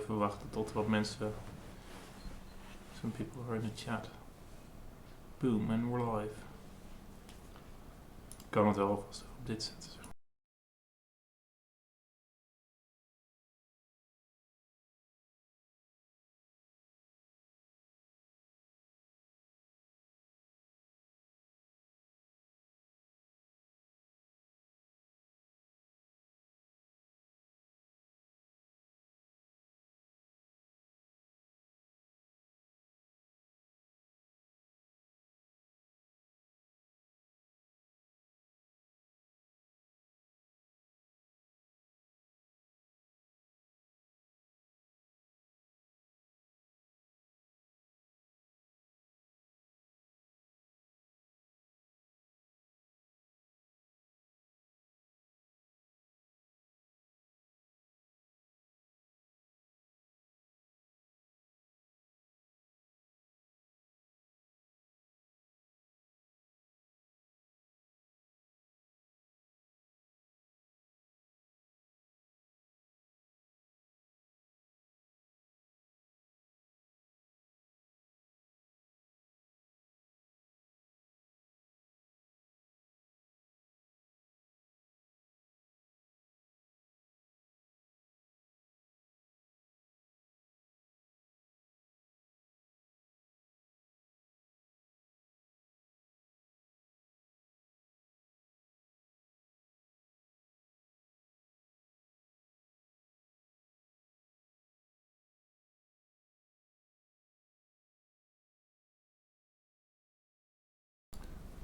even wachten tot wat mensen... Some people are in the chat. Boom, and we're live. Ik kan het wel alvast op dit zetten.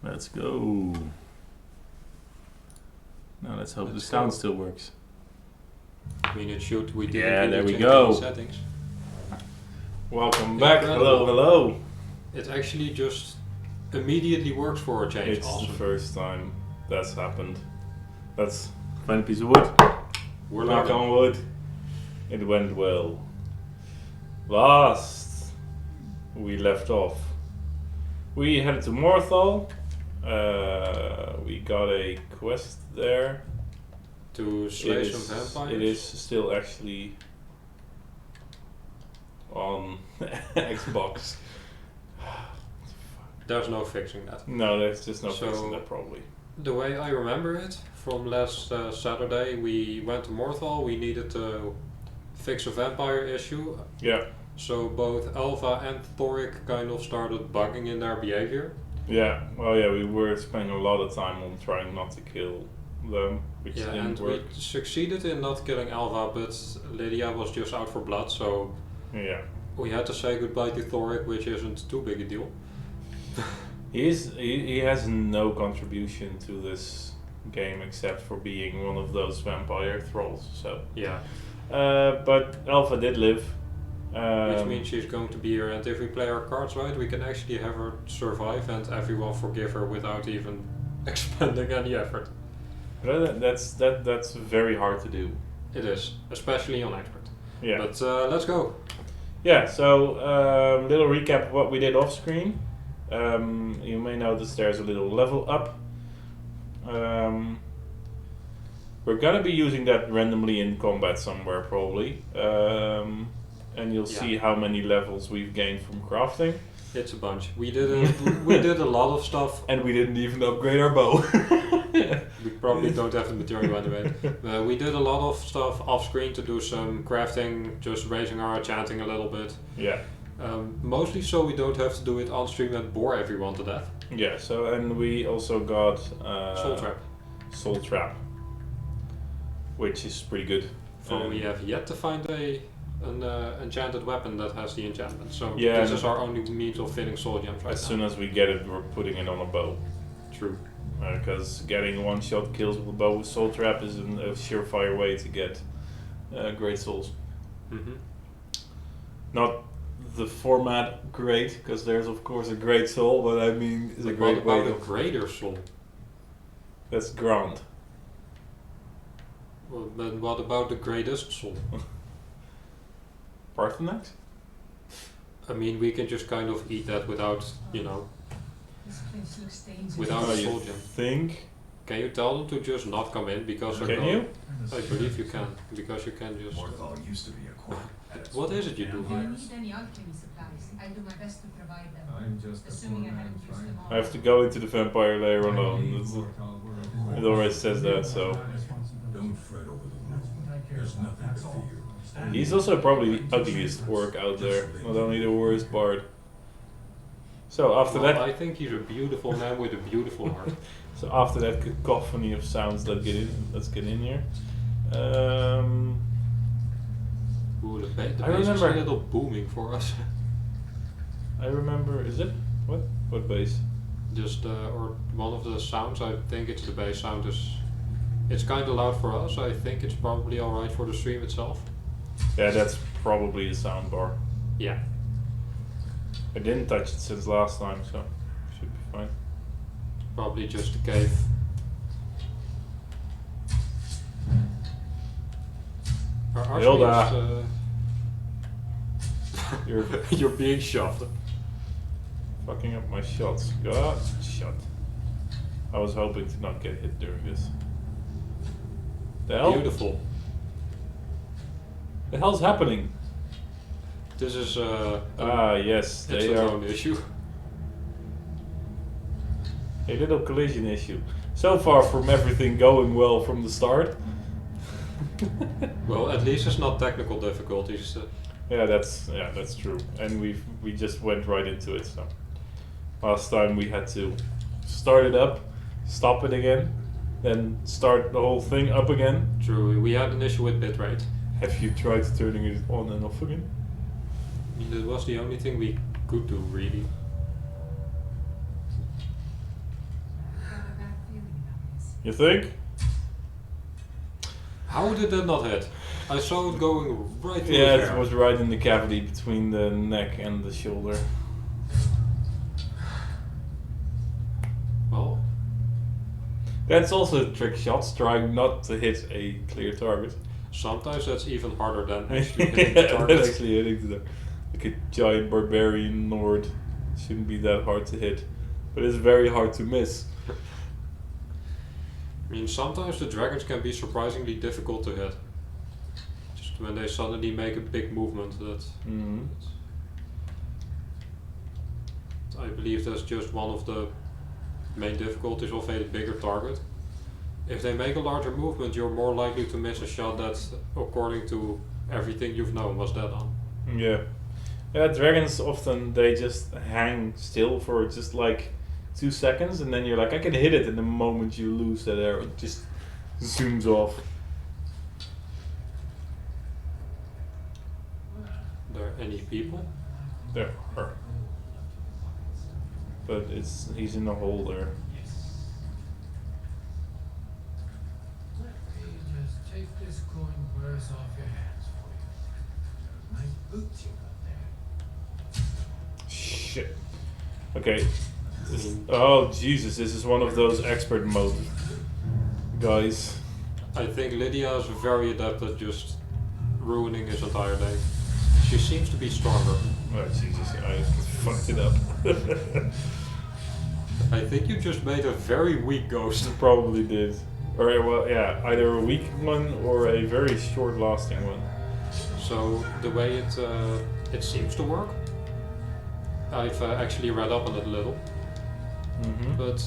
Let's go. Now let's hope the sound still works. I mean, it should. We did. Yeah, there we go. Settings. Welcome back. Hello, hello. It actually just immediately works for a change. It's awesome. the first time that's happened. Let's find a piece of wood. We're knock logging. on wood. It went well. Last we left off, we headed to Morthal. We got a quest there To slay some vampires. It is still actually on Xbox. There's no fixing that. No, there's just no So- fixing that probably. The way I remember it from last Saturday, we went to Morthal. We needed to fix a vampire issue. Yeah, So both Alva and Thoric kind of started bugging in their behavior. yeah. Well, yeah, we were spending a lot of time on trying not to kill them, which Yeah, didn't and work. we succeeded in not killing Alva, but Lydia was just out for blood, so Yeah. we had to say goodbye to Thoric, which isn't too big a deal. He has no contribution to this game except for being one of those vampire thralls. So, Yeah, but Alpha did live. which means she's going to be here, and if we play our cards right, we can actually have her survive and everyone forgive her without even expending any effort. That's very hard to do. It is, especially on expert. Yeah. But let's go. Yeah. So little recap of what we did off screen. You may notice there's a little level up. We're gonna be using that randomly in combat somewhere probably. And you'll see how many levels we've gained from crafting. It's a bunch. We did a lot of stuff. And we didn't even upgrade our bow. We probably don't have the material anyway. We did a lot of stuff off screen to do some crafting, just raising our enchanting a little bit. Yeah. Mostly so we don't have to do it on stream and bore everyone to death. Yeah, so and we also got Soul Trap. Soul Trap, which is pretty good. For we have yet to find an enchanted weapon that has the enchantment. So Yeah, this is our only means of filling soul gems right As now. soon as we get it, we're putting it on a bow. True. Because getting one-shot kills with a bow with Soul Trap is a surefire way to get great souls. Mm-hmm. Not the format great, because there's of course a great soul, but I mean it's a What great way about a of... greater soul? That's ground. Well, but what about the greatest soul? Parthenax? I mean, we can just kind of eat that without, without a you soul gem. think? Can you tell them to just not come in because they're Can going? you? I believe you can, because you can just. Morthal used to be a quite What is it you do If you here? need any alchemy supplies, I'll do my best to provide them. I'm just a Assuming poor I man haven't used trying them all. I have to go into the vampire lair alone. It already says that, so. Don't fret over the room. There's nothing to fear. He's also probably the ugliest orc out there, not only the worst bard. So after Well, that, I think he's a beautiful man with a beautiful heart. so after that cacophony of sounds, let's get in here. Ooh, the I bass is remember- a little booming for us. I remember, is it? What bass? Just or one of the sounds. I think it's the bass sound. It's kind of loud for us. I think it's probably all right for the stream itself. Yeah, that's probably the sound bar. Yeah. I didn't touch it since last time, so should be fine. Probably just the cave. Our archery Hilda. is, You're you're being shot. fucking up my shots. God, shot. I was hoping to not get hit during this. The hell? Beautiful. The hell's happening? This is Yes, it's they its are own issue. a little collision issue. So far from everything going well from the start. Well, at least it's not technical difficulties. Yeah, that's true. And we just went right into it. So last time we had to start it up, stop it again, then start the whole thing up again. True, we had an issue with bitrate. Have you tried turning it on and off again? I mean, that was the only thing we could do, really. I have a bad feeling about this. You think? How did that not hit? I saw it going right through Yeah, his it hair. was right in the cavity between the neck and the shoulder. Well, That's also trick shots, trying not to hit a clear target. sometimes that's even harder than actually hitting the Yeah, target. that's actually hitting the like a giant barbarian Nord. Shouldn't be that hard to hit, but it's very hard to miss. I mean, sometimes the dragons can be surprisingly difficult to hit. Just when they suddenly make a big movement, Mhm. I believe that's just one of the main difficulties of a bigger target. If they make a larger movement, you're more likely to miss a shot that, according to everything you've known, was dead on. Yeah. Yeah, dragons often they just hang still for just like 2 seconds and then you're like, I can hit it, and the moment you lose that arrow it just zooms off. There any people? There are. But he's in a hole there. Let me just take this coin purse off your hands for you. Nice boots you got there. Shit. Okay. Oh Jesus, this is one of those expert mode guys. I think Lydia is very adept at just ruining his entire day. She seems to be stronger. Oh Jesus, I fucked it up. I think you just made a very weak ghost. Probably did. Or well, yeah, either a weak one or a very short-lasting one. So the way it seems to work, I've actually read up on it a little. Mm-hmm. But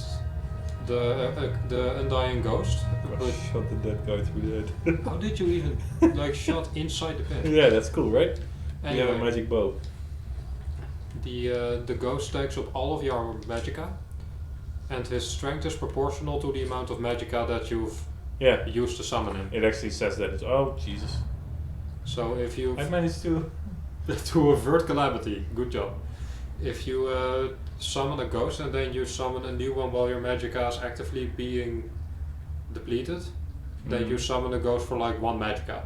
the undying ghost. But Shot the dead guy through the head. how did you even like shot inside the pit? Yeah, that's cool, right? You have a Anyway, magic bow. the ghost takes up all of your magicka, and his strength is proportional to the amount of magicka that you've Yeah, used to summon him. it actually says that. Oh Jesus! So if you I managed to. to avert calamity, good job. If you summon a ghost and then you summon a new one while your magicka is actively being depleted, then you summon a ghost for like 1 magicka.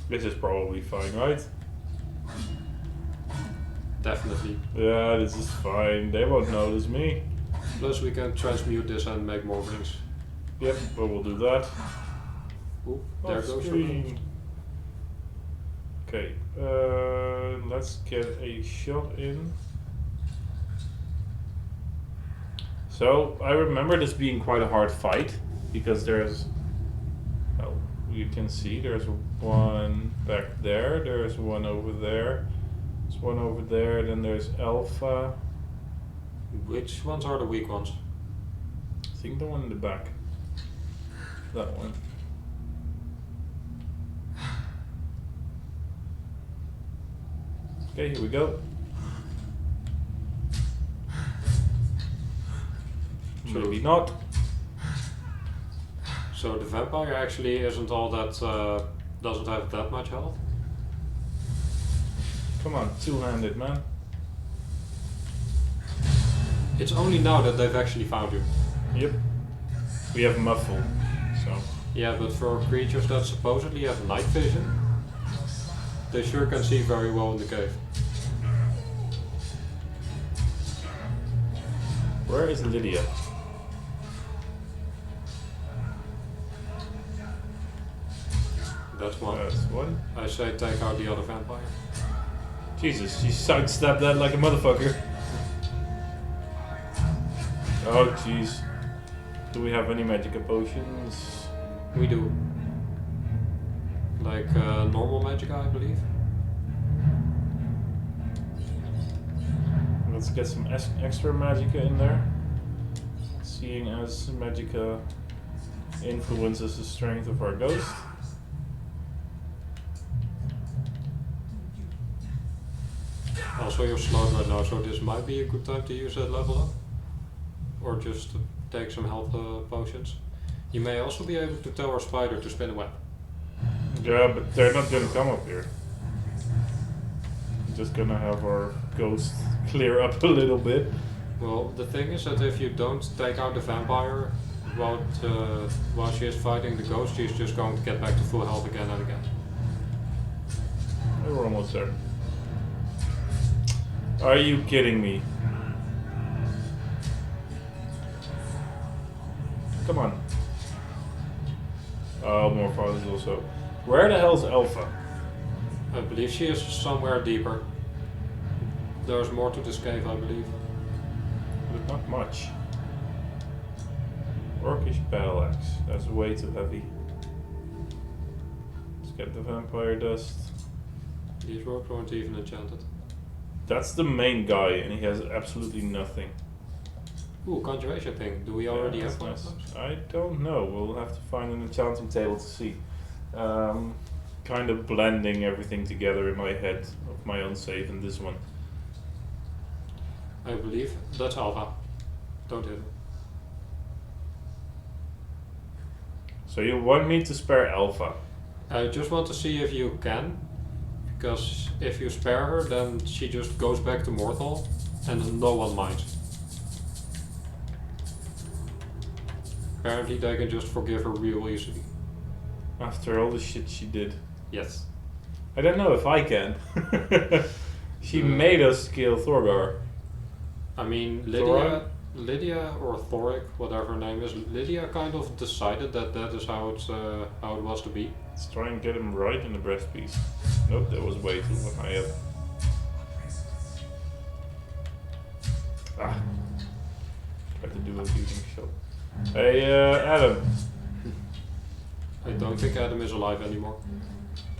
This is probably fine, right? Definitely. Yeah, this is fine. They won't notice me. Plus we can transmute this and make more rings. Yep, but we'll do that. Ooh, there Off goes your screen. ghost. Okay, let's get a shot in. So I remember this being quite a hard fight because there's. Oh, you can see. There's one back there. There's one over there. There's one over there. Then there's Alpha. Which ones are the weak ones? I think the one in the back. That one. Okay, here we go. Maybe not. So the vampire actually isn't all that, doesn't have that much health? Come on, two-handed, man. It's only now that they've actually found you. Yep. We have muffle, so. Yeah, but for creatures that supposedly have night vision, they sure can see very well in the cave. Where is Lydia? That's one. That's one. I say take out the other vampire. Jesus, she sidestepped that like a motherfucker. Oh jeez. Do we have any magic potions? We do. Like normal magic, I believe. Let's get some extra magicka in there. Seeing as magicka influences the strength of our ghost. Also, you're slowed right now, so this might be a good time to use that level up. Or just to take some health potions. You may also be able to tell our spider to spin a web. Yeah, but they're not gonna come up here. I'm just gonna have our ghost clear up a little bit. Well, the thing is that if you don't take out the vampire while she is fighting the ghost, she's just going to get back to full health again and again. We're almost there. Are you kidding me? Come on. Oh, more fathers also. Where the hell's Alpha? I believe she is somewhere deeper. There's more to this cave, I believe. But not much. Orcish battle axe. That's way too heavy. Let's get the vampire dust. These ropes weren't even enchanted. That's the main guy, and he has absolutely nothing. Ooh, conjuration thing. Do we already Yeah, have that's one? nice. I don't know. We'll have to find an enchanting table to see. Kind of blending everything together in my head of my own save in this one. I believe that's Alpha. Don't hit him. So you want me to spare Alpha? I just want to see if you can, because if you spare her, then she just goes back to mortal, and no one minds. Apparently they can just forgive her real easily. After all the shit she did. Yes. I don't know if I can. She made us kill Thorgar. I mean, Lydia or Thoric, whatever her name is, Lydia kind of decided that that is how it was to be. Let's try and get him right in the breast piece. Nope, that was way too high up. Ah. Try to do a beating shot. Hey, Adam. I don't think Adam is alive anymore.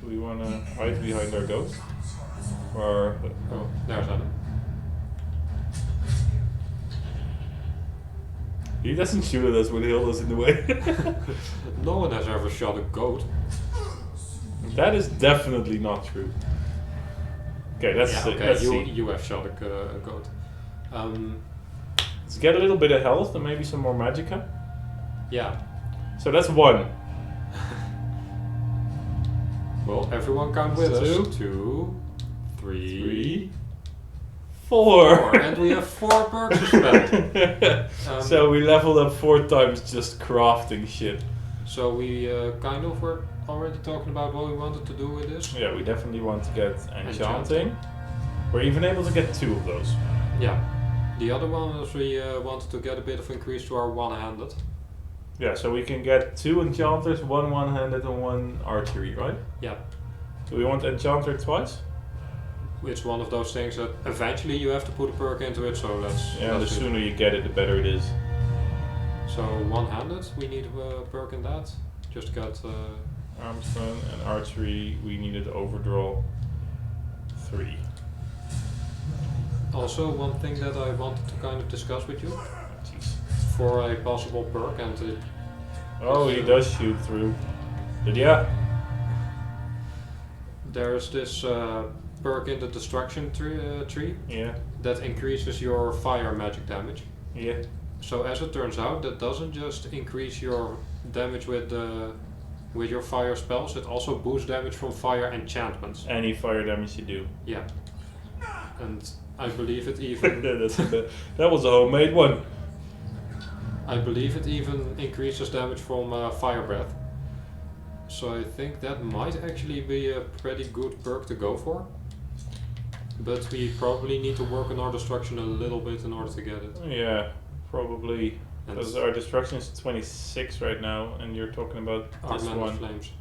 Do we want to hide behind our ghost? Or... Oh, there's Adam. He doesn't shoot at us when Hilda's in the way. No one has ever shot a goat. That is definitely not true. Okay, let's see. You have shot a goat. Let's get a little bit of health and maybe some more magicka. Yeah. So that's one. Well, everyone count with Two. us. 2, 3, 4. and we have 4 perks to spend. So we leveled up 4 times just crafting shit. So we kind of were already talking about what we wanted to do with this. Yeah, we definitely want to get enchanting. Enchanting. We're even able to get 2 of those. Yeah. The other one was we wanted to get a bit of increase to our one-handed. Yeah, so we can get 2 enchanters, 1 one-handed and 1 archery, right? Yeah. Do we want enchanter twice? It's one of those things that eventually you have to put a perk into it, so let's... Yeah, the let's do it. sooner you get it, the better it is. So one-handed, we need a perk in that. Just got arm sling, and archery we needed overdraw 3. Also, one thing that I wanted to kind of discuss with you Jeez. for a possible perk, and Oh, he does shoot through. Did ya? there's this perk in the destruction tree Yeah. that increases your fire magic damage. Yeah. So as it turns out, that doesn't just increase your damage with your fire spells, it also boosts damage from fire enchantments. Any fire damage you do. Yeah. And I believe it even That was a homemade one. I believe it even increases damage from fire breath. So I think that might actually be a pretty good perk to go for. But we probably need to work on our destruction a little bit in order to get it. Yeah, probably. And Because our destruction is 26 right now, and you're talking about this Augmented one. Flames.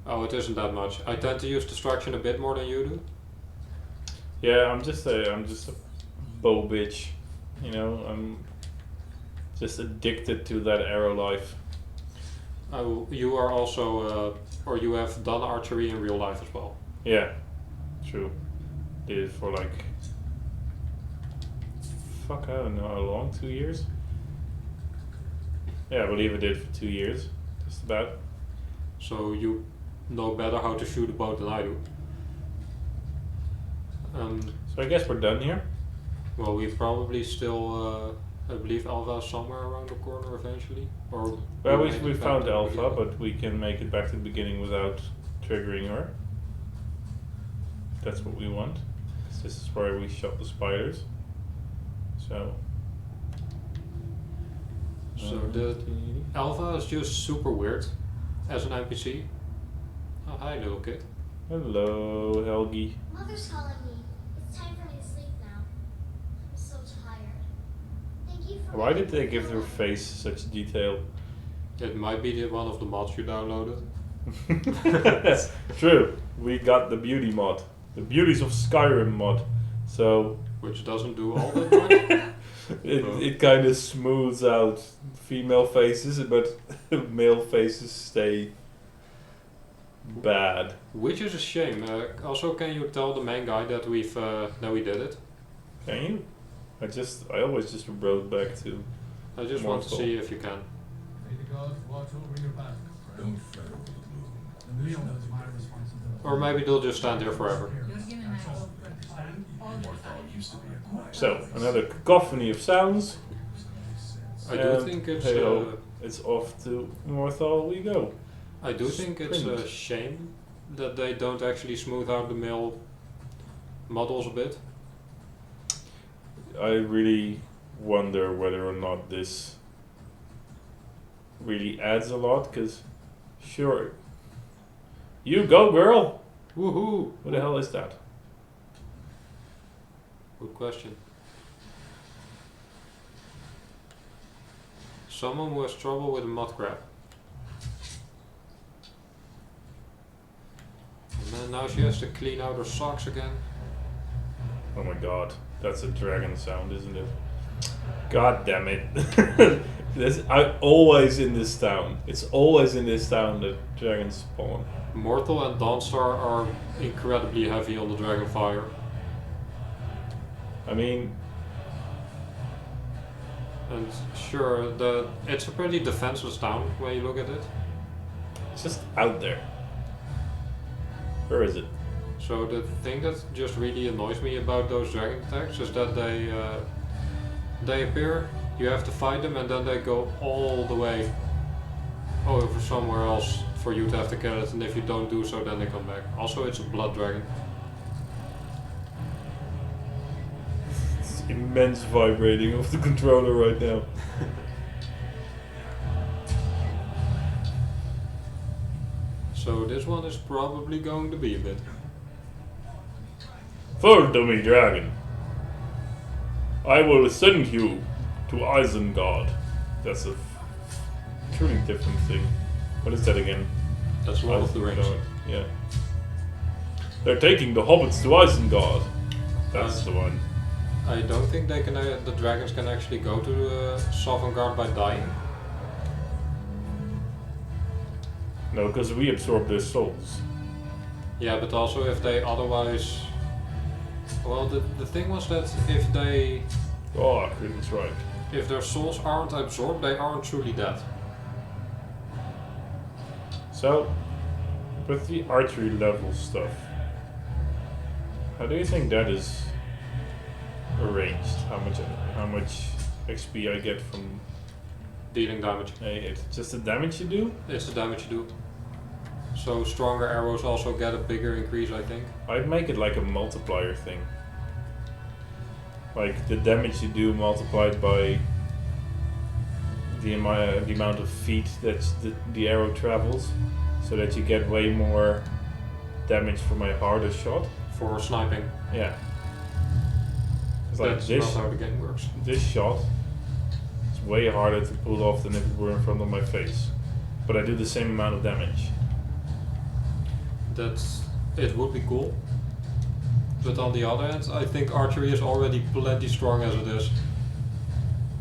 Oh, it isn't that much. I tend to use destruction a bit more than you do. Yeah, I'm just a bow bitch. You know, I'm just addicted to that arrow life. Oh, you are also, or you have done archery in real life as well. Yeah, true. Did it for like, fuck, I don't know how long, 2 years? Yeah, I believe I did for 2 years, just about. So you know better how to shoot a bow than I do. So I guess we're done here. Well, we probably still, I believe Alpha is somewhere around the corner eventually. Or Well, made we it back found to the Alpha, beginning. but we can make it back to the beginning without triggering her. That's what we want. 'Cause this is where we shot the spiders. So. So the Alpha is just super weird as an NPC. Oh, hi little kid. Hello, Helgi. Mother's calling me. It's time for me to sleep now. I'm so tired. Thank you for Why did they give their face such detail? It might be one of the mods you downloaded. That's true. We got the beauty mod. The beauties of Skyrim mod. So Which doesn't do all that much. it kind of smooths out female faces, but male faces stay bad. Which is a shame. Also, can you tell the main guy that we did it? Can you? I always just wrote back to. I just want to Mortal. see if you can. May the gods watch over your back. Don't fret over the moon. The meal is my responsibility. Or maybe they'll just stand there forever. Morthal used to be a quiet. So another cacophony of sounds. I do And think it's. hey ho, it's off to Morthal we go. I do think it's a Sprint. shame that they don't actually smooth out the male models a bit. I really wonder whether or not this really adds a lot, because sure, you go girl! Woohoo! Who the hell is that? Good question. Someone who has trouble with a mud crab. And then now she has to clean out her socks again. Oh my god, that's a dragon sound, isn't it? God damn it. Always in this town. It's always in this town that dragons spawn. Mortal and Dawnstar are incredibly heavy on the dragon fire. I mean, And sure, it's a pretty defenseless town when you look at it. it's just out there. Where is it? So the thing that just really annoys me about those dragon attacks is that they appear, you have to fight them, and then they go all the way over somewhere else for you to have to kill it, and if you don't do so, then they come back. Also, it's a blood dragon. It's immense vibrating of the controller right now. So this one is probably going to be a bit. Follow me, dragon. I will send you to Isengard. That's a truly different thing. What is that again? That's Lord of the Rings. Isengard, yeah. They're taking the hobbits to Isengard. That's the one. I don't think they can. The dragons can actually go to Sovngarde by dying. No, because we absorb their souls. Yeah, but also if they otherwise... Well, the thing was that if they... Oh, I couldn't strike. If their souls aren't absorbed, they aren't truly dead. So, with the archery level stuff, how do you think that is arranged? How much XP I get from Dealing damage. it's just the damage you do? It's the damage you do. So stronger arrows also get a bigger increase, I think. I'd make it like a multiplier thing. Like the damage you do multiplied by the amount of feet that the arrow travels, so that you get way more damage from a harder shot. For sniping. Yeah. It's like That's this. not how the game works. This shot is way harder to pull off than if it were in front of my face, but I do the same amount of damage. It would be cool. But on the other hand, I think archery is already plenty strong as it is.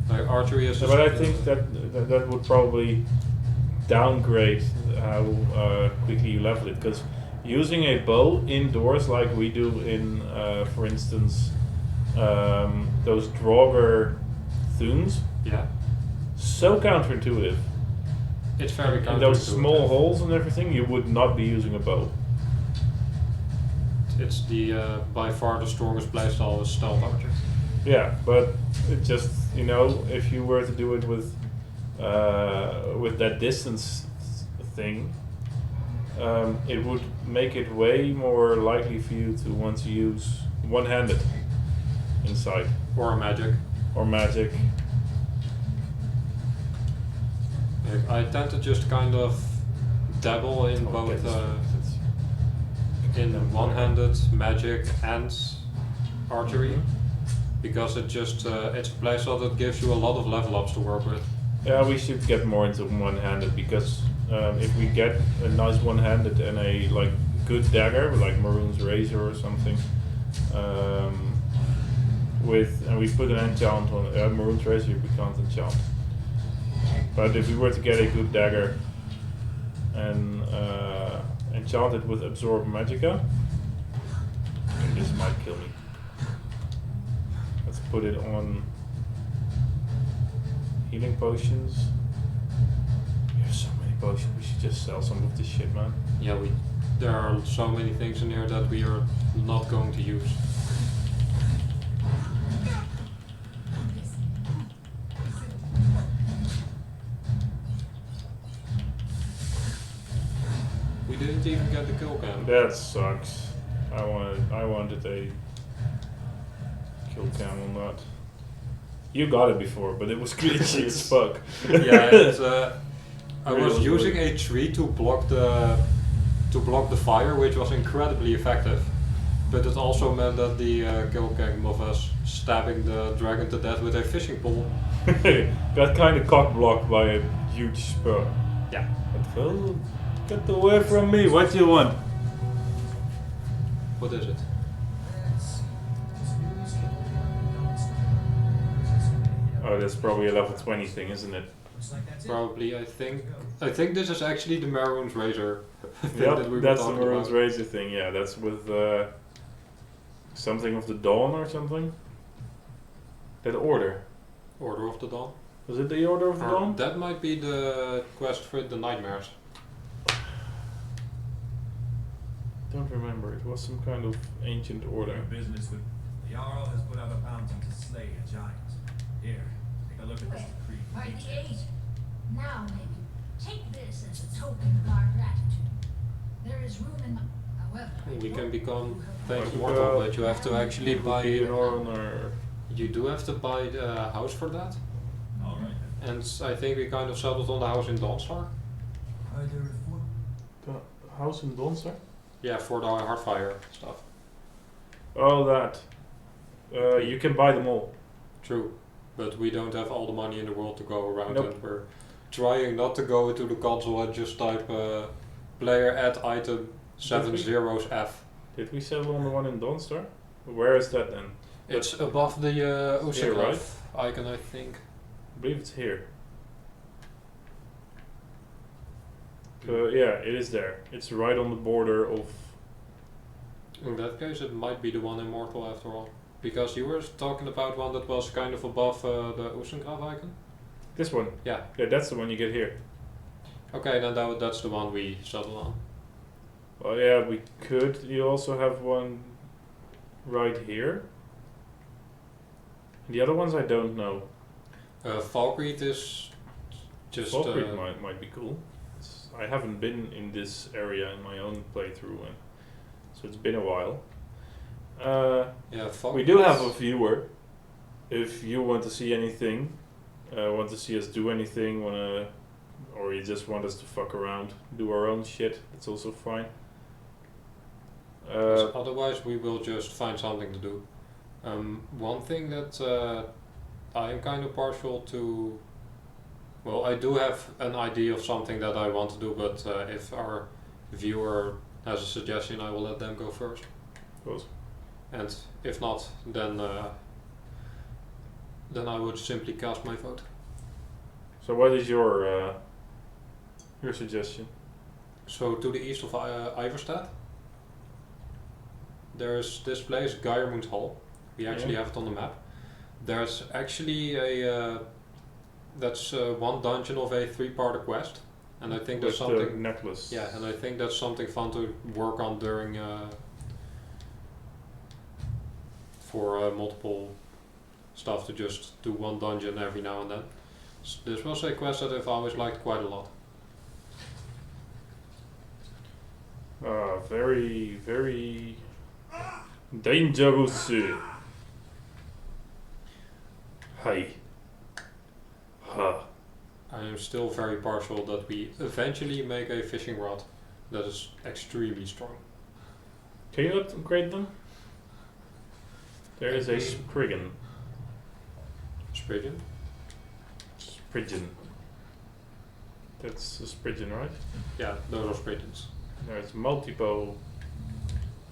Like archery is. Yeah, but I think that would probably downgrade how quickly you level it, because using a bow indoors like we do in, for instance, those Draugr Thunes, Yeah. so counterintuitive. It's very counterintuitive. In those small holes and everything, you would not be using a bow. It's the by far the strongest playstyle is stealth archer. Yeah, but it just, if you were to do it with that distance thing, it would make it way more likely for you to want to use one-handed inside. Or magic. Or magic. Like, I tend to just kind of dabble in both in one-handed magic and archery, because it just it's a playstyle that gives you a lot of level ups to work with. Yeah, we should get more into one-handed, because if we get a nice one-handed and a good dagger, like Maroon's Razor or something, and we put an enchant on Maroon's Razor, we can't enchant. But if we were to get a good dagger and enchant it with Absorb Magicka, and this might kill me. Let's put it on healing potions. We have so many potions, we should just sell some of this shit, man. Yeah, there are so many things in here that we are not going to use. We didn't even get the kill cam. That sucks. I wanted a kill cam on that. You got it before, but it was glitchy as fuck. Yeah, I was Really using weird. a tree to block the fire, which was incredibly effective. But it also meant that the kill cam of us stabbing the dragon to death with a fishing pole. Got kind of cock blocked by a huge spur. Yeah. Oh, get away from me! What do you want? What is it? Oh, that's probably a level 20 thing, isn't it? Probably, I think this is actually the Maroon's Razor thing that we were that's the talking Maroon's about. Razor thing. Yeah, that's with something of the Dawn or something. That order. Order of the Dawn. Was it the Order of the Or Dawn? that might be the quest for the nightmares. Don't remember. It was some kind of ancient order. Business with the Jarl has put out a bounty to slay a giant. Here, take a look at this decree. By the 8. Now, maybe, take this as a token of our gratitude. There is room in my... However... We can become famous Like, mortal, but you have to actually buy... an or You do have to buy the house for that. All right then. And I think we kind of settled on the house in Dawnstar. Are there the house in Donstar? Yeah, for the Heartfire stuff. Oh, that. You can buy them all. True. But we don't have all the money in the world to go around, Nope. and we're trying not to go into the console and just type player add item 70F. Did we settle on the one in Donstar? Where is that then? It's above the Here, Ocean right? icon, I think. I believe it's here. Yeah, it is there. It's right on the border of. In that case, it might be the one immortal after all. Because you were talking about one that was kind of above the Oesengraaf icon? This one. Yeah. Yeah, that's the one you get here. Okay, then that's the one we settle on. Well, yeah, we could. You also have one right here. The other ones I don't know. Valkyrie is just... Valkyrie might be cool. I haven't been in this area in my own playthrough, so it's been a while. yeah, we do have a viewer. If you want to see anything, want to see us do anything, or you just want us to fuck around, do our own shit, that's also fine. Otherwise, we will just find something to do. One thing that I am kind of partial to. Well, I do have an idea of something that I want to do, but if our viewer has a suggestion, I will let them go first. Cool. And if not, then I would simply cast my vote. So, what is your suggestion? So, to the east of Iverstad, there's this place, Geirmund's Hall. We actually have it on the map. There's actually a that's one dungeon of a 3-part quest, and I think that's something. The necklace. Yeah, and I think that's something fun to work on during for multiple stuff to just do one dungeon every now and then. This was a quest that I've always liked quite a lot. Very, very dangerous. Hi. Ha. I am still very partial that we eventually make a fishing rod that is extremely strong. Can you upgrade them? There is a Spriggan. Spriggan? Spriggan. That's a Spriggan, right? Yeah, those are Spriggans. There's Multipo.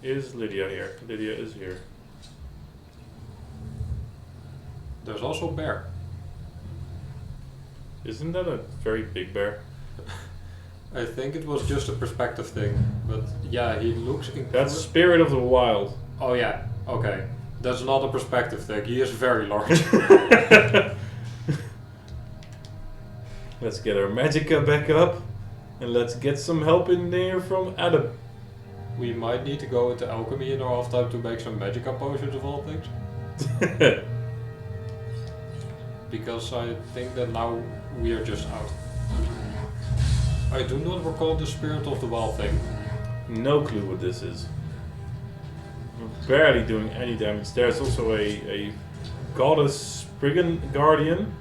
Is Lydia here? Lydia is here. There's also bear. Isn't that a very big bear? I think it was just a perspective thing, but yeah, he looks That's Spirit of the Wild. Oh yeah, okay. That's not a perspective thing, he is very large. Let's get our magicka back up and let's get some help in there from Adam. We might need to go into alchemy in our off time to make some magicka potions of all things. Because I think that now we are just out. I do not recall the Spirit of the Wild thing. No clue what this is. We're barely doing any damage. There's also a goddess Spriggan Guardian.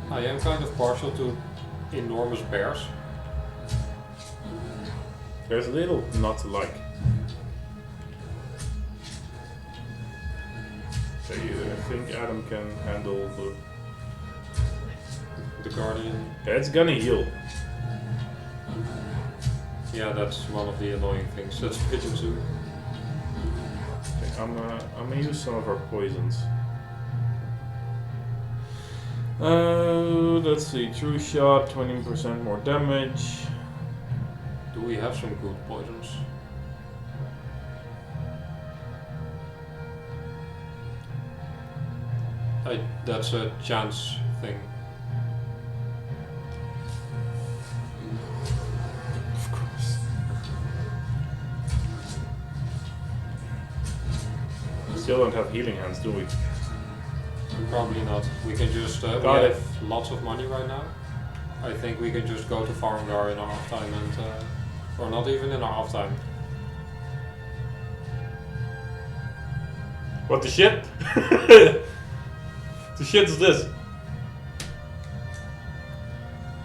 I am kind of partial to enormous bears. There's a little not to like. So I think Adam can handle The Guardian. It's gonna heal. Yeah, that's one of the annoying things. That's Pigeon Zoo. Okay, I'm gonna use some of our poisons. Let's see, true shot, 20% more damage. Do we have some good poisons? That's a chance thing. Of course. We still don't have healing hands, do we? Probably not. We can just, we Got it. have lots of money right now. I think we can just go to Farengar in our off time and, or not even in our off time. What the shit? The shit is this?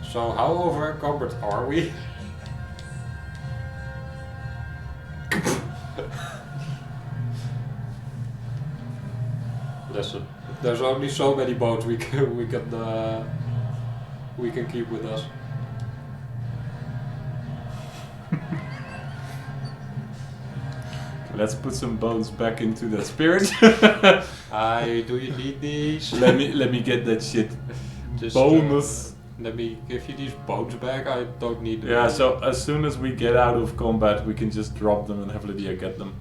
So how over encumbered are we? Listen, there's only so many boats we can keep with us. Let's put some bones back into that spirit. Do you need these? let me get that shit. Just, Bonus. Let me give you these bones back. I don't need them. Yeah, so as soon as we get out of combat, we can just drop them and have Lydia get them.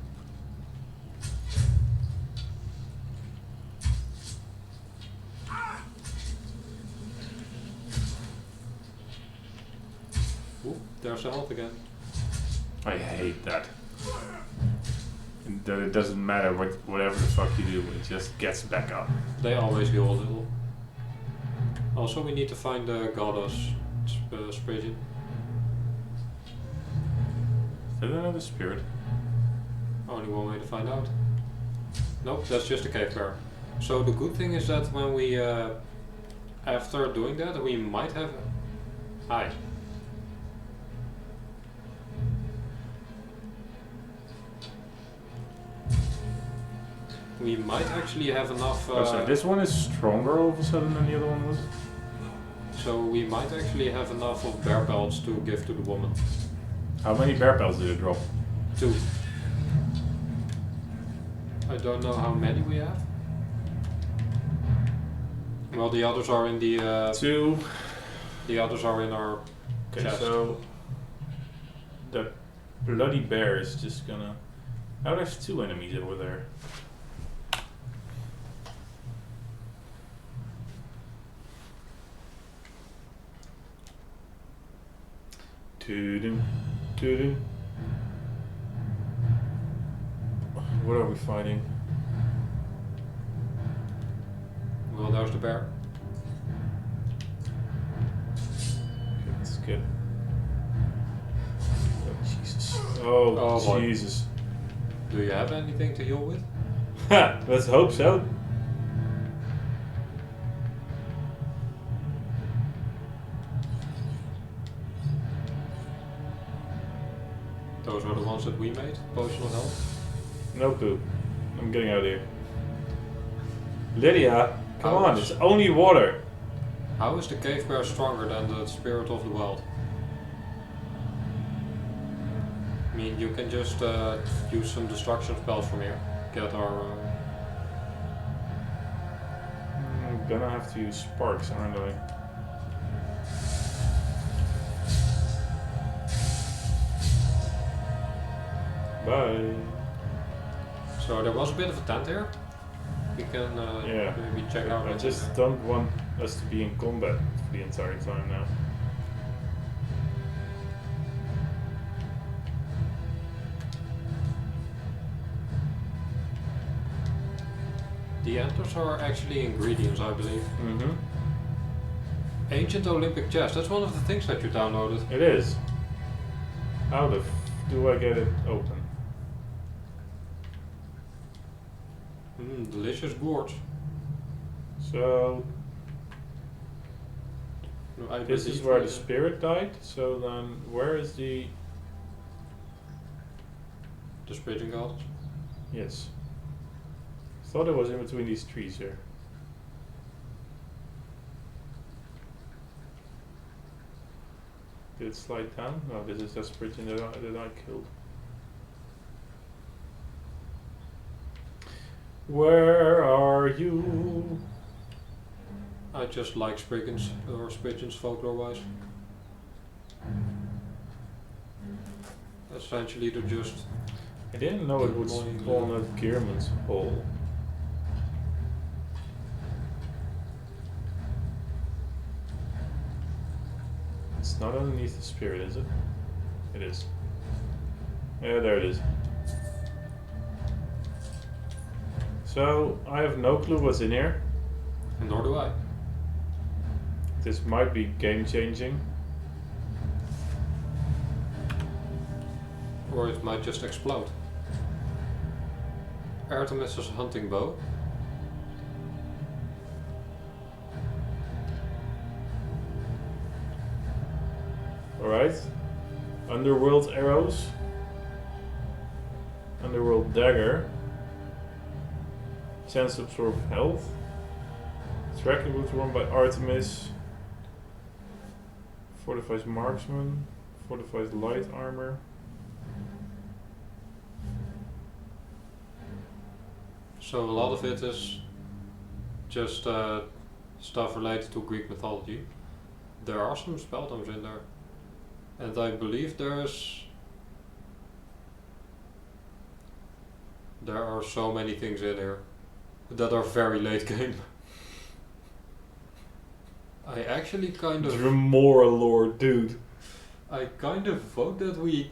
Ooh, there's the health again. I hate that. And that it doesn't matter whatever the fuck you do, it just gets back up. They always heal a little. Also, we need to find Gauldar's Spriggin. Is that another spirit? Only one way to find out. Nope, that's just a cave bear. So the good thing is that when we, after doing that, we might have... Hi. We might actually have enough... so this one is stronger all of a sudden than the other one was? So we might actually have enough of bear pelts to give to the woman. How many bear pelts did it drop? 2. I don't know how many we have. Well, the others are in the... 2. The others are in our Okay, chest. so... The bloody bear is just gonna... Oh, there's 2 enemies over there. Toodin, toodin. What are we fighting? Well, there's the bear. Okay, let's get... Oh, Jesus. Oh, Oh, boy. Jesus. Do you have anything to heal with? Ha! Let's hope so. Those are the ones that we made, potion of health. No poop. I'm getting out of here. Lydia, come on, it's only water. How is the cave bear stronger than the spirit of the wild? I mean, you can just use some destruction spells from here. Get our... I'm gonna have to use sparks, aren't I? Bye. So there was a bit of a tent here. We can Yeah. maybe check out I what's just in there. don't want us to be in combat for the entire time now. The antlers are actually ingredients, I believe. Mm-hmm. Ancient Olympic chest. That's one of the things that you downloaded. It is. How the f do I get it open? Delicious gourds. So I this is believe where the spirit died. So then, where is the? the Spriggin gods. Yes. Thought it was in between these trees here. Did it slide down? No, this is the spirit that I killed. Where are you? I just like Spriggins or Spriggins folklore wise. Essentially, they're just I didn't know it would spawn at Gearman's hole. It's not underneath the spirit, is it? It is. Yeah, there it is. So, I have no clue what's in here. nor do I. This might be game changing. Or it might just explode. Artemis's hunting bow. Alright. Underworld arrows. Underworld dagger. Chance to absorb health. Tracking boots worn by Artemis. Fortifies marksman. Fortifies light armor. So a lot of it is just stuff related to Greek mythology. There are some spelltomes in there. And I believe there are so many things in here that are very late game. I actually kind of... Dremora lore, dude. I kind of vote that we...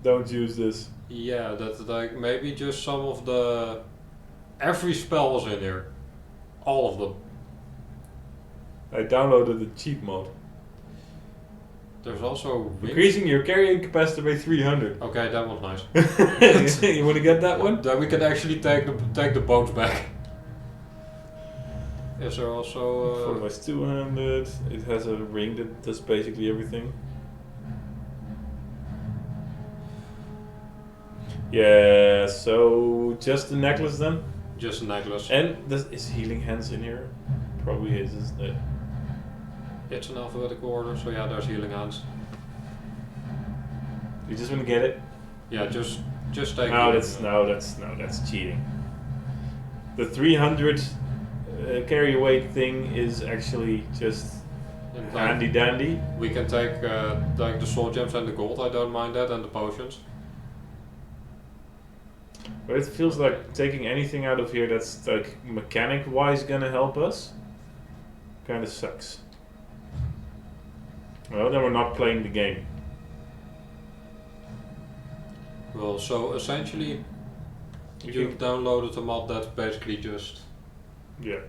Don't use this. Yeah, that like maybe just some of the... Every spell was in here. All of them. I downloaded the cheat mod. There's also rings. Increasing your carrying capacity by 300. Okay, that one's nice. You want to get that one? Then we can actually take the bones back. Is there also... 4 by 200. It has a ring that does basically everything. Yeah, so just the necklace then? Just a necklace. And is healing hands in here? Probably is, isn't it? It's an alphabetical order, so yeah, there's healing hands. You just want to get it? Yeah, just take No, it. that's cheating. The 300 carry weight thing is actually just And handy dandy. we can take like the soul gems and the gold, I don't mind that, and the potions. But it feels like taking anything out of here that's like mechanic wise gonna help us kinda sucks. Well, then we're not playing the game. Well, so essentially you've downloaded a mod that basically just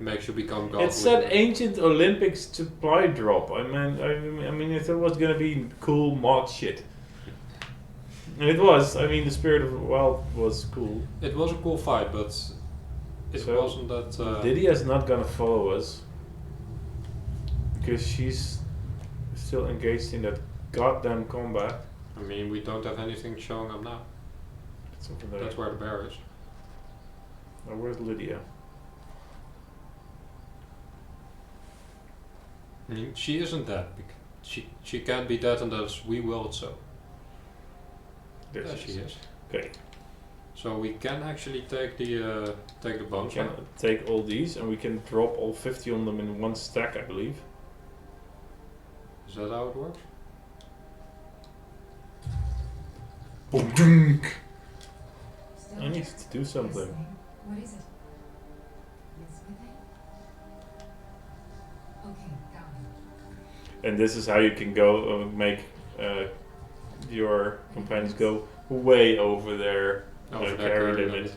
makes you become god. It said ancient Olympic supply drop. I mean, I thought it was gonna be cool mod shit. And it was. I mean, the Spirit of the Wild was cool. It was a cool fight, but it wasn't that... Lydia's not gonna follow us. Because she's still engaged in that goddamn combat. I mean, we don't have anything showing up now. It's over there. That's where the bear is. Now, where's Lydia? I mean, she isn't dead. She can't be dead unless we will it so. There There she is. Okay. So we can actually take the bones. We can take all these and we can drop all 50 on them in one stack, I believe. Is that how it works? I need to do something. What is it? Yes, everything? Okay, got it. And this is how you can go make your companions go way over their carry limit.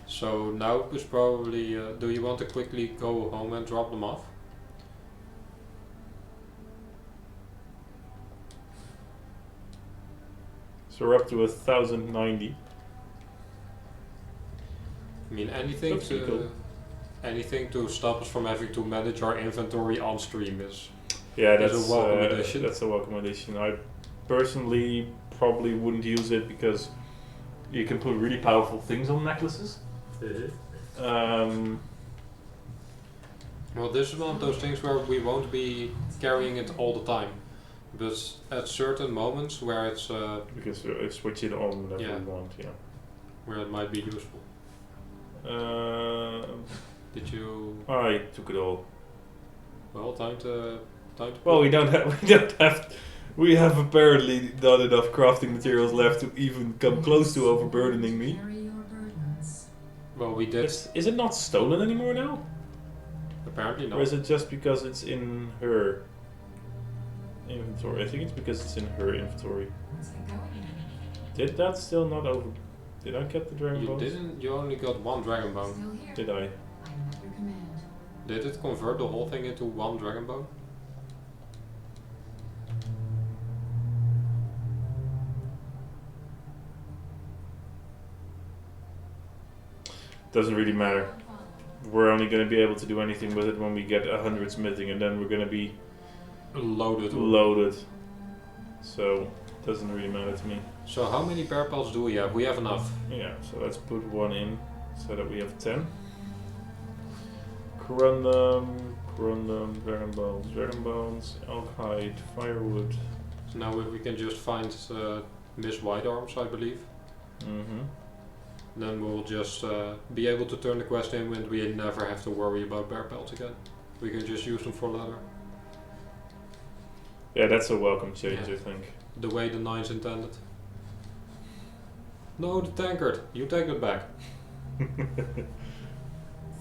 So now is probably. Do you want to quickly go home and drop them off? So we're up to 1090. I mean, anything to stop us from having to manage our inventory on stream is. Yeah, That's that's a welcome addition. That's a welcome addition. I personally probably wouldn't use it because you can put really powerful things on necklaces. Well, this is one of those things where we won't be carrying it all the time, but at certain moments where it's Because switch it on whenever we want. Yeah. where it might be useful. Did you? I took it all. Well, time to. Well, we have apparently not enough crafting materials left to even come close to overburdening me. Carry your burdens. Well, we did. Is it not stolen anymore now? Apparently not. Or is it just because it's in her inventory? I think it's because it's in her inventory. Let's get going. Did that still not over? Did I get the dragon You bones? didn't. You only got one dragon bone. Still here. Did I? I am at your command. Did it convert the whole thing into one dragon bone? Doesn't really matter. We're only going to be able to do anything with it when we get 100 smithing, and then we're going to be Loaded. So doesn't really matter to me. So how many bear pelts do we have? We have enough. Yeah, so let's put one in so that we have 10. Corundum, dragon bones, elk hide, firewood. So now if we can just find Miss White Arms, I believe. Mm-hmm. Then we'll just be able to turn the quest in and we never have to worry about bear pelts again. We can just use them for leather. Yeah, that's a welcome change, Yeah. I think. The way the Nines intended. No, the tankard. You take it back.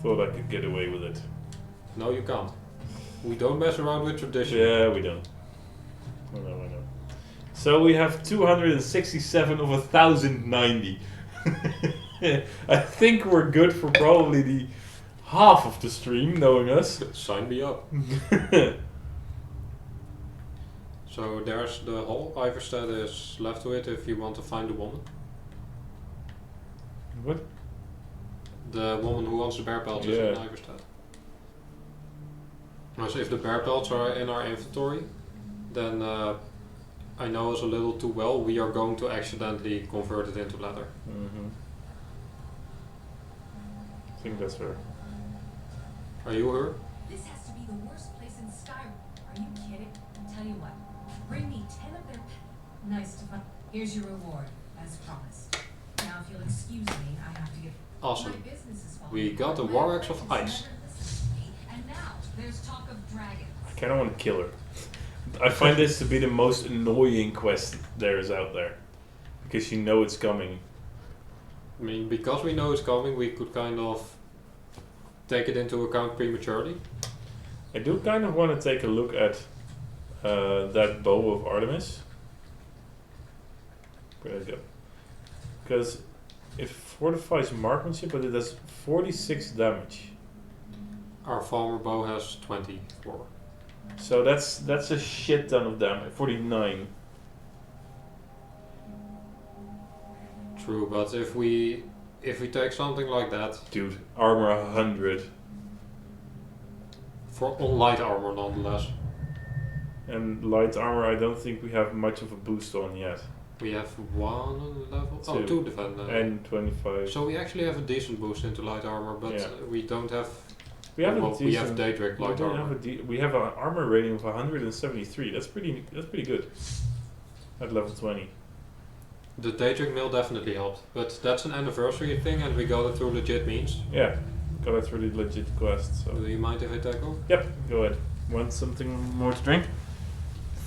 Thought I could get away with it. No, you can't. We don't mess around with tradition. Yeah, we don't. I know. So we have 267 of 1,090. I think we're good for probably the half of the stream, knowing us. Sign me up. So there's the hole. Iverstead is left to it if you want to find the woman. What? The woman who wants the bear pelts is in Iverstead. So if the bear pelts are in our inventory, then I know us a little too well, we are going to accidentally convert it into leather. I think that's her. Are you her? This has to be the worst place in Skyrim. Are you kidding? Tell you what, bring me 10 of their nice to find. Here's your reward, as promised. Now, if you'll excuse me, I have to get Awesome. my business is falling We got the apart. War My Axe of friends Ice. never listen to me, and now there's talk of dragons. I kind of want to kill her. I find this to be the most annoying quest there is out there. Because you know it's coming. I mean, because we know it's coming, we could kind of take it into account prematurely. I do kind of want to take a look at that bow of Artemis. Where'd it go? Because it fortifies marksmanship, but it does 46 damage. Our farmer bow has 24. So that's a shit ton of damage. 49. True, but if we take something like that Dude, armor 100. on light armor nonetheless, And light armor, I don't think we have much of a boost on yet. we have 1 level. Oh, 2 defend. And 25. So we actually have a decent boost into light armor, but Yeah. We don't have. We have well, a we have decent- Daedric light we armor. have an armor rating of 173. That's pretty good. At level 20. The Daedric mill definitely helped, but that's an anniversary thing, and we got it through legit means. Yeah, got a really legit quest. So Do you mind if I take over? yep, go ahead. Want something more to drink?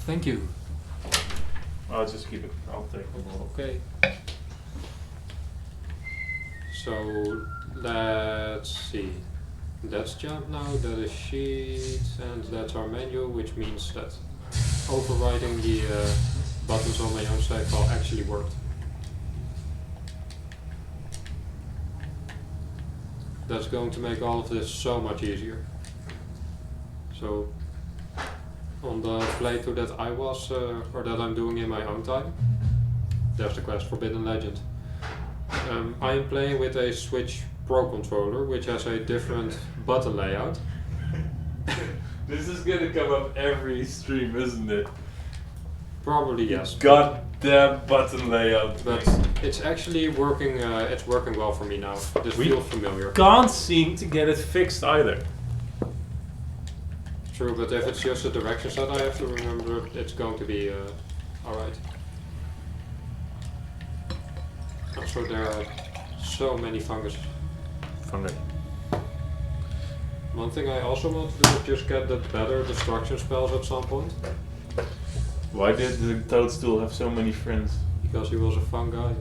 Thank you. I'll just keep it. I'll take it. Okay. So let's see. That's jump now, that is sheet, and that's our menu, which means that overriding the buttons on my own save file actually worked. That's going to make all of this so much easier. So on the playthrough that I was, or that I'm doing in my own time, there's the quest Forbidden Legend. I am playing with a Switch Pro controller, which has a different button layout. This is gonna come up every stream, isn't it? Probably yes, Goddamn button layout. but it's actually working. It's working well for me now. This We- feels familiar. Can't seem to get it fixed either. True, but if it's just the directions that I have to remember, it's going to be alright. Also, there are so many fungus. Fungi. One thing I also want to do is just get the better destruction spells at some point, Why did the toadstool have so many friends? because he was a fun guy.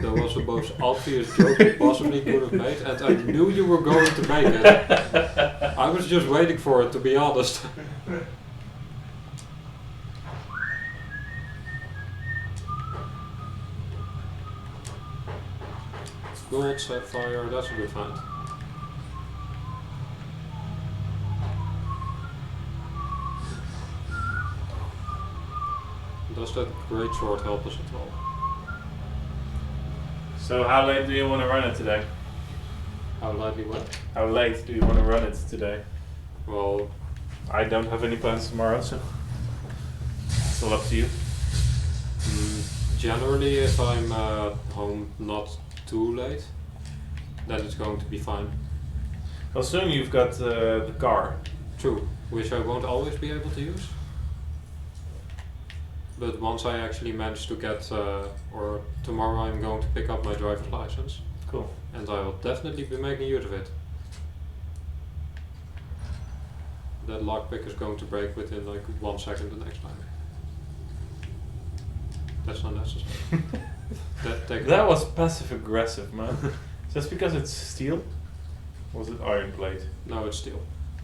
That was the most obvious joke you possibly could have made, and I knew you were going to make it. I was just waiting for it, to be honest. Gold, sapphire, that's a good find. Does that great sword help us at all? So how late do you want to run it today? How lightly what? How late do you want to run it today? Well, I don't have any plans tomorrow, so it's all up to you. generally if I'm home not too late, then it's going to be fine. Well, soon you've got the car. True, which I won't always be able to use. But once I actually manage to get, or tomorrow I'm going to pick up my driver's license. Cool. And I will definitely be making use of it. That lockpick is going to break within like 1 second the next time. That's not necessary. That was passive aggressive, man. Just because it's steel? Or was it iron plate? No, it's steel.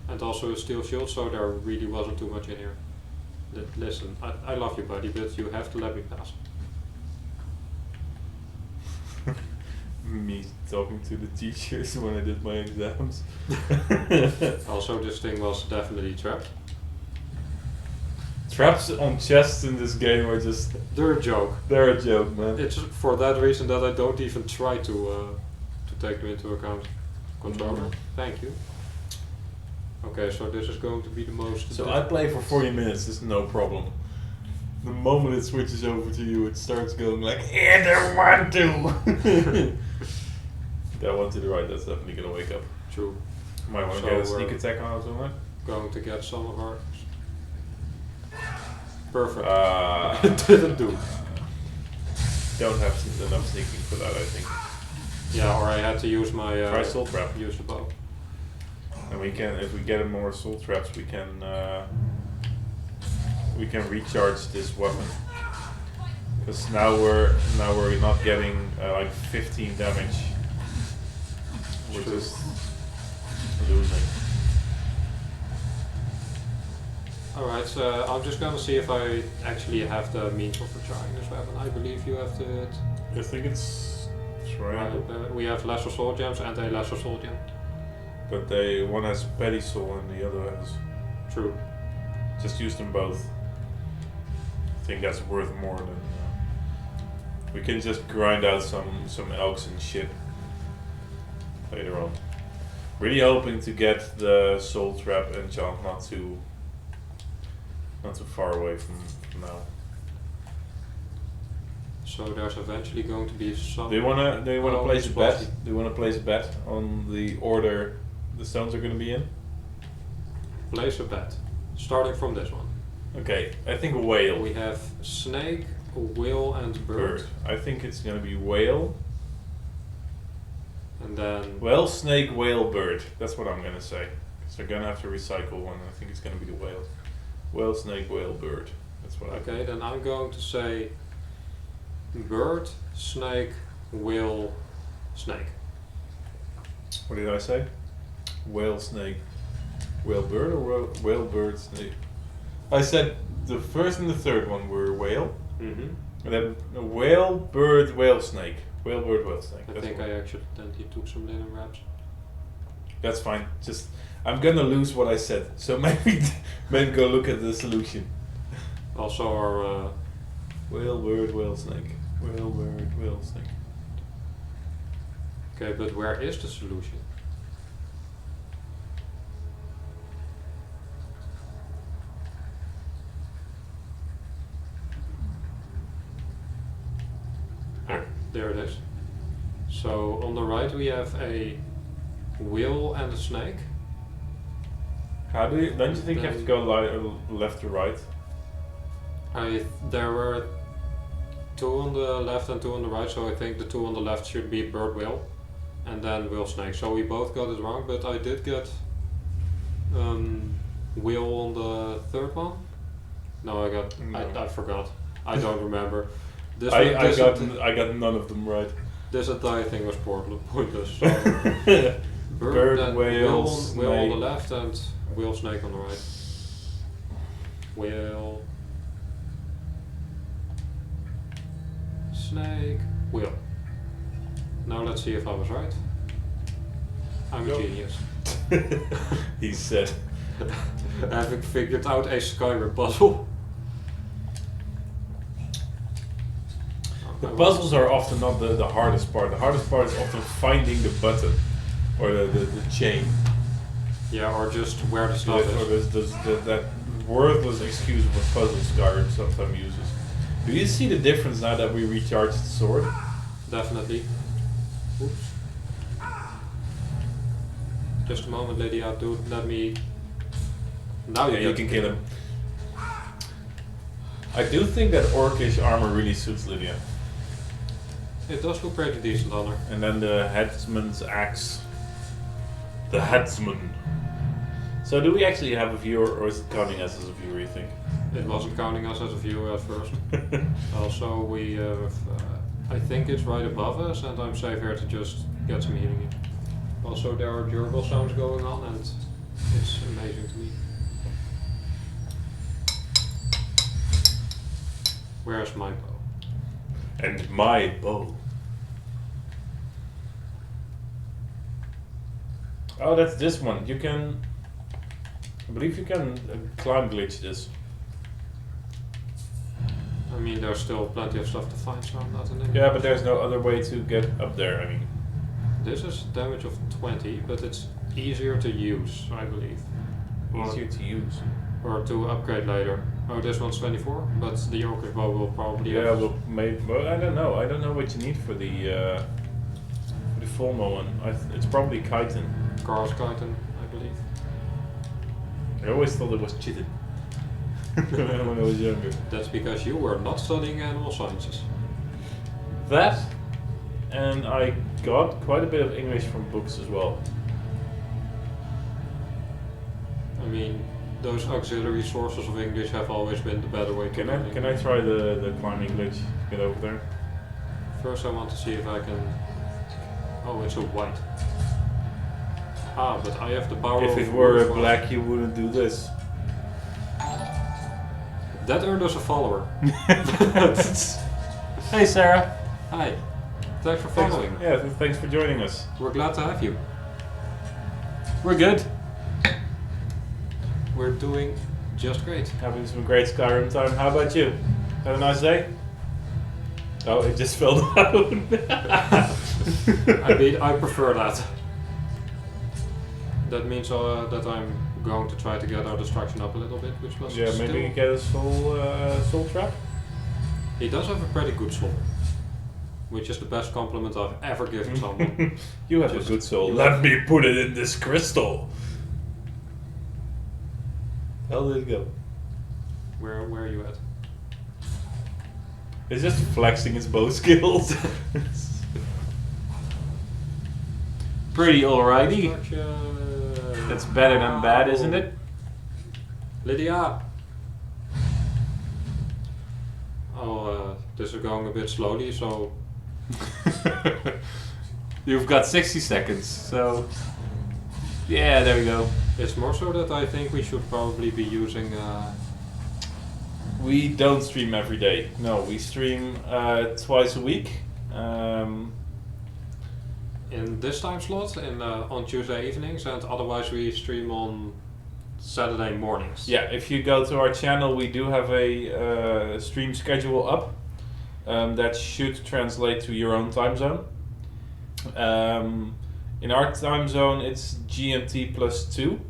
And also a steel shield, so there really wasn't too much in here. Listen, I love you, buddy, but you have to let me pass. Me talking to the teachers when I did my exams. Also, this thing was definitely trapped. Traps on chests in this game are just... They're a joke. They're a joke, man. It's for that reason that I don't even try to take them into account. Controller, thank you. Okay, so this is going to be the most... So I play for 40 minutes, it's no problem. The moment it switches over to you, it starts going like, either one to. That one to the right, that's definitely gonna wake up. True. Might want to So get a we're sneak attack on or something. Going to get some of our... Perfect. It Didn't do. Don't have enough sneaking for that, I think. Yeah, or I had to use my... Try soul trap. Use the bow. And we can, if we get more soul traps, we can recharge this weapon. Because now we're not getting like 15 damage. We're just losing. Alright, so I'm just gonna see if I actually have the means of recharging this weapon. I believe you have the... I think it's triangle. we have lesser soul gems and a lesser soul gem. But one has petty soul and the other has... True. Just use them both. I think that's worth more than... we can just grind out some elks and shit later on. Really hoping to get the soul trap enchant not too far away from now. So there's eventually going to be some... Do you wanna place a it's bet? possible. Do you wanna place a bet on the order the stones are gonna be in? Place a bet. Starting from this one. Okay, I think a whale. We have snake, whale and bird. I think it's gonna be whale. And then... Well, snake, whale, bird. That's what I'm gonna say. Because they're gonna have to recycle one. I think it's gonna be the whale. Whale, snake, whale, bird. That's what I Okay, then I'm going to say bird, snake, whale, snake. What did I say? Whale, snake, whale, bird, or whale, bird, snake? I said the first and the third one were whale. Mm-hmm. And then whale, bird, whale, snake. Whale, bird, whale, snake. I That's think what- I accidentally took some linen wraps. That's fine. Just I'm gonna lose what I said. So maybe go look at the solution. Also our... Whale, bird, whale, snake. Whale, bird, whale, snake. okay, but where is the solution? There it is. So on the right we have a whale and a snake. How do you? Don't you think you have to go left to right? There were 2 on the left and 2 on the right, so I think the 2 on the left should be bird whale and then whale snake. So we both got it wrong, but I did get whale on the third one. No, I got. No. I forgot. I don't remember. This I got none of them right. This entire thing was pointless. So Bird, then whale, whale on the snake. left and whale snake on the right. Whale, snake, whale. Now let's see if I was right. I'm a Go. genius. He said. Having figured out a Skyrim puzzle. The puzzles are often not the hardest part. The hardest part is often finding the button or the chain. Yeah, or just where the stuff Or is. that worthless excuse of a puzzle Skyrim sometimes uses. Do you see the difference now that we recharged the sword? Definitely. Oops. Just a moment, Lydia. Let me. Now You can kill him. I do think that orcish armor really suits Lydia. It does look pretty decent on her. And then the headsman's axe. The headsman. So do we actually have a viewer, or is it counting us as a viewer, you think? It wasn't counting us as a viewer at first. Also, we have, I think it's right above us, and I'm safe here to just get some healing in. Also, there are durable sounds going on, and it's amazing to me. Where's my bow? And my bow. Oh, that's this one. You can... I believe you can climb glitch this. I mean, there's still plenty of stuff to find, so I'm not an idiot. Yeah, but there's no other way to get up there, I mean. This is damage of 20, but it's easier to use, I believe. Easier to use. Or to upgrade later. Oh, this one's 24, but the Orcish bow will probably Yeah, have... well, maybe... Well, I don't know. I don't know what you need for the Fulmo one. It's probably chitin. Cars chitin, I believe. I always thought it was chitin. when I was younger. That's because you were not studying animal sciences. That, and I got quite a bit of English from books as well. I mean, those auxiliary sources of English have always been the better way to Can learn I English. try the climbing glitch? Get over there. First I want to see if I can... Oh, it's a white. Ah, but I have the power If of it were words a one. black, you wouldn't do this. That earned us a follower. Hey Sarah. Hi. Thanks for Thanks, following. thanks for joining us. We're glad to have you. We're good. We're doing just great. Having some great Skyrim time. How about you? Had a nice day? Oh, it just fell down. I mean, I prefer that. That means that I'm going to try to get our destruction up a little bit, which was Yeah, maybe you get a soul trap? He does have a pretty good soul, which is the best compliment I've ever given someone. You have Just- a good soul. you Let have- me put it in this crystal. How did it go? Where are you at? It's just flexing his bow skills. Pretty alrighty. Destruction. It's better than bad, isn't it? Lydia! Oh, this is going a bit slowly, so You've got 60 seconds, so... Yeah, there we go. it's more so that I think we should probably be using... We don't stream every day. No, we stream twice a week. in this time slot on Tuesday evenings, and otherwise we stream on Saturday mornings. Yeah, if you go to our channel, we do have a stream schedule up that should translate to your own time zone. In our time zone, it's GMT +2,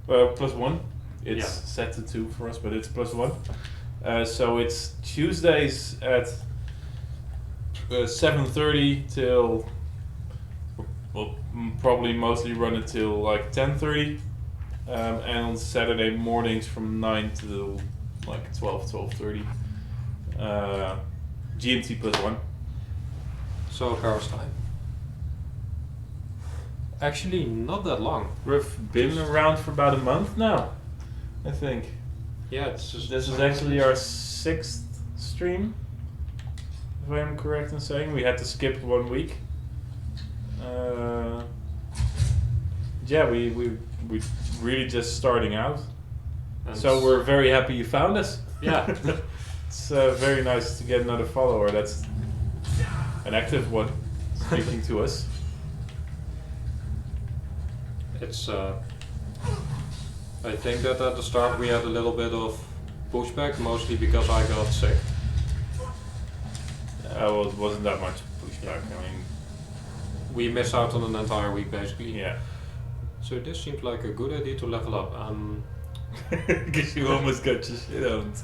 +1. It's Yeah. set to 2 for us, but it's +1. So it's Tuesdays at 7:30 till. We'll probably mostly run it till like 10:30, and on Saturday mornings from 9 to like 12:30. GMT +1. So Paris time. Actually, not that long. We've been around for about a month now, I think. Yeah, it's just. This is actually our 6th stream, if I am correct in saying. We had to skip 1 week. Yeah, we really just starting out. and So we're very happy you found us. Yeah. It's very nice to get another follower. That's an active one speaking to us. It's. I think that at the start we had a little bit of pushback, mostly because I got sick. Well, it wasn't that much pushback. I mean, We missed out on an entire week basically. yeah. So this seemed like a good idea to level up. Because you almost got your shit owned.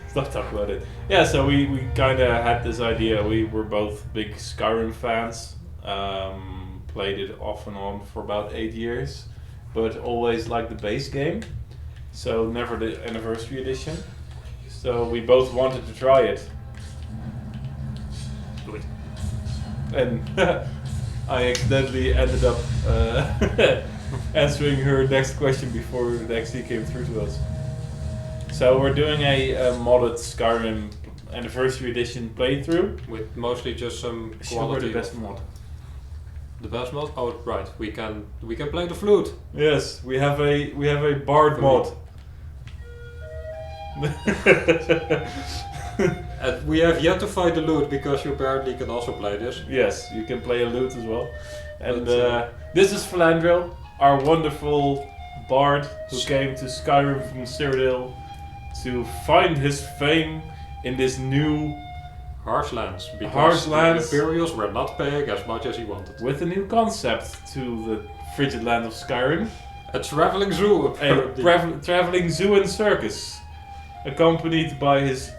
Stop talking about it. Yeah, so we kind of had this idea. We were both big Skyrim fans. Played it off and on for about 8 years, but always liked the base game. So never the anniversary edition. So we both wanted to try it. Do it. And I accidentally ended up answering her next question before it actually came through to us. So we're doing a modded Skyrim Anniversary Edition playthrough. With mostly just some Show her quality. the best mod. The best mod? Oh, right. We can play the flute. Yes, we have a bard mod. And we have yet to find the lute because you apparently can also play this. Yes, you can play a lute as well. And But, this is Philandril, our wonderful bard who came to Skyrim from Cyrodiil to find his fame in this new, Harsh lands. Because Harsh lands. the Imperials were not paying as much as he wanted. with a new concept to the frigid land of Skyrim. A traveling zoo. A apparently. traveling Zoo and Circus, accompanied by his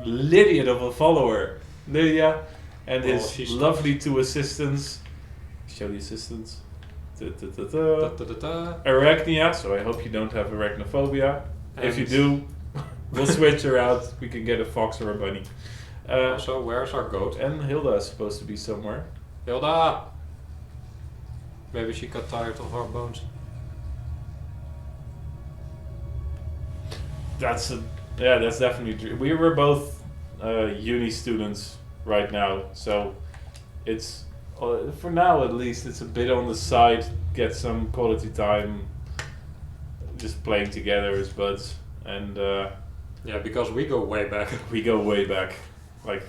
Lydian of a follower, Lydia, and Well, his she's- lovely two assistants. Show the assistants. Da, Da-da-da-da. da, da, da. Arachnia, so I hope you don't have arachnophobia. If you And- do, we'll switch her out. We can get a fox or a bunny. Also, where's our goat? And Hilda is supposed to be somewhere. Hilda! Maybe she got tired of our bones. That's definitely true. We were both uni students right now, so it's for now at least it's a bit on the side. Get some quality time, just playing together as buds, and Yeah, because we go way back. we go way back, like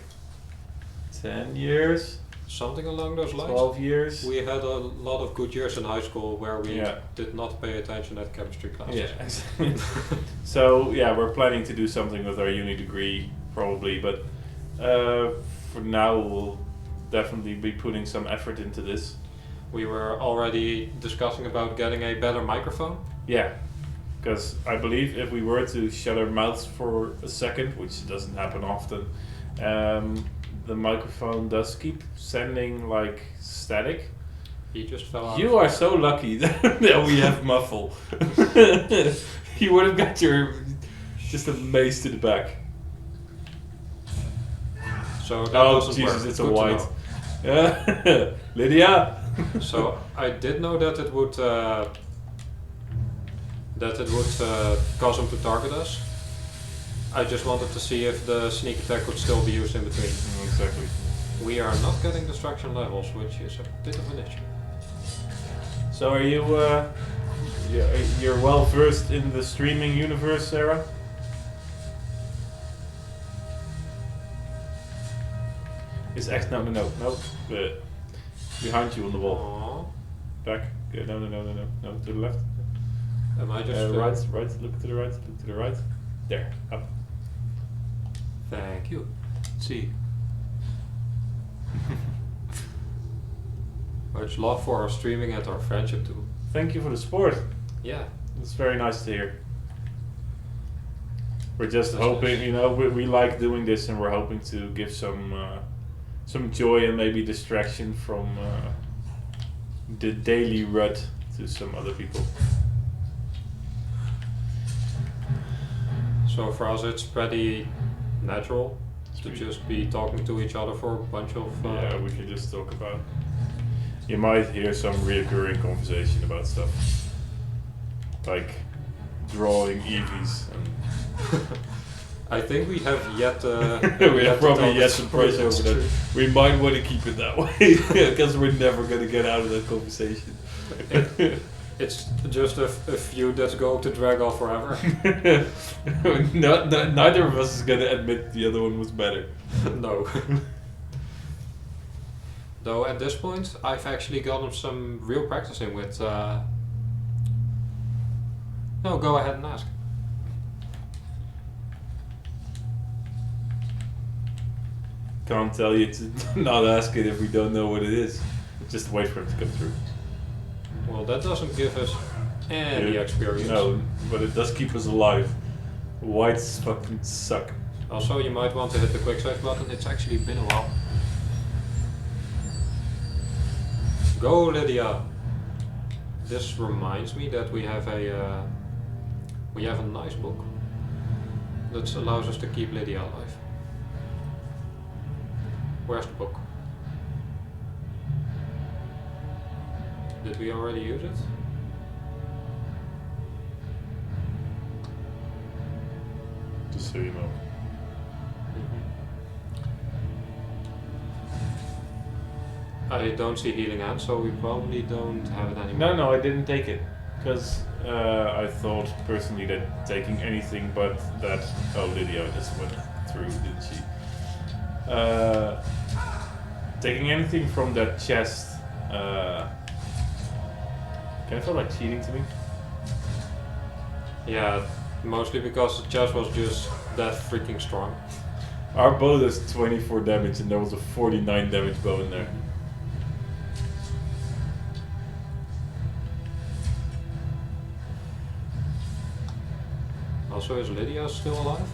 10 years, Something along those lines. 12 years. We had a lot of good years in high school where we Yeah. did not pay attention at chemistry classes. Yeah. So yeah, we're planning to do something with our uni degree probably, but for now we'll definitely be putting some effort into this. We were already discussing about getting a better microphone. Yeah, because I believe if we were to shut our mouths for a second, which doesn't happen often, the microphone does keep sending like static. He just fell out. You are so lucky that we have muffle. You would have got your just a mace to the back. So that Oh doesn't Jesus, work. it's a Good to white. know. Yeah. Lydia. So I did know that it would cause him to target us. I just wanted to see if the sneak attack could still be used in between. Exactly. We are not getting distraction levels, which is a bit of an issue. So are you you're well versed in the streaming universe, Sarah? Is X no behind you on the wall. Aww. Back. No, to the left. Am I just Right, look to the right, look to the right. There, up. Thank you. See. Much love for our streaming and our friendship too. Thank you for the support. Yeah. It's very nice to hear. We're just That's hoping, nice. we like doing this, and we're hoping to give some joy and maybe distraction from the daily rut to some other people. So for us it's pretty natural to just be talking to each other for a bunch of Yeah, we can just talk about. You might hear some reoccurring conversation about stuff, like drawing EVs. And I think we have yet we have probably yet to brush over that. We might want to keep it that way because we're never gonna get out of that conversation. It's just a few that's going to drag on forever. Neither of us is gonna admit the other one was better. No. Though at this point I've actually gotten some real practice in with No, go ahead and ask. Can't tell you to not ask it if we don't know what it is. Just wait for it to come through. Well, that doesn't give us any Yeah, experience. No, but it does keep us alive. Whites fucking suck. Also, you might want to hit the quick save button. It's actually been a while. Go, Lydia. This reminds me that we have a nice book that allows us to keep Lydia alive. Where's the book? Did we already use it? Just so you know. I don't see healing hand, so we probably don't have it anymore. No, I didn't take it. Because I thought personally that taking anything but that. Oh, Lydia just went through, didn't she? Taking anything from that chest. Kind of felt like cheating to me. Yeah, mostly because the chest was just that freaking strong. Our bow does 24 damage and there was a 49 damage bow in there. Also, is Lydia still alive?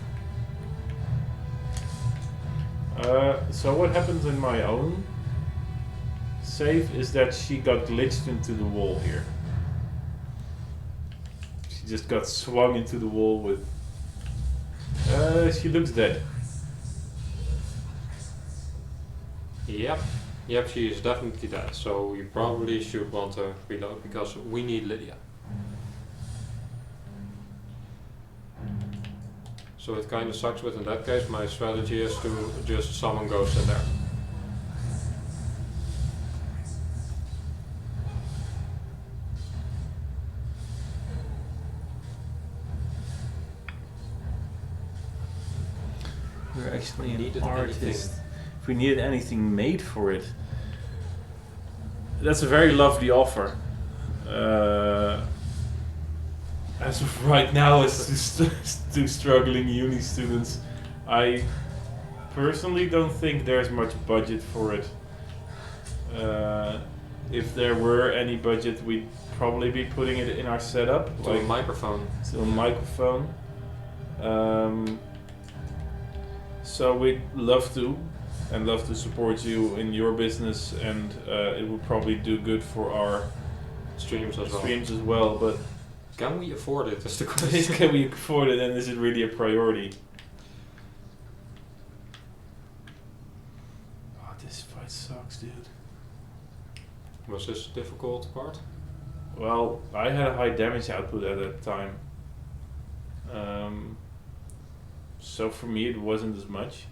So what happens in my own save is that she got glitched into the wall here. She just got swung into the wall with... she looks dead. Yep, she is definitely dead, so you probably should want to reload because we need Lydia. So it kind of sucks, but in that case my strategy is to just summon ghosts in there. We're actually an Needed artist. anything. If we needed anything made for it. That's a very lovely offer. As of right now, as two struggling uni students, I personally don't think there's much budget for it. If there were any budget, we'd probably be putting it in our setup. To a microphone. To a microphone. So we'd love to, and love to support you in your business, and it would probably do good for our Streams as well. But can we afford it? That's the question. can we afford it, and is it really a priority? Oh, this fight sucks, dude. Was this a difficult part? Well, I had a high damage output at that time. So for me it wasn't as much.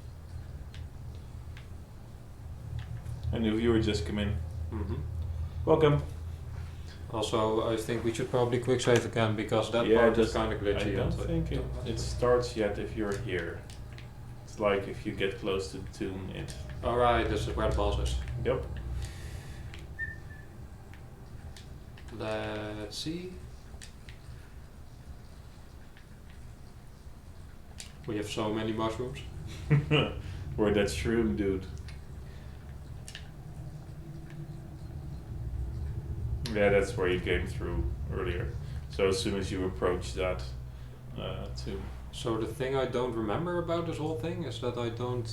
And the viewer just come in. Welcome. Also, I think we should probably quick save again because that part is kind of glitchy. I don't think it starts yet if you're here. It's like if you get close to the tomb, it... Alright, this is where the boss is. Yep. Let's see. We have so many mushrooms. We're that shroom dude. Yeah, that's where you came through earlier. So as soon as you approach that tomb. So the thing I don't remember about this whole thing is that I don't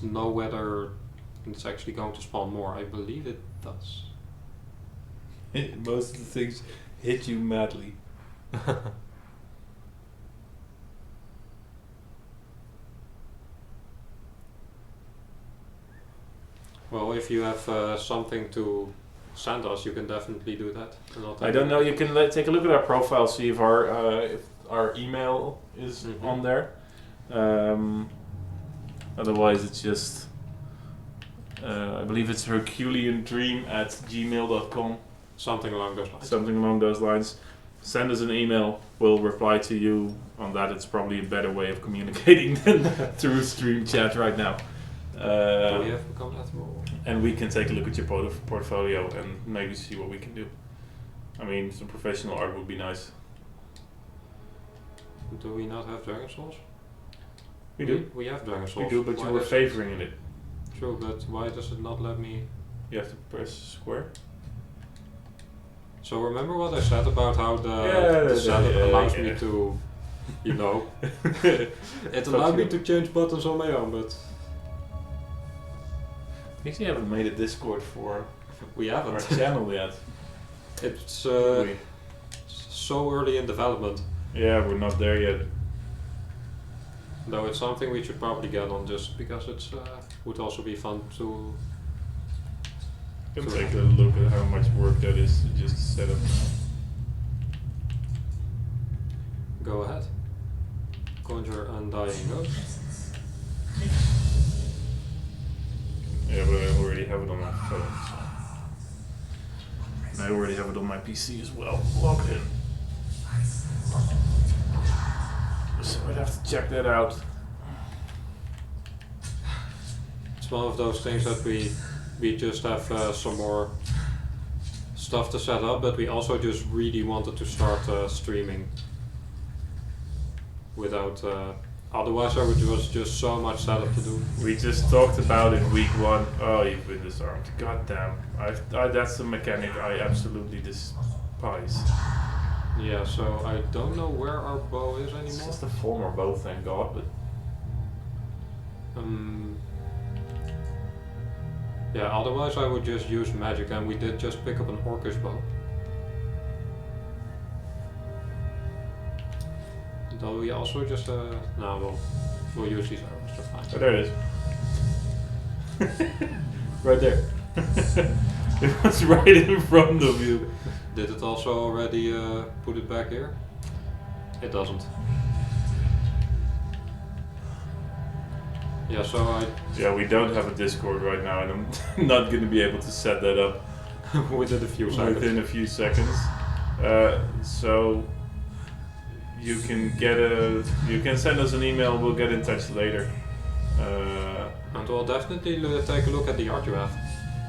know whether it's actually going to spawn more. I believe it does. Most of the things hit you madly. Well, if you have something to send us, you can definitely do that. I don't know. You can take a look at our profile, see if our email is on there. Otherwise, it's just I believe it's herculeandream@gmail.com. Something along those lines. Something along those lines. Send us an email. We'll reply to you on that. It's probably a better way of communicating than through stream chat right now. Do we have become admiral? And we can take a look at your portfolio and maybe see what we can do. I mean, some professional art would be nice. Do we not have Dragon Souls? We do. We have Dragon Souls. We do, but why you were favoring it. True, but why does it not let me... You have to press square. So remember what I said about how the setup allows me to, you know, it allowed me to change buttons on my own, but... I think you haven't made a Discord for we haven't. our channel yet. It's so early in development. Yeah, we're not there yet. Though it's something we should probably get on just because it's would also be fun to. Can take a look at how much work that is to just set up now. Go ahead. Conjure undying ghost. Yeah, but I already have it on my phone. So. I already have it on my PC as well, logged in. So I'd have to check that out. It's one of those things that we just have some more stuff to set up, but we also just really wanted to start streaming. Without, otherwise there was just so much setup to do. We just talked about in week 1. Oh, you've been disarmed. God damn. That's a mechanic I absolutely despise. Yeah, so I don't know where our bow is anymore. It's just a former bow, thank God, but yeah, otherwise I would just use magic, and we did just pick up an orcish bow. Though we also just no, we'll use these arrows, they're fine. oh, there it is. Right there. It was right in front of you. Did it also already put it back here? It doesn't. Yeah, so Yeah, we don't have a Discord right now, and I'm not going to be able to set that up within a few seconds. within a few seconds. So you can send us an email. We'll get in touch later. And we'll definitely take a look at the art you have.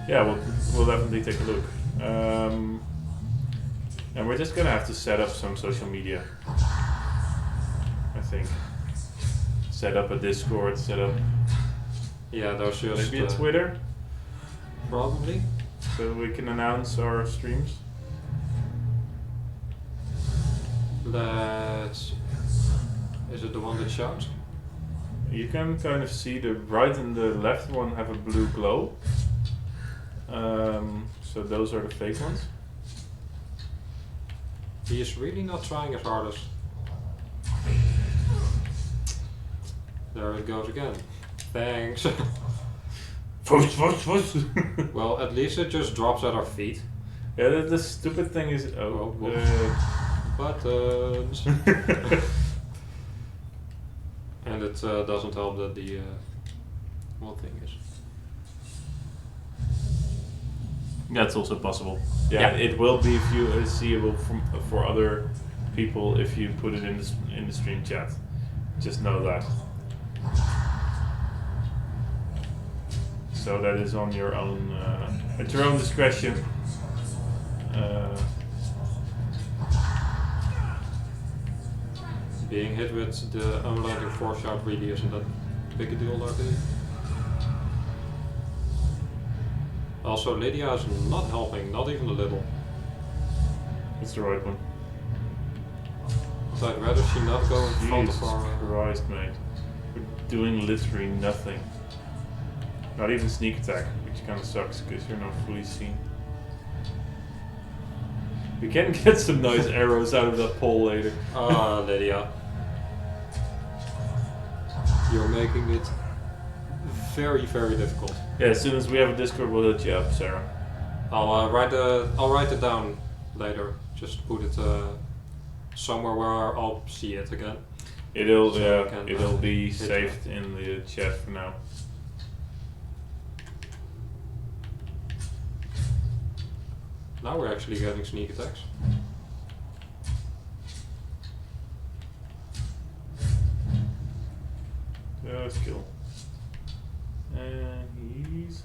Yeah, we'll definitely take a look. And we're just gonna have to set up some social media. I think. Set up a Discord. Set up Yeah, there's just maybe a Twitter, probably. so we can announce our streams. Is it the one that shouts? You can kind of see the right and the left one have a blue glow. So those are the fake ones. He is really not trying his hardest. There it goes again. Thanks. Well, at least it just drops at our feet. Yeah, the stupid thing is Buttons. And it doesn't help that the one thing is. that's also possible. Yeah, it will be seeable for other people if you put it in the stream chat. Just know that. So that is on your own at your own discretion. Being hit with the unlanding force shout really isn't that big a deal, luckily. Also, Lydia is not helping, not even a little. It's the right one. So I'd rather she not go in front Jesus of our... Christ, mate. We're doing literally nothing. Not even sneak attack, which kind of sucks because you're not fully seen. We can get some nice arrows out of that pole later. Ah, Lydia. You're making it very, very difficult. Yeah, as soon as we have a Discord, we'll hit you up, Sarah. I'll write it down later. Just put it somewhere where I'll see it again. It'll So we can, it'll be hit saved in the chat for now. Now we're actually getting sneak attacks. Skill. And he's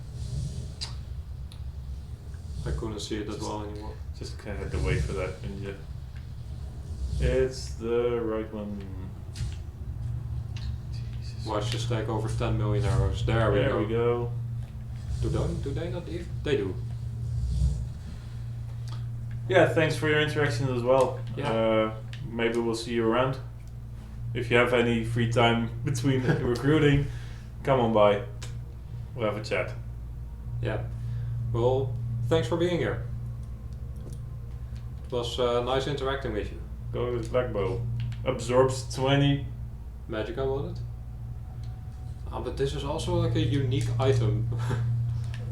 I couldn't see it that well anymore. just kind of had to wait for that ninja. It's the right one. Jesus. Watch this take over 10 million arrows. There we go. Do they not leave? They do. Yeah, thanks for your interactions as well. Yeah. Maybe we'll see you around. If you have any free time between recruiting, come on by. We'll have a chat. Yeah. Well, thanks for being here. It was nice interacting with you. Go to this black bow. Absorbs 20. Magic, I wanted. But this is also like a unique item.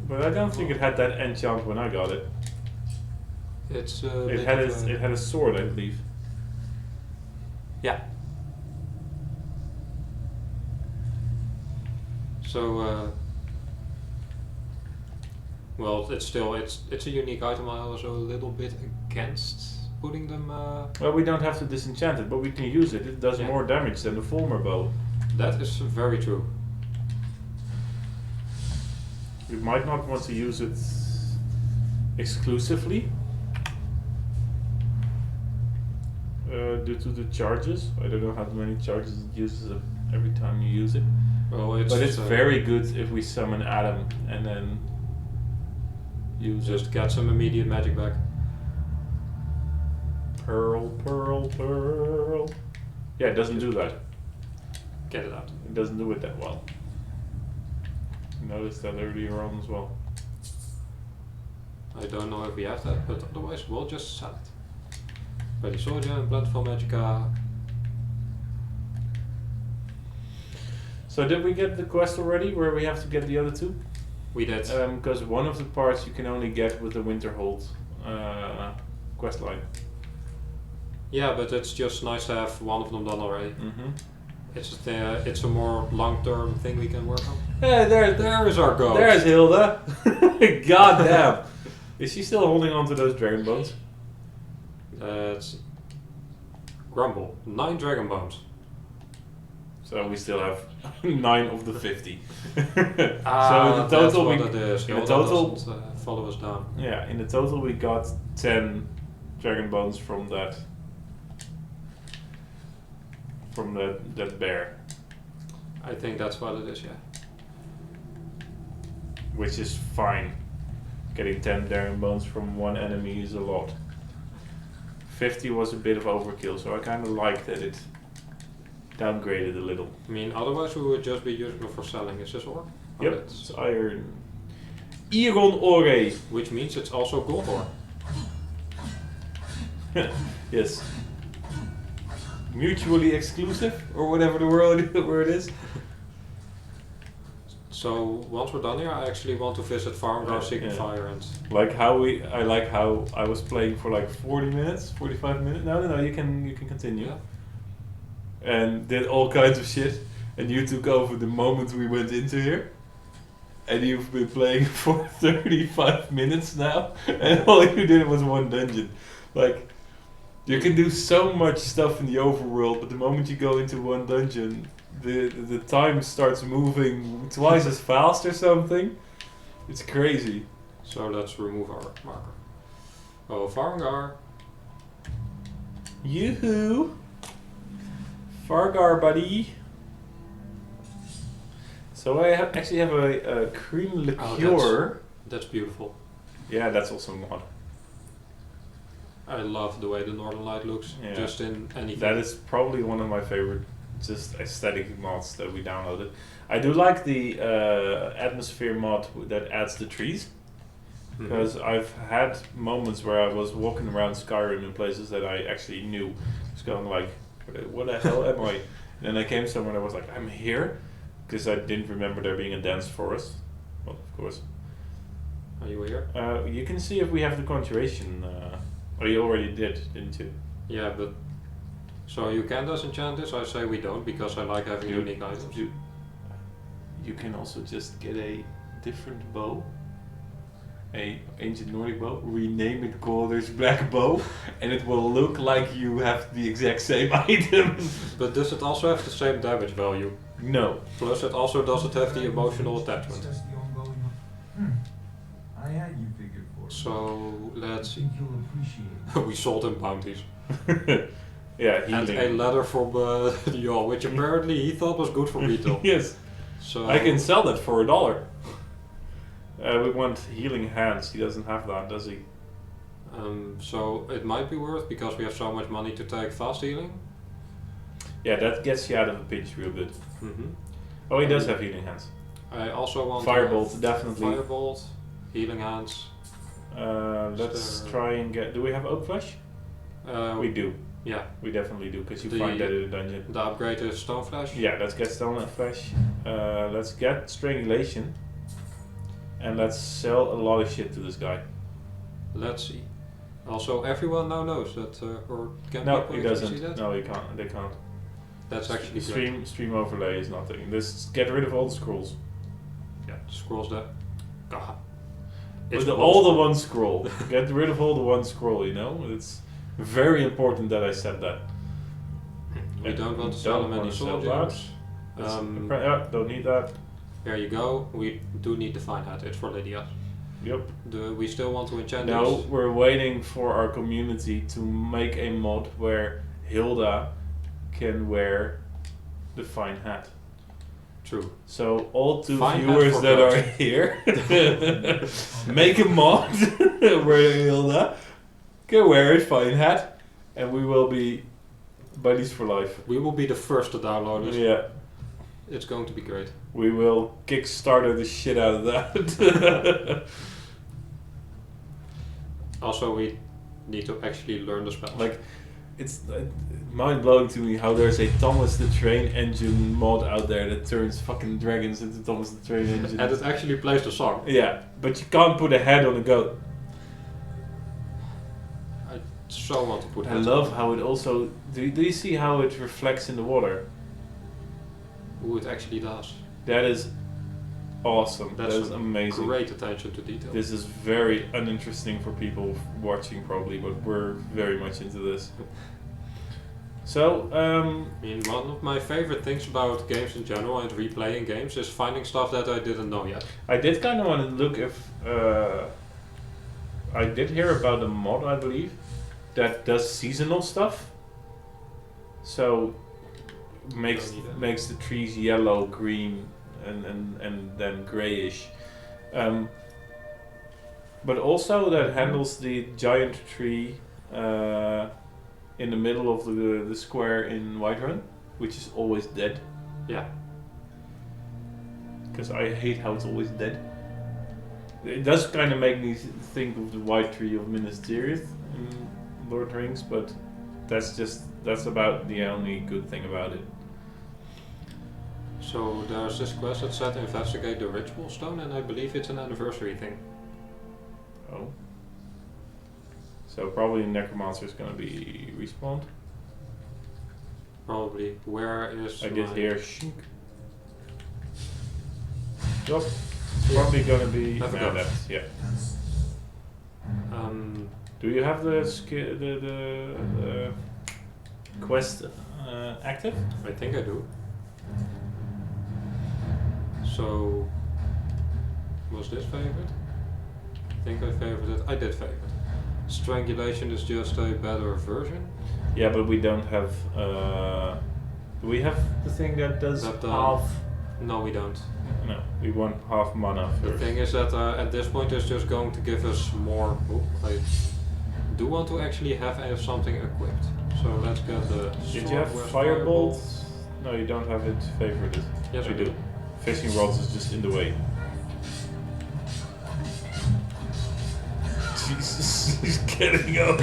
But I don't think it had that enchant when I got it. It's It had a sword, I believe. Yeah. So well, it's a unique item. I'm also a little bit against putting them. Well, we don't have to disenchant it, but we can use it. It does Yeah. more damage than the former bow. That is very true. We might not want to use it exclusively due to the charges. I don't know how many charges it uses every time you use it. Well, But it's very good if we summon Adam and then use just it. get some immediate magic back. Pearl, pearl, pearl. Yeah, it doesn't do that. Get it out. It doesn't do it that well. I noticed that earlier on as well. I don't know if we have that, but otherwise we'll just sell it. Ready Soldier and Plentiful Magicka. So did we get the quest already where we have to get the other two? We did. Because one of the parts you can only get with the Winterhold quest line. Yeah, but it's just nice to have one of them done already. Mm-hmm. It's a more long-term thing we can work on. Yeah, There is our ghost. there's Hilda. God damn. Is she still holding on to those dragon bones? It's Grumble. 9 dragon bones. So we still have 9 of the 50. So in the That's total, what it is. in the Hilda total, doesn't, follow us down. yeah, in the total we got 10 dragon bones from that bear, I think that's what it is, yeah. which is fine. Getting 10 dragon bones from one enemy is a lot. 50 was a bit of overkill, so I kind of like that it downgraded a little. I mean, otherwise we would just be using it for selling. Is this ore? Oh, Yep, it's- it's iron. Iron ore. Which means it's also gold ore. Yes. Mutually exclusive, or whatever the word is. So once we're done here, I actually want to visit Farmgar Seeking Yeah. Fire and I like how I was playing for like 40 minutes, 45 minutes. No, you can continue. yeah. And did all kinds of shit. And you took over the moment we went into here. And you've been playing for 35 minutes now, and all you did was one dungeon. Like, you can do so much stuff in the overworld, but the moment you go into one dungeon, the time starts moving twice as fast or something. It's crazy. So let's remove our marker. Oh, Farmgar. Yoo-hoo! Fargar, buddy. So I actually have a cream liqueur. That's beautiful. Yeah, that's also mod. I love the way the Northern Light looks, Yeah. just in anything. That is probably one of my favorite, just aesthetic mods that we downloaded. I do like the atmosphere mod that adds the trees, Mhm. because I've had moments where I was walking around Skyrim in places that I actually knew. Just going like, what the hell am I? And then I came somewhere and I was like, I'm here, because I didn't remember there being a dense forest. Well, of course. Are you here? You can see if we have the conjuration. Oh, you already did, didn't you? Yeah, but so you can disenchant this. I say we don't because I like having You- unique items. You can also just get a different bow, a ancient Nordic bow, rename it Gaulder's black bow, and it will look like you have the exact same item. But does it also have the same damage value? No. Plus, it also doesn't have the emotional attachment. Discuss the ongoing. I had you figured for it. So I let's see. think you'll appreciate it. We sold him bounties. Yeah, And healing. a letter from Jarl, which apparently he thought was good for retail. Yes, So I can sell that for $1. We want healing hands. He doesn't have that, does he? So it might be worth because we have so much money to take fast healing. Yeah, that gets you out of a pinch real good. Mm-hmm. Oh, he does have healing hands. I also want Firebolt, definitely. Firebolt, healing hands. Let's So- try and get. Do we have oak flesh? We do. Yeah. We definitely do, because you The- find that in a dungeon. The upgrade is Stone Flash. Yeah, let's get Stone and Flesh. Let's get Strangulation. And let's sell a lot of shit to this guy. Let's see. Also, everyone now knows that, or can No, people he actually doesn't. see that? No, he can't. They can't. That's actually great. Stream overlay is nothing. Just get rid of all the scrolls. Yeah, scrolls that. God. With all the one scroll. Get rid of all the one scroll, you know? It's very important that I said that. We Yeah, don't want to we sell don't them any want to sell soldiers. Yeah, don't need that. There you go. We do need the fine hat. It's for Lydia. Yep. We still want to enchant No, these. we're waiting for our community to make a mod where Hilda can wear the fine hat. True. So all two Fine hat viewers for that girls. are here, make a mod where Hilda can wear a fine hat, and we will be buddies for life. We will be the first to download it. Yeah, It's going to be great. we will Kickstarter the shit out of that. Also, we need to actually learn the spells. Like, it's mind blowing to me how there's a Thomas the Train Engine mod out there that turns fucking dragons into Thomas the Train Engine. and it actually plays the song. Yeah, but you can't put a head on a goat. I so want to put I heads love on. how it also. Do you see how it reflects in the water? Who it actually does. That is awesome. That's That is amazing. Great attention to detail. This is very uninteresting for people watching, probably, but we're very much into this. So, I mean, one of my favorite things about games in general and replaying games is finding stuff that I didn't know yet. I did kind of want to look if I did hear about a mod, I believe, that does seasonal stuff. So makes Don't need that. makes the trees yellow, green, and then grayish. But also that handles the giant tree in the middle of the square in Whiterun, which is always dead. Yeah. Because I hate how it's always dead. It does kind of make me think of the White Tree of Minas Tirith in Lord of the Rings, but that's about the only good thing about it. So there's this quest that said investigate the ritual stone, and I believe it's an anniversary thing. Oh. So probably Necromancer is going to be respawned. Probably. Where is I did my- hear shink. Yup. It's probably going to be. Have a No, go. that's, yeah. Um, Do you have the quest active? I think I do. So, was this favored? I think I favored it. I did favor it. Strangulation is just a better version. Yeah, but we don't have. Do we have the thing that does That, half? No, we don't. No, we want half mana The first. thing is that at this point it's just going to give us more. Oh, I do want to actually have something equipped. So let's get the. Did you have sword. Where's Firebolt? No, you don't have it favorited. Yes, I I do. do. Fishing rods is just in the way. Jesus, he's getting old.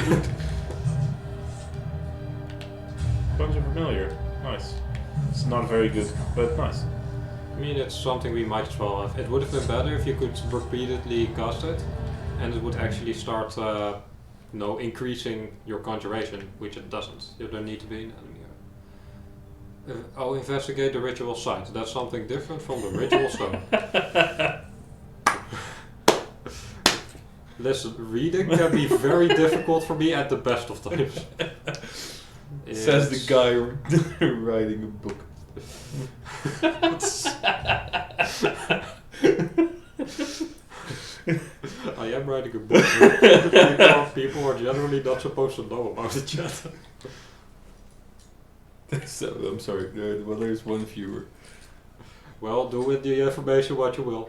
Bunch of familiar. Nice. It's not very good, but nice. I mean, it's something we might as well have. It would have been better if you could repeatedly cast it, and it would actually start, increasing your conjuration, which it doesn't. You don't need to be an enemy. I'll investigate the ritual site. That's something different from the ritual stone. Listen, reading can be very difficult for me at the best of times. Says the It's- guy writing a book. I am writing a book. People are generally not supposed to know about it yet. So, I'm sorry, well, there's one viewer. Well, do with the information what you will.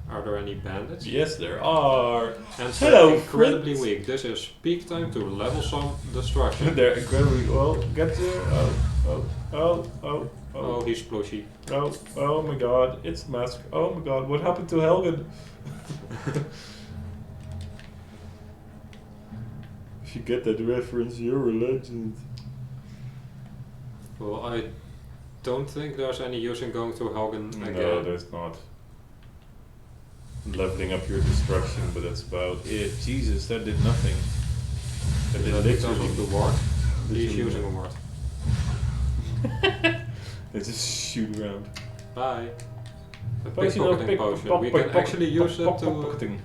Are Are there any bandits? Yes, there are. And Hello, incredibly friends. weak. This is peak time to level some destruction. They're incredibly well. Get there. Oh, Oh, he's plushy. oh my god, it's Mask. Oh my god, what happened to Helgen? If you get that reference, you're a legend. Well, I don't think there's any use in going through Helgen again. No, there's not. Leveling up your destruction, but that's about it. Jesus, that did nothing. That did Because literally of the ward. He's literally using a ward. They just shoot around. Bye. A Potion of pickpocketing potion. We can actually use it to... pickpocketing.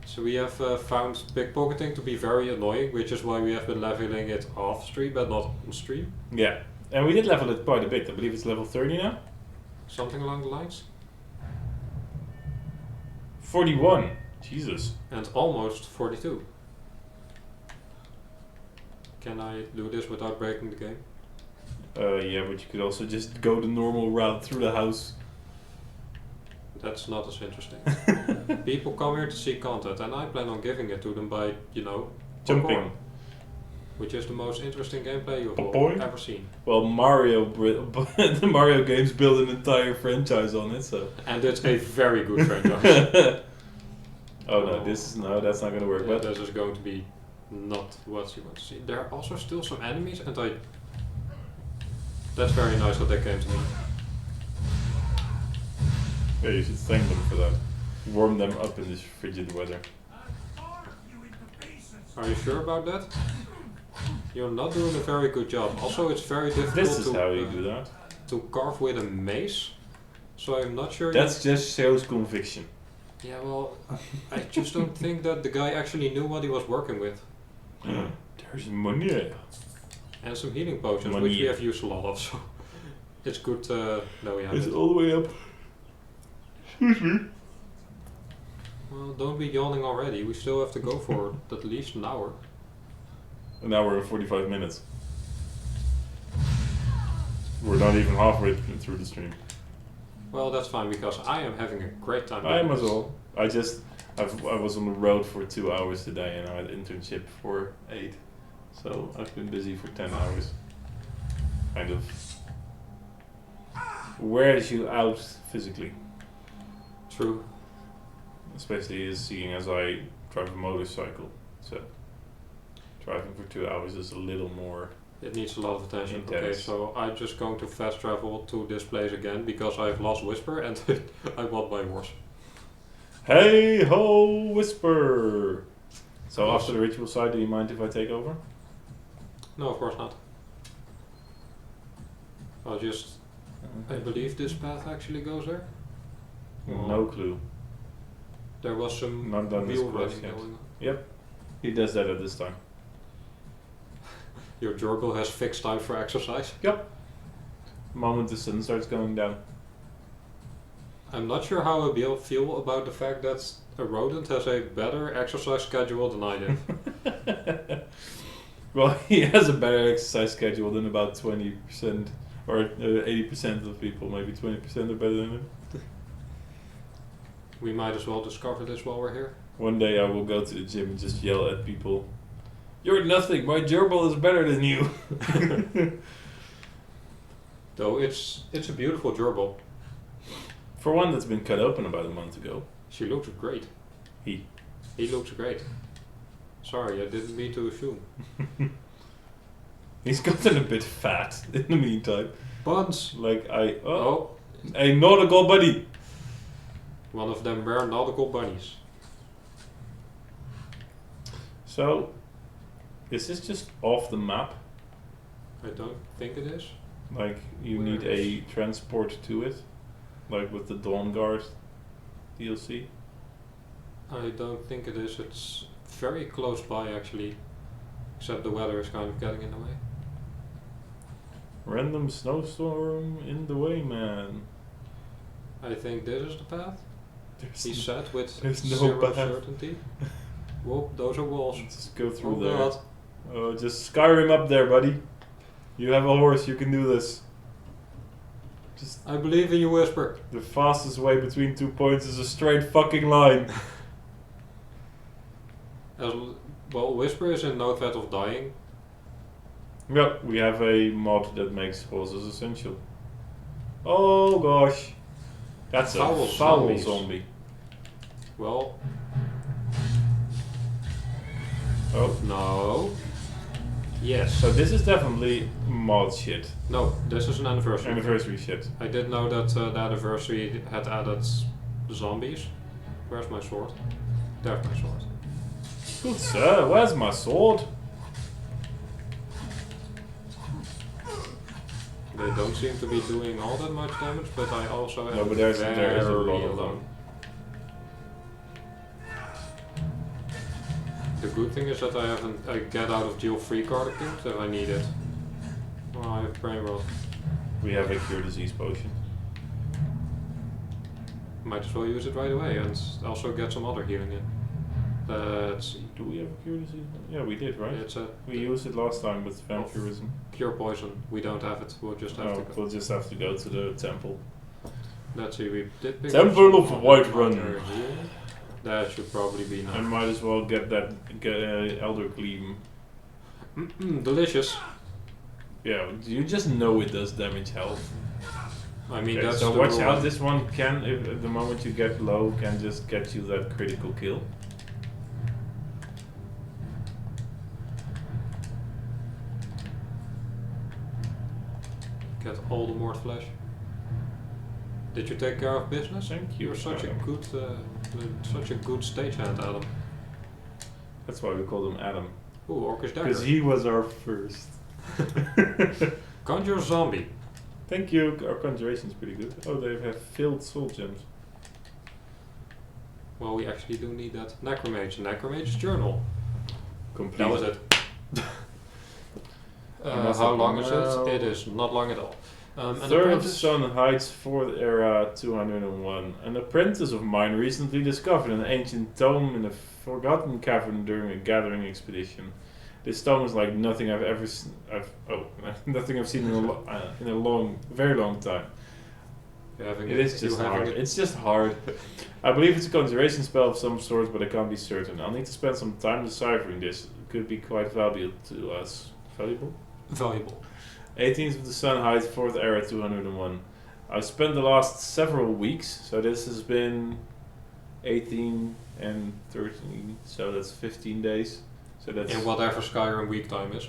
So we have found pickpocketing to be very annoying, which is why we have been leveling it off stream, but not on stream. Yeah, and we did level it quite a bit. I believe it's level 30 now. Something along the lines. 41. Jesus. And almost 42. Can I do this without breaking the game? Yeah, but you could also just go the normal route through the house. That's not as interesting. People come here to see content, and I plan on giving it to them by, you know, Jumping. parkour, which is the most interesting gameplay you've Parkour? ever seen. Well, the Mario games build an entire franchise on it, so. And it's a very good franchise. Oh no, that's not gonna work. Yeah, But this is going to be not what you want to see. There are also still some enemies, and that's very nice that they came to me. yeah, you should thank them for that. Warm them up in this frigid weather. Are you sure about that? You're not doing a very good job. Also, it's very difficult This is to, how you do that. to carve with a mace, so I'm not sure. That's just shows conviction. Yeah, well, I just don't think that the guy actually knew what he was working with. There's money. And some healing potions, Money. which we have used a lot of, so it's good to know we have It's it. all the way up. Excuse me. Well, don't be yawning already. We still have to go for at least an hour. An hour and 45 minutes. We're not even halfway through the stream. Well, that's fine because I am having a great time. I am doing as this. well. I was on the road for 2 hours today and I had internship for 8. So I've been busy for 10 hours. Kind of wears you out physically. True. Especially seeing as I drive a motorcycle. So driving for 2 hours is a little more. It needs a lot of attention. Intense. Okay, so I'm just going to fast travel to this place again because I've lost Whisper and I want my horse. Hey ho, Whisper! So after the ritual side, do you mind if I take over? No, of course not. I'll just... I believe this path actually goes there. No clue. There was some Not done this wheel quest running yet. going on. Yep, he does that at this time. Your gerbil has fixed time for exercise. Yep. The moment the sun starts going down. I'm not sure how I feel about the fact that a rodent has a better exercise schedule than I do. Well, he has a better exercise schedule than about 20% or 80% of people. Maybe 20% are better than him. We might as well discover this while we're here. One day I will go to the gym and just yell at people. You're nothing, my gerbil is better than you. Though it's a beautiful gerbil. For one that's been cut open about a month ago. She looks great. He. He looks great. Sorry, I didn't mean to assume. He's gotten a bit fat in the meantime. Buns! Like Oh, a nautical buddy. one of them rare nautical bunnies. So, is this just off the map? I don't think it is. Like, you Where need is- a transport to it? Like with the Dawn Guard DLC? I don't think it is. It's very close by actually. Except the weather is kind of getting in the way. Random snowstorm in the way, man. I think this is the path. There's He said with there's no zero path. certainty. Whoop, those are walls. Just go through Oh there. god. Oh, just Skyrim up there, buddy. You have a horse, you can do this. Just I believe in you, Whisper. the fastest way between 2 points is a straight fucking line. Well, Whisper is in no threat of dying. Yep, we have a mod that makes horses essential. Oh gosh. That's Foul a foul zombies. zombie. Well, Oh, No. Yes. so this is definitely mod shit. No, this is an anniversary. Anniversary shit. I did know that the anniversary had added zombies. Where's my sword? There's my sword. Good sir, where's my sword? They don't seem to be doing all that much damage, but I also am No, but there is a lot of alone. them. The good thing is that I have a get out of jail free card equipped if I need it. Oh, I have brain rot. We have a cure disease potion. Might as well use it right away and also get some other healing in. Let's see. Do we have a cure disease? Yeah, we did, right? It's a We used it last time with vampirism. cure poison. We don't have it. We'll just have to go. We'll just have to go to the temple. Let's see. We did pick Temple up of some Whiterun. water here. That should probably be I enough. might as well get that Eldergleem. Delicious. Yeah, you just know it does damage health. I mean, Okay, that's so the watch rule. out, this one can, if at the moment you get low, can just get you that critical kill. Get all the more flesh. Did you take care of business? Thank you, You're such a Adam. good, such a good stagehand, Adam. That's why we call him Adam. Ooh, Orcish dagger. Because he was our first. Conjure zombie. Thank you, our conjuration's pretty good. Oh, they have filled soul gems. Well, we actually do need that. Necromage's journal. Complete. That was it. How long is it? It is not long at all. An Third of the apprentice- Sun Heights, 4th era, 201. An apprentice of mine recently discovered an ancient tome in a forgotten cavern during a gathering expedition. This tome is like nothing I've ever nothing I've seen in a very long time. It is just hard. It's just hard. I believe it's a conjuration spell of some sort, but I can't be certain. I'll need to spend some time deciphering this. It could be quite valuable to us. Valuable? Valuable. 18th of the Sun Heights, 4th era, 201. I've spent the last several weeks, so this has been 18 and 13, so that's 15 days. So that's In whatever Skyrim week time is.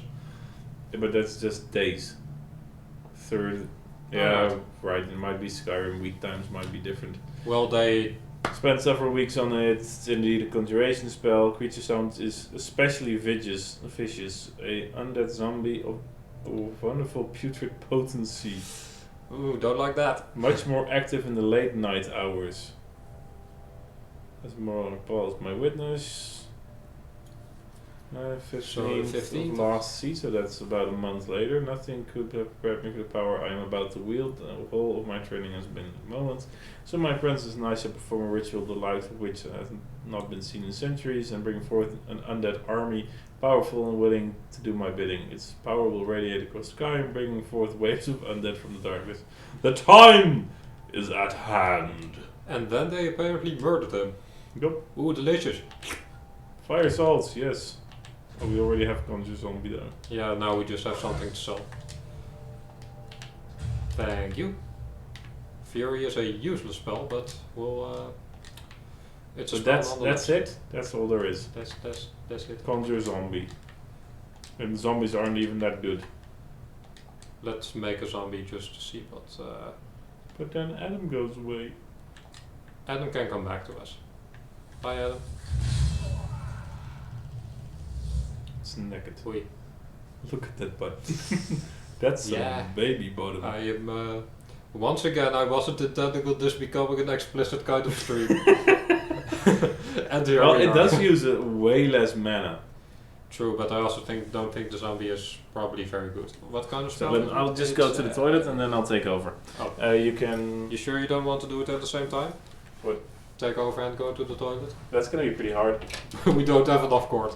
but that's just days. Third, yeah, right. It might be Skyrim week times might be different. Well, they Spent several weeks on it. It's indeed a conjuration spell. Creature sound is especially vicious, a undead zombie of wonderful putrid potency. ooh, don't like that. Much more active in the late night hours. That's more on Paul's my witness. 15th So, 15th. of last sea, so that's about a month later. Nothing could have prepared me for the power I am about to wield. The whole of my training has been a moment. So my apprentice and I shall perform a ritual the likes of which has not been seen in centuries, and bring forth an undead army, powerful and willing to do my bidding. Its power will radiate across Skyrim, bringing forth waves of undead from the darkness. The time is at hand. And then they apparently murdered them. Yep. Ooh, delicious. Fire salts, yes. Oh, we already have Conjure Zombie though. Yeah, now we just have something to sell. Thank you. Fury is a useless spell, but we'll. It's a So spell that's nonetheless. it. That's all there is. That's it. Conjure Zombie. And zombies aren't even that good. Let's make a zombie just to see what. But then Adam goes away. Adam can come back to us. Bye, Adam. It's naked. Oei. Look at that butt. That's Yeah. a baby bottom. I am. Once again, I wasn't intending on this becoming an explicit kind of stream. And here Well, we it are. does use way less mana. True, but I also don't think the zombie is probably very good. What kind of So spell? then I'll just go to the toilet and then I'll take over. Oh. You can. You sure you don't want to do it at the same time? What? Take over and go to the toilet? That's gonna be pretty hard. We don't have enough cord.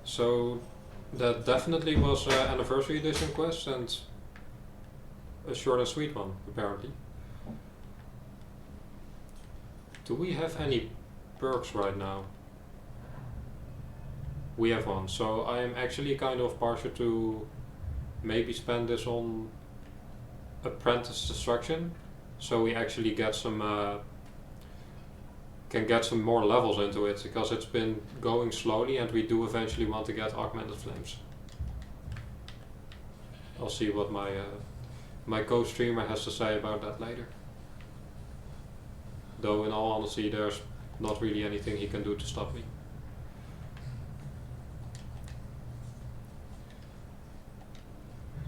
So that definitely was an anniversary edition quest and a short and sweet one, apparently. Do we have any perks right now? We have one, so I am actually kind of partial to maybe spend this on Apprentice Destruction, so we actually get some can get some more levels into it, because it's been going slowly and we do eventually want to get augmented flames. I'll see what my co-streamer has to say about that later. Though in all honesty there's not really anything he can do to stop me.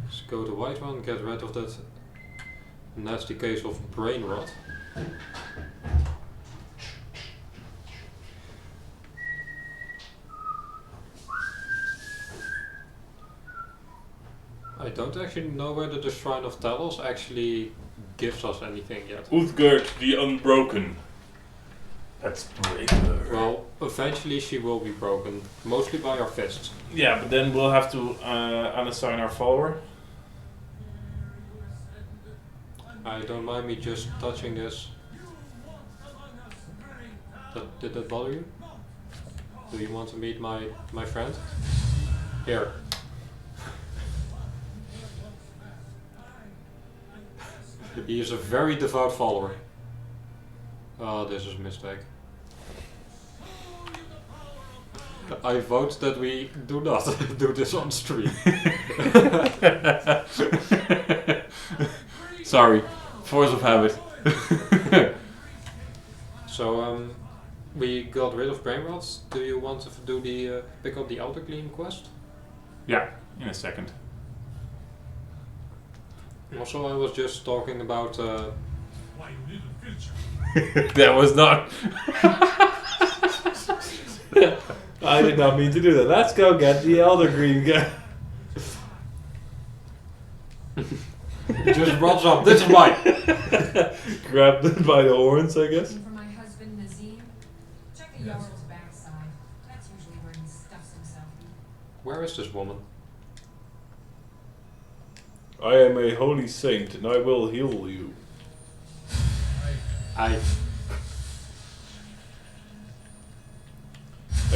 Let's go to white one, get rid of that nasty case of brain rot. I don't actually know whether the Shrine of Talos actually gives us anything yet. Uthgerd the Unbroken. That's braver. Well, eventually she will be broken, mostly by our fists. Yeah, but then we'll have to unassign our follower. I don't mind me just touching this. Did that bother you? Do you want to meet my friend? Here. He is a very devout follower. Oh, this is a mistake. I vote that we do not do this on stream. Sorry, force of habit. So, we got rid of brain rots. Do you want to do the pick up the Gildergleem quest? Yeah, in a second. Also, I was just talking about. Why you need a filter? That was not. I did not mean to do that. Let's go get the Elder Green guy. Just rots up. This is mine. Grabbed it by the horns, I guess. And for my husband Nazim, check the Jarl's backside. That's usually where he stuffs himself. Where is this woman? I am a holy saint and I will heal you. I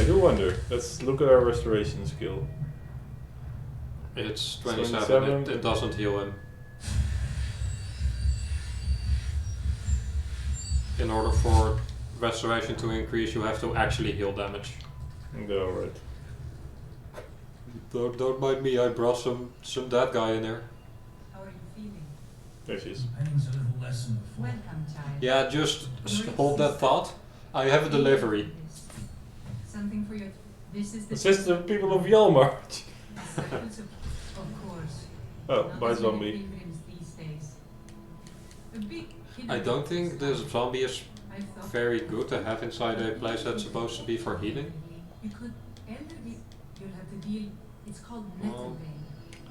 do wonder. Let's look at our restoration skill. It's 27. 27. It doesn't heal him. In order for restoration to increase, you have to actually heal damage. Yeah, right. Don't mind me. I brought some dead guy in there. How are you feeling? There she is. Penning's a little less than before. Welcome, child. Yeah, just hold that thought. I have a delivery. Something for your. This is the. Assist the people of Yalmar. Disciples of course. Oh, Not by as many zombie. pilgrims these days. A big hidden I don't think this zombie is I thought very good to have inside a place that's supposed to be for healing. you could enter the. You'll have to deal. It's called Well,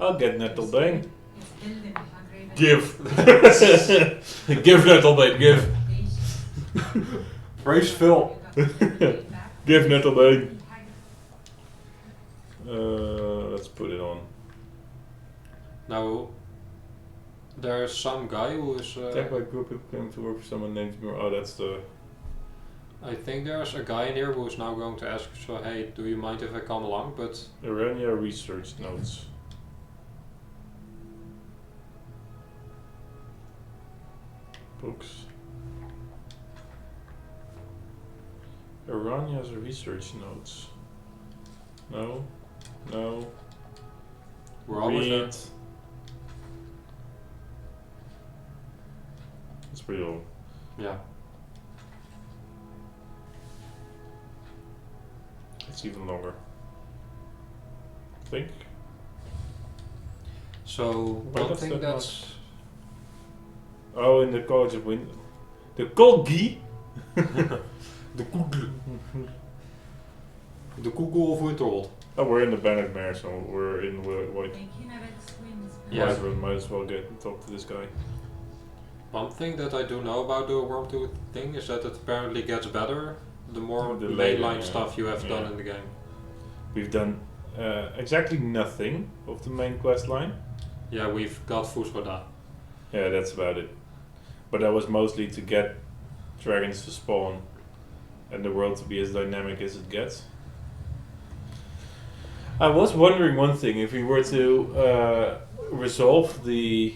Nettlebane. I'll get Nettlebane. It's held in Hagrave. Give. Give Nettlebane, give. Praise Phil. Give Nettlebane. Let's put it on. Now, there's some guy who is. Attack by group who came to work for someone named Mur. Oh, that's the. I think there's a guy in here who is now going to ask, so hey, do you mind if I come along? But Irania research notes. Books. Irania's research notes. No. No. we're almost there. Read. It's pretty old. Yeah. It's even longer. I think. So Why one does thing that that's Oh, in the College of Wind. The Colgi? the Google. The Google of Winterhold. Oh, we're in the Bennett Mare, so we're in White. Yeah. Might as well- might as well talk to this guy. One thing that I do know about the Wormtooth thing is that it apparently gets better the more The later, mainline yeah. stuff you have done Yeah. in the game. We've done exactly nothing of the main quest line. Yeah, we've got Fusroda. Yeah, that's about it. But that was mostly to get dragons to spawn and the world to be as dynamic as it gets. I was wondering one thing, if we were to resolve the...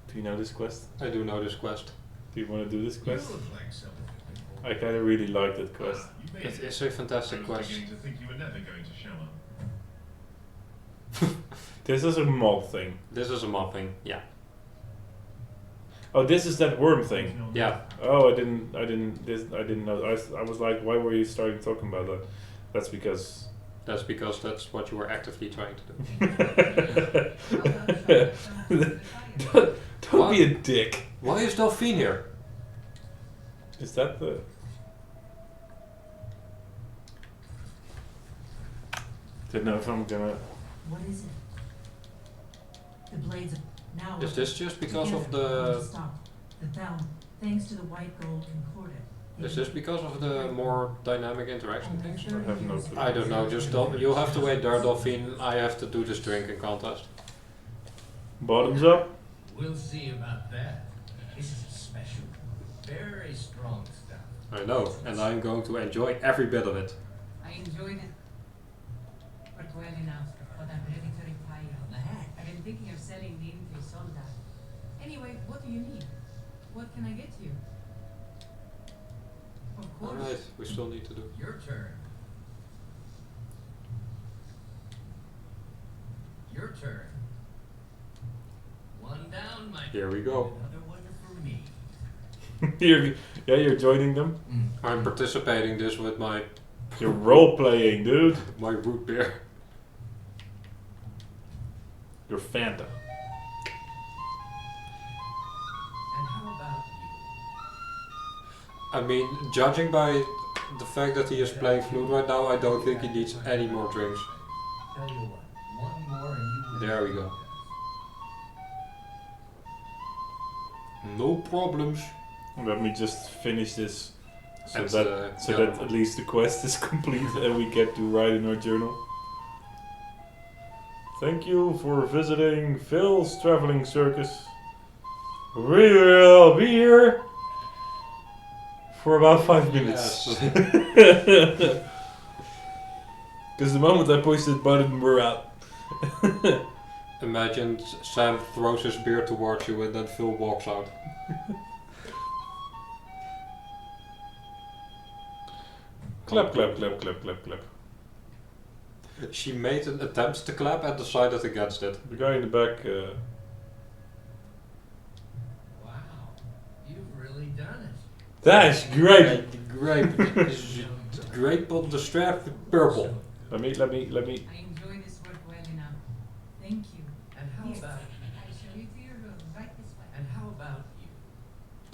Do you know this quest? I do know this quest. Do you want to do this You quest? look like someone who can hold I kind of really like that quest. You made It it. is a fantastic I was quest. beginning to think you were never going to show up. This is a mob thing. This is a mob thing, yeah. Oh, this is that worm thing. Yeah. Oh, I didn't know. I was like, why were you starting talking about that? That's because. That's because that's what you were actively trying to do. Don't be a dick. Why is Delphine here? Is that the? Don't know if I'm gonna. What is it? The blades of now. Is this just because of together, the... stop. The bound, thanks to the white gold concordant. Is this because of the more dynamic interaction And things? the I have no 30 years clue. I don't know, just don't, you'll have to wait there, Delphine. I have to do this drinking contest. Bottoms up. We'll see about that. This is special, very strong stuff. I know, and I'm going to enjoy every bit of it. I enjoyed it, but well enough. But I'm really very tired. I've been thinking of selling the Infi Soldat. Anyway, what do you need? What can I get you? Of course. Alright, we still need to do. Your turn. Your turn. One down, my Here we go. Another one for me. You're joining them. I'm participating this with my You're role playing, dude. my root beer. You're Fanta. And how about you? I mean, judging by the fact that he is playing flute right now, I don't think he needs any more drinks. Tell you what, one more and you will. There we go. No problems. Let me just finish this, so That's, that the other one. at least the quest is complete and we get to write in our journal. Thank you for visiting Phil's traveling circus. We will be here for about 5 minutes. Because the moment I pushed that button, we're out. Imagine Sam throws his beer towards you and then Phil walks out. Clap, clap, clap, clap, clap, clap. She made an attempt to clap and decided against it. The guy in the back. Wow, you've really done it. That's great. Grape. Grape on the strap with purple. Let me. I enjoy this work well enough. Thank you. And how Here, about I show you to your room, right this way. and how about you?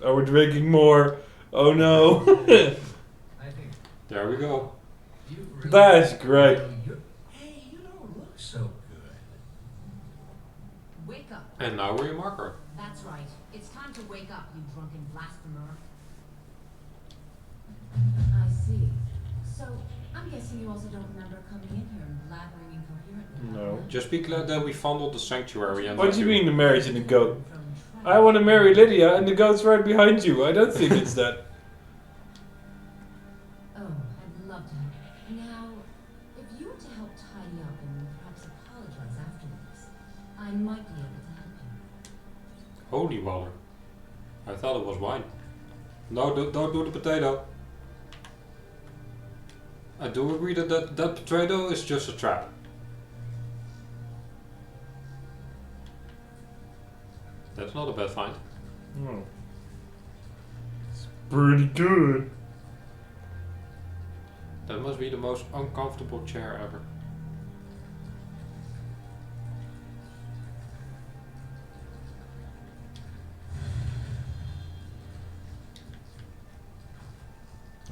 Oh, we're drinking more. Oh no. I think There we go. you've really That's great. Hey, you don't look so good. Wake up. And now we're your marker. That's right. It's time to wake up, you drunken blasphemer. I see. So, I'm guessing you also don't remember coming in here and blabbering incoherently. No. Just be glad that we fondled the sanctuary and What do you mean the marriage and the goat? I want to marry Lydia and the goat's right behind you. I don't think it's that. Oh, I'd love to have. Now, if you were to help tidy up and perhaps apologize afterwards, I might be able to help you. Holy water. I thought it was wine. No, don't do the potato. I do agree that that potato is just a trap. That's not a bad find. Oh. It's pretty good. That must be the most uncomfortable chair ever.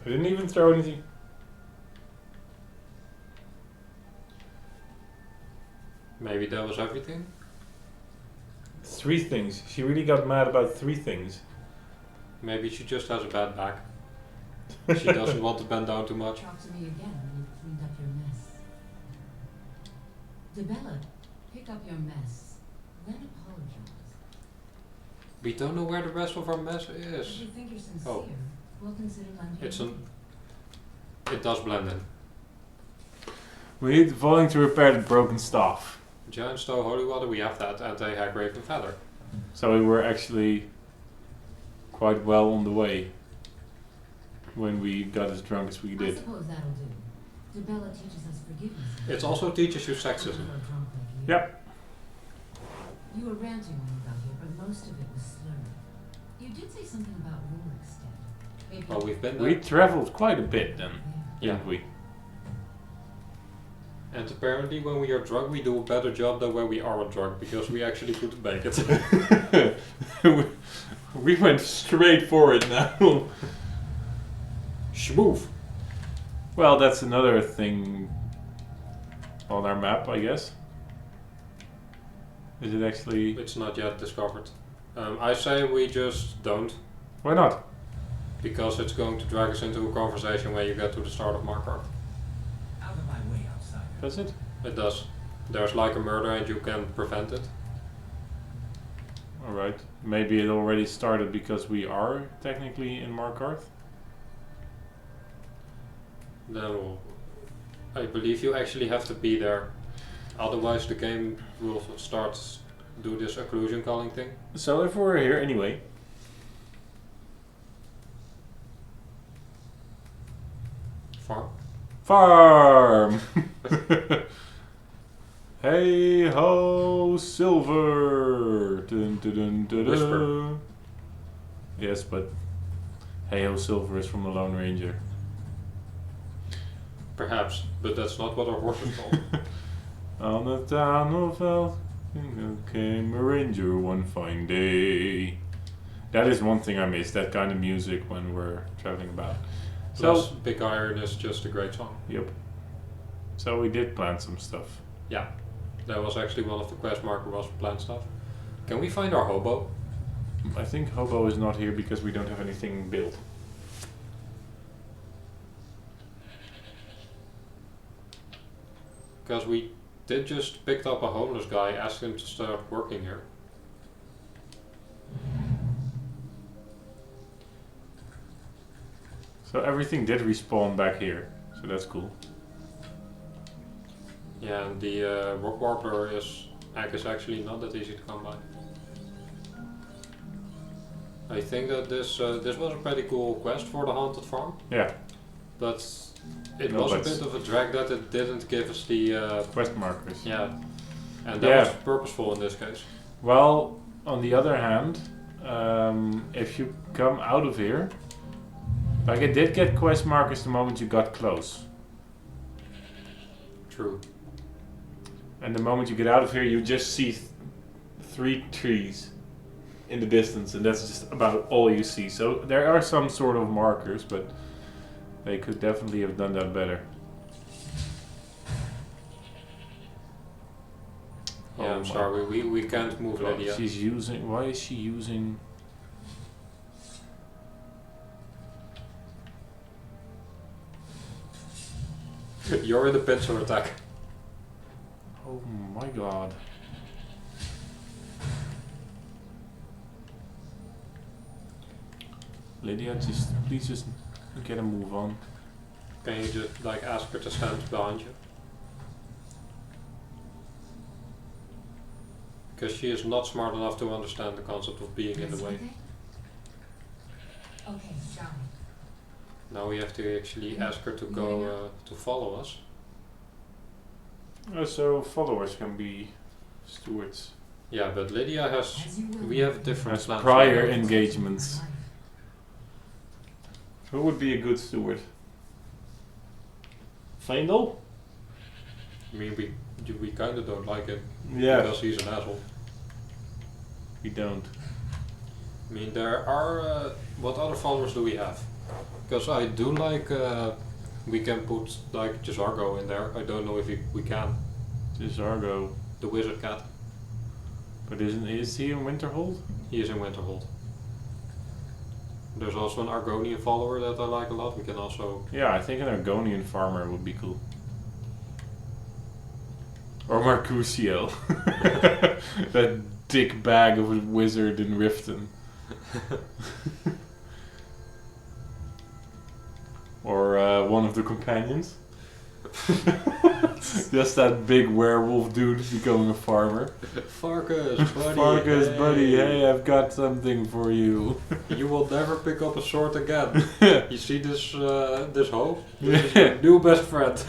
I didn't even throw anything. Maybe that was everything? 3 things. She really got mad about 3 things. Maybe she just has a bad back. She doesn't want to bend down too much. Talk to me again when you've cleaned up your mess. Debella, pick up your mess. Then apologize. We don't know where the rest of our mess If is. you think you're sincere, Oh. we'll consider lending It's you. It does blend in. We need Volume to repair the broken staff. Giant stone, holy water, we have that, and a hag raven feather. So we were actually quite well on the way when we got as drunk as we I did. suppose that'll do. Debella teaches us forgiveness. It also teaches you sexism. People are drunk like you. Yep. You were ranting when you got here, but most of it was slurred. You did say something about room extent. Maybe Well, we've been there. We traveled quite a bit then, yeah. didn't we? And apparently when we are drunk we do a better job than when we aren't drunk because we actually couldn't make it. We went straight for it now. Schmoof. Well, that's another thing on our map, I guess. Is it actually... It's not yet discovered. I say we just don't, Why not? because it's going to drag us into a conversation when you get to the start of Markarth. Out of my way, outsider. Does it? It does. There's like a murder and you can prevent it. Alright. Maybe it already started because we are technically in Markarth. Then I believe you actually have to be there. Otherwise the game will start do this occlusion calling thing. So if we're here anyway... Farm. Farm! Hey ho, silver! Dun, dun, dun, dun, Whisper. dun. Yes, but hey ho, silver is from the Lone Ranger. Perhaps, but that's not what our horse is called. On the town of Elf came a ranger one fine day. That is one thing I miss, that kind of music when we're traveling about. Plus, So, Big Iron is just a great song. yep. So we did plan some stuff. Yeah, that was actually one of the quest marker was plant stuff. Can we find our hobo? I think Hobo is not here because we don't have anything built. Because we did just picked up a homeless guy, asked him to start working here. So everything did respawn back here, so that's cool. Yeah, and the rock warbler egg is actually not that easy to come by. I think that this was a pretty cool quest for the haunted farm, Yeah, but it No, was a but- bit of a drag that it didn't give us the quest markers. yeah, and that Yeah. was purposeful in this case. Well, on the other hand, if you come out of here, like it did get quest markers the moment you got close. True. And the moment you get out of here, you just see 3 trees in the distance, and that's just about all you see. So there are some sort of markers, but they could definitely have done that better. Yeah, Oh I'm my sorry, we can't move God, Lydia. she's using. Why is she using? You're in the pincer attack. Oh my God. Lydia, please just get a move on. Can you just like ask her to stand behind you? Because she is not smart enough to understand the concept of being in the way. Okay, got it. Now we have to actually ask her to go to follow us. So followers can be stewards. Yeah, but Lydia has. As you will. We have different As plans. prior engagements. Who would be a good steward? Feindel? I mean, we kind of don't like him Yeah, because he's an asshole. we don't. I mean, there are. What other followers do we have? Because I do like. We can put like Jazargo in there. I don't know if we can. This Argo. The wizard cat. But is he in Winterhold? He is in Winterhold. There's also an Argonian follower that I like a lot. We can also. Yeah, I think an Argonian farmer would be cool. Or Marcusio. That dick bag of a wizard in Riften. Or one of the companions. Just that big werewolf dude becoming a farmer. Farkas, buddy. Farkas, hey. buddy, hey, I've got something for you. You will never pick up a sword again. You see this this hoe? This is your new best friend.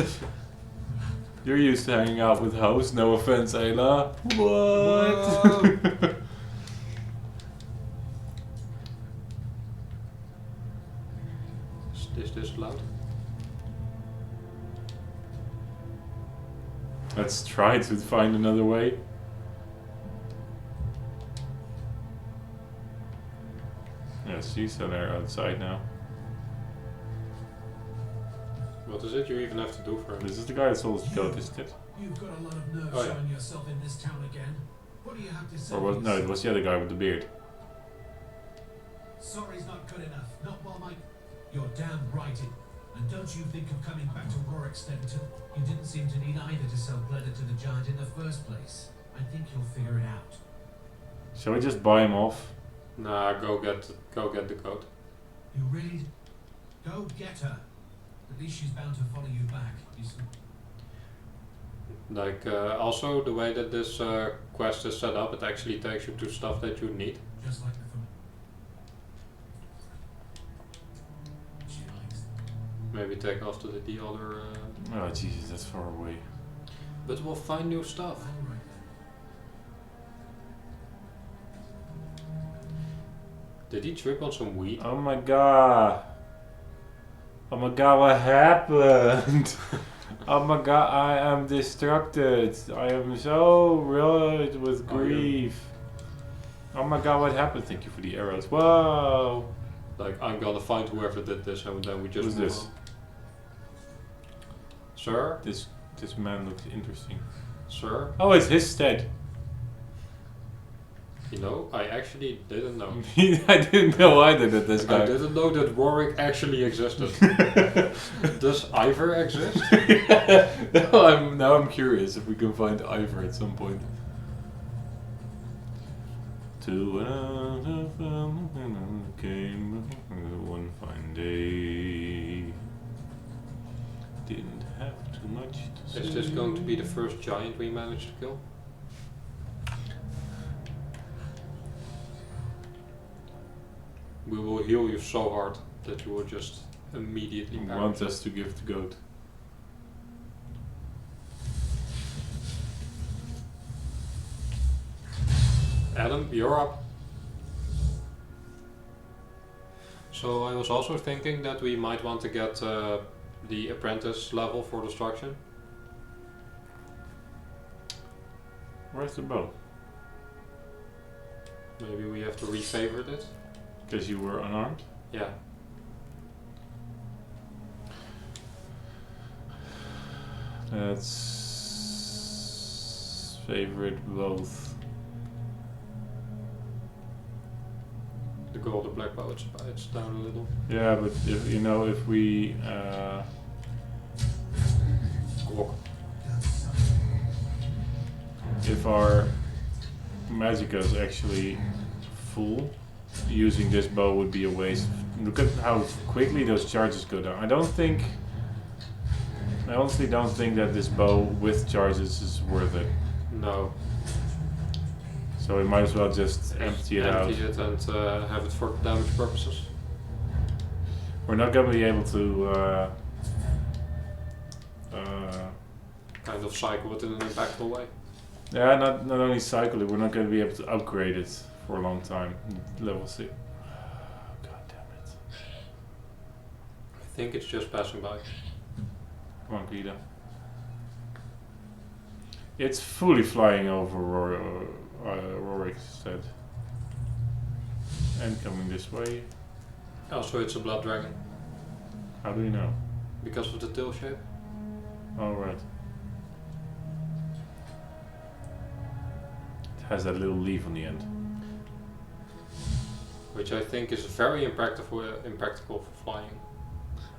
You're used to hanging out with hoes, no offense, Ayla. Whoa. What? Is this loud? Let's try to find another way. Yeah, she's there outside now. What is it you even have to do for him? This is the guy that sold us goat, isn't it? You've got a lot of nerve Oh, yeah. showing yourself in this town again. What do you have to say? Or was no, it was the other guy with the beard. Sorry's not good enough. Not while my... You're damn right. And don't you think of coming back to Rorikstead too? You didn't seem to need either to sell pleather to the giant in the first place. I think you'll figure it out. Shall we just buy him off? Nah, go get the goat. You really... Go get her. At least she's bound to follow you back. Like, also the way that this quest is set up, it actually takes you to stuff that you need. Just like the film. She likes. Maybe take after the other... Oh Jesus, that's far away. But we'll find new stuff. All right then. Did he trip on some weed? Oh my god. Oh my god, what happened? Oh my god, I am distracted. I am so wrought with grief. Oh my god, what happened? Thank you for the arrows. Whoa! Like, I'm gonna find whoever did this and then we just Who's move this? on. Sir? This man looks interesting. Sir? Oh, it's his stead. You know, I actually didn't know. I didn't know either that this guy. I didn't know that Warwick actually existed. Does Ivor exist? Now I'm curious if we can find Ivor at some point. To another family came one fine day. Didn't have too much to say. Is this going to be the first giant we managed to kill? We will heal you so hard that you will just immediately You perish. want us to give the goat? Adam, you're up. So I was also thinking that we might want to get the apprentice level for destruction. Where's the bow? Maybe we have to refavorite it. Because you were unarmed? Yeah. Let's favorite both. The Gauldur black bow, it's down a little. Yeah, but if you know, if we Walk. if our magicka is actually full, using this bow would be a waste. Look at how quickly those charges go down. I honestly don't think that this bow with charges is worth it. No. So we might as well just empty it out. Empty it and have it for damage purposes. We're not going to be able to Kind of cycle it in an impactful way. yeah, not only cycle it, we're not going to be able to upgrade it for a long time. Level 6. God damn it. I think it's just passing by. Come on, Guido. It's fully flying over Rorikstead. And coming this way. Also, it's a blood dragon. How do you know? Because of the tail shape. Oh, right. It has that little leaf on the end. Which I think is very impractical for flying.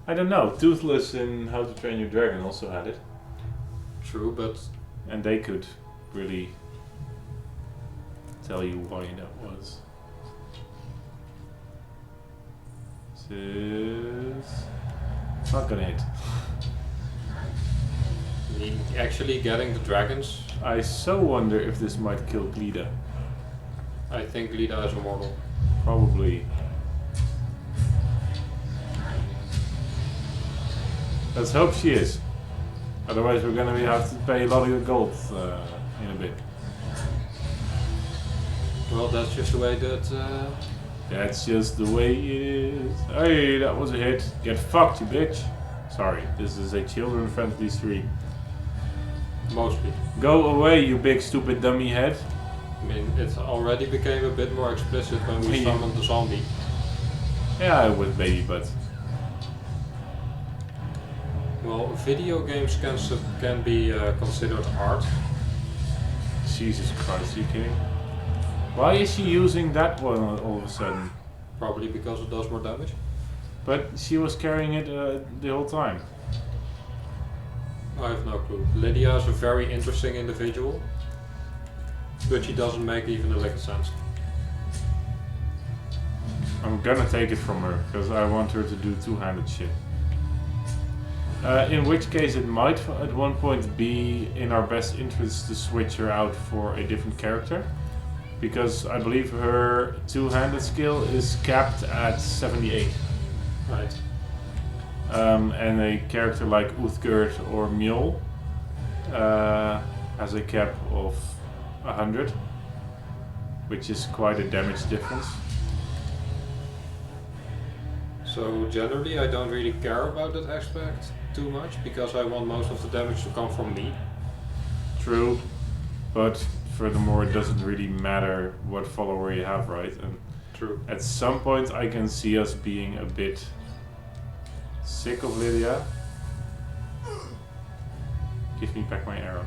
I don't know. Toothless in How to Train Your Dragon also had it. True, but And they could really tell you why that was. This is not gonna hit. I mean, actually getting the dragons, I so wonder if this might kill Glida. I think Lida is immortal. Probably. Let's hope she is. Otherwise we're gonna have to pay a lot of gold in a bit. Well, that's just the way that... That's just the way it is. Hey, that was a hit. Get fucked, you bitch. Sorry, this is a children-friendly stream. Mostly. Go away, you big stupid dummy head. I mean, it already became a bit more explicit when we Yeah. summoned the zombie. Yeah, it was baby, but Well, video games can be considered art. Jesus Christ, are you kidding? Why is she using that one all of a sudden? Probably because it does more damage. But she was carrying it the whole time. I have no clue. Lydia is a very interesting individual, but she doesn't make even a lick of sense. I'm gonna take it from her, because I want her to do two-handed shit. In which case it might at one point be in our best interest to switch her out for a different character. Because I believe her two-handed skill is capped at 78. Right. And a character like Uthgerd or Mjol has a cap of 100, which is quite a damage difference. So generally I don't really care about that aspect too much, because I want most of the damage to come from me. True, but furthermore it doesn't really matter what follower you have, right? And True. at some point I can see us being a bit sick of Lydia. Give me back my arrow.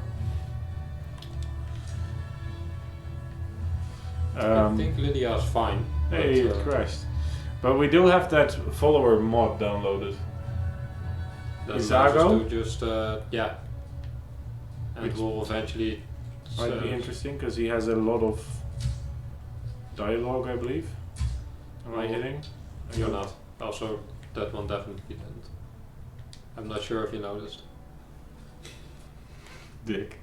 I think Lydia is fine. Hey, but, it crashed. But we do have that follower mod downloaded. Then Isago? to just yeah, and Which will eventually. Might be interesting because he has a lot of dialogue, I believe. Am I Well, hitting? You're not. Also, that one definitely didn't. I'm not sure if you noticed. Dick.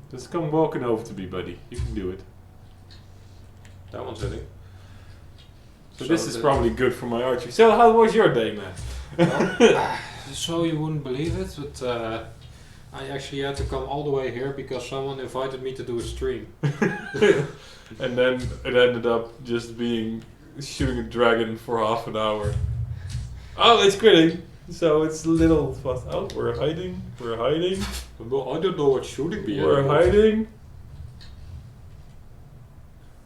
Just come walking over to me, buddy. You can do it. That one's hitting. So this is probably good for my archery. So how was your day, man? Well, so you wouldn't believe it, but I actually had to come all the way here because someone invited me to do a stream. And then it ended up just being shooting a dragon for half an hour. Oh, it's quitting. So it's a little fast. Oh, we're hiding. We're hiding. Well, I don't know what shooting be. We're hiding.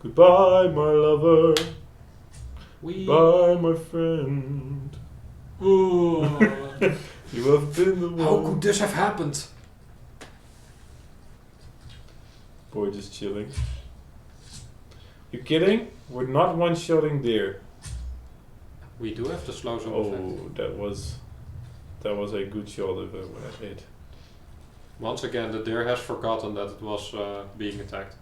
Goodbye, my lover. Bye, my friend. Ooh. You have been the one. How could this have happened? Boy, just chilling. You kidding? We're not one-shotting deer. We do have the slow zone effect. That was a good shot if I hit. Once again, the deer has forgotten that it was being attacked.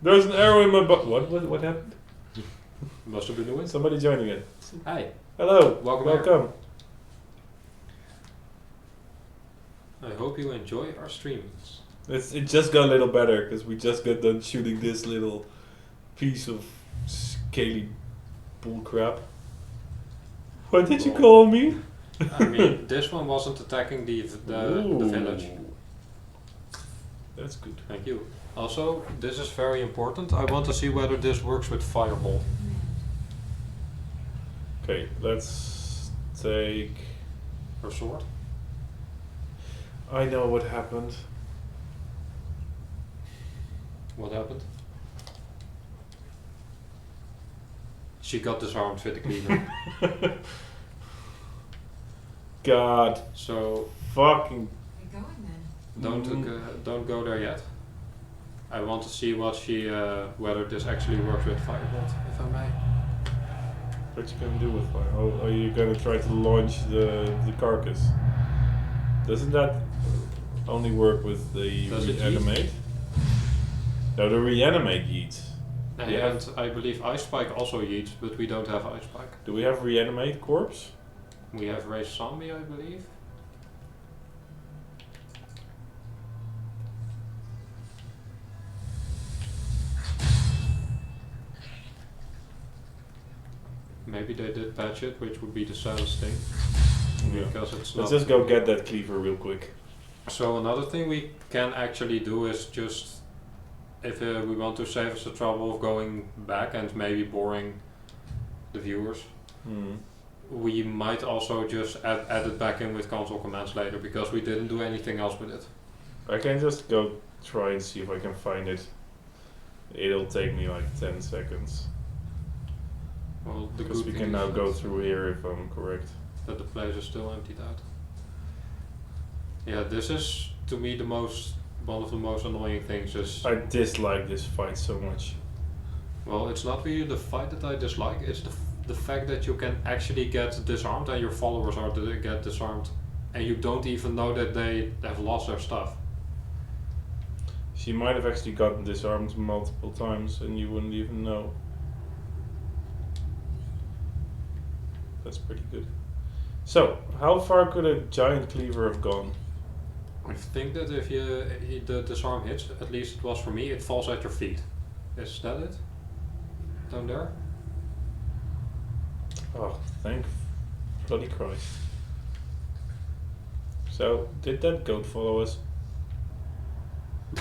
There's an arrow in my butt. What happened? Must have been the wind. Somebody joining it. Hi. Hello. Welcome. I hope you enjoy our streams. It just got a little better because we just got done shooting this little piece of scaly bullcrap. What did you call me? I mean, this one wasn't attacking the village. That's good. Thank you. Also, this is very important. I want to see whether this works with fireball. Okay, let's take... Her sword. I know what happened. What happened? She got disarmed with the cleaver. God. So Fucking... We're going then. don't go there yet. I want to see what she whether this actually works with firebolt, if I may. What you gonna do with fire? Oh, are you gonna try to launch the carcass? Doesn't that only work with the Does it reanimate? No, the reanimate yeets. And I believe Ice Spike also yeets, but we don't have Ice Spike. Do we have reanimate corpse? We have Race Zombie, I believe. Maybe they did patch it, which would be the saddest thing. Yeah. Because it's Let's not. just go get that cleaver real quick. So another thing we can actually do is just, if we want to save us the trouble of going back and maybe boring the viewers, we might also just add it back in with console commands later, because we didn't do anything else with it. I can just go try and see if I can find it. It'll take me like 10 seconds. Well, the Because good we thing can is now go that- through here if I'm correct. that the place is still emptied out. Yeah, this is to me one of the most annoying things is, I dislike this fight so much. well, it's not really the fight that I dislike, it's the fact that you can actually get disarmed and your followers are to get disarmed and you don't even know that they have lost their stuff. She might have actually gotten disarmed multiple times and you wouldn't even know. That's pretty good. So, how far could a giant cleaver have gone? I think that if the disarm hits, at least it was for me, it falls at your feet. Is that it? Down there? Oh, thank bloody Christ. So, did that goat follow us?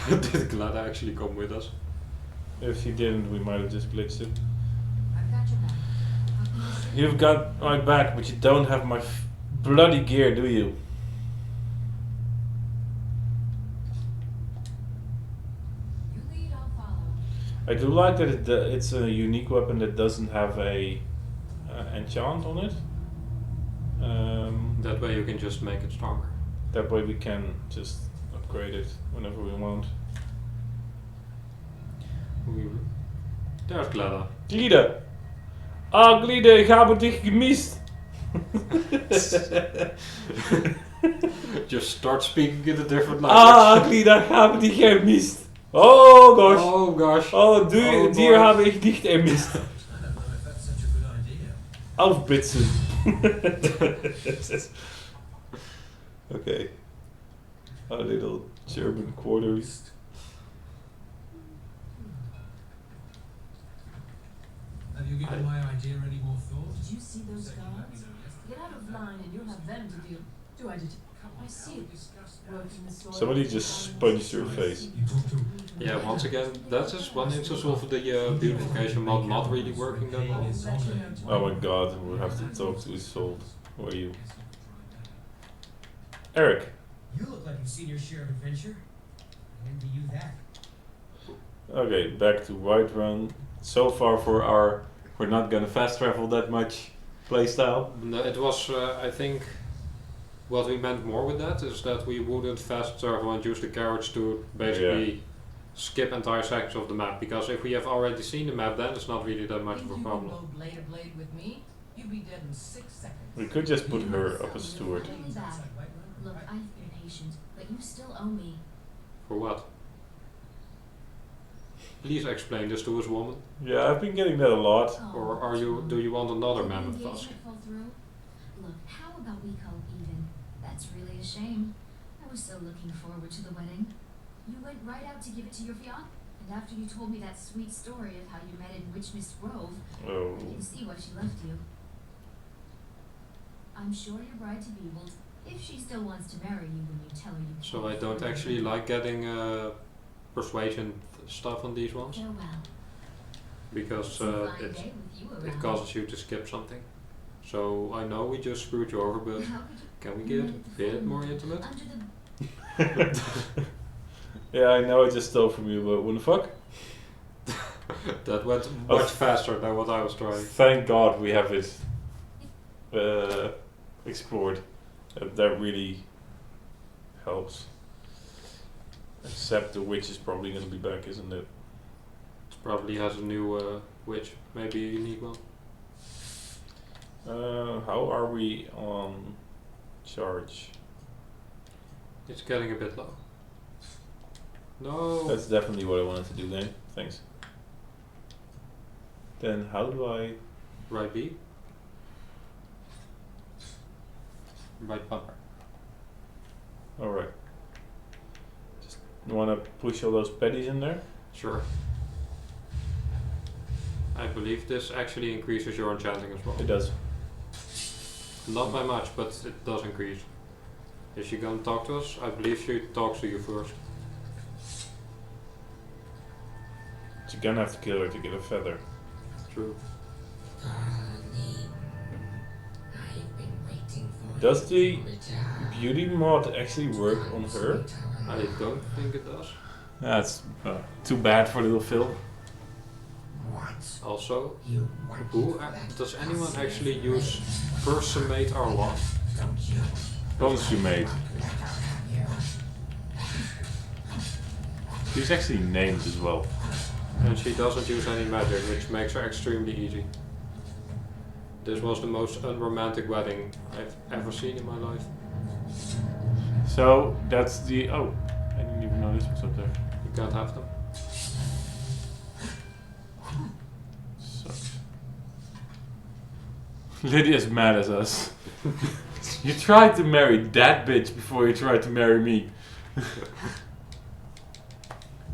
Did Glada actually come with us? If he didn't, we might have just glitched it. I've got your back. How can I say- You've got my back, but you don't have my bloody gear, do you? You lead, I'll follow. I do like that it's a unique weapon that doesn't have a enchant on it. That way you can just make it stronger. That way we can just upgrade it whenever we want. There's Glada. Glieder! Ah, Glieder, ik heb dich gemist! Just start speaking in a different language. Ah, Glieder, ik heb dich gemist! Oh gosh! Oh gosh. Oh, dir boy. habe ich dich gemist! I don't know if that's such a good idea. Aufbitzen! Okay. Our little German quarters. Have you given my idea any more thought? Did you see those Said you'd let me guards? know yesterday. Get out of line and you'll have them to deal. Do I did? I see it. Working the soil. Somebody just sponged your face. You talked to Yeah, once again, that is one instance of the beautification mod not really working that well. Oh my god, we'll have to talk to his soul. Who are you? Eric. You look like you've seen your share of adventure. I envy you that. Okay, back to Whiterun. So far for our, we're not gonna fast travel that much playstyle. No, it was, I think, what we meant more with that is that we wouldn't fast travel and use the carriage to basically skip entire sections of the map, because if we have already seen the map, then it's not really that much If of a you problem. go blade to blade with me, you'd be dead in 6 seconds. We could just put her up as steward. Really bad. Look, I've been patient, but you still owe me. For what? Please explain this to us, woman. Yeah, I've been getting that a lot. Or do you want another mammoth Did the tusk? engagement fall through? Look, how about we call it even? That's really a shame. I was so looking forward to the wedding. You went right out to give it to your fiancé, and after you told me that sweet story of how you met in Witchmist Grove, Oh. I can see why she left you. I'm sure your bride-to-be will, if she still wants to marry you when you tell her you can't. So I don't afford actually her. like getting persuasion stuff on these ones, Farewell. because It's a fine it day with you it around. causes you to skip something. So I know we just screwed you over, but How could you can we get a bit more intimate? under the Yeah, I know I just stole from you, but what the fuck? That went Oh. much faster than what I was trying. Thank God we have it explored. That really helps. Except the witch is probably going to be back, isn't it? Probably has a new witch, maybe a unique one. How are we on charge? It's getting a bit low. No. That's definitely what I wanted to do then. Thanks. Then how do I... Right B. Right bumper. Alright. Just want to push all those patties in there? Sure. I believe this actually increases your enchanting as well. It does. Not by much, but it does increase. Is she gonna talk to us? I believe she talks to you first. You're gonna have to kill her to get a feather. True. Does the beauty mod actually work on her? I don't think it does. That's too bad for little Phil. Also, does anyone actually use Persuade our lot? Consummate. She's actually named as well. And she doesn't use any magic, which makes her extremely easy. This was the most unromantic wedding I've ever seen in my life. So that's the I didn't even know this was up there. You can't have them. Sucks. Lydia's mad at us. You tried to marry that bitch before you tried to marry me.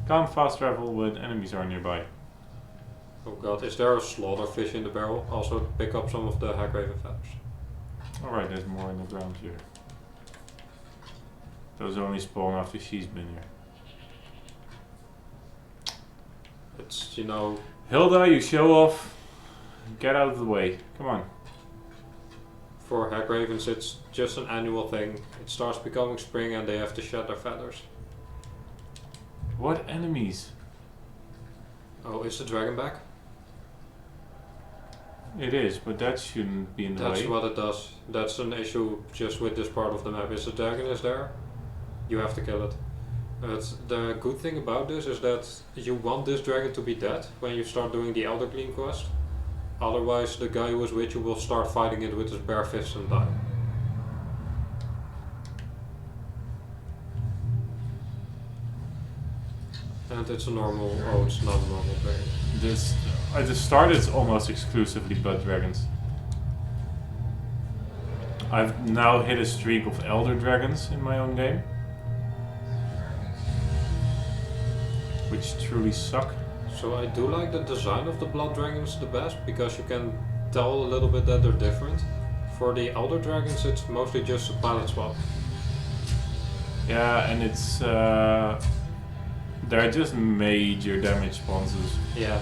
Can't fast travel when enemies are nearby. Oh god, is there a slaughterfish in the barrel? Also pick up some of the Hagraven feathers. Alright, there's more in the ground here. Those only spawn after she's been here. It's, you know... Hilda, you show off. Get out of the way. Come on. For Hagravens it's just an annual thing. It starts becoming spring and they have to shed their feathers. What enemies? Oh, is the dragon back? It is, but that shouldn't be in the That's way. what it does. That's an issue just with this part of the map. If the dragon is there, you have to kill it. But the good thing about this is that you want this dragon to be dead when you start doing the Gildergleem quest. Otherwise the guy who is with you will start fighting it with his bare fists and die. And it's a normal... oh, it's not a normal dragon. This at the start it's almost exclusively blood dragons. I've now hit a streak of elder dragons in my own game, which truly suck. So I do like the design of the blood dragons the best, because you can tell a little bit that they're different. For the elder dragons it's mostly just a palette swap. Yeah, and it's they're just major damage sponsors. Yeah.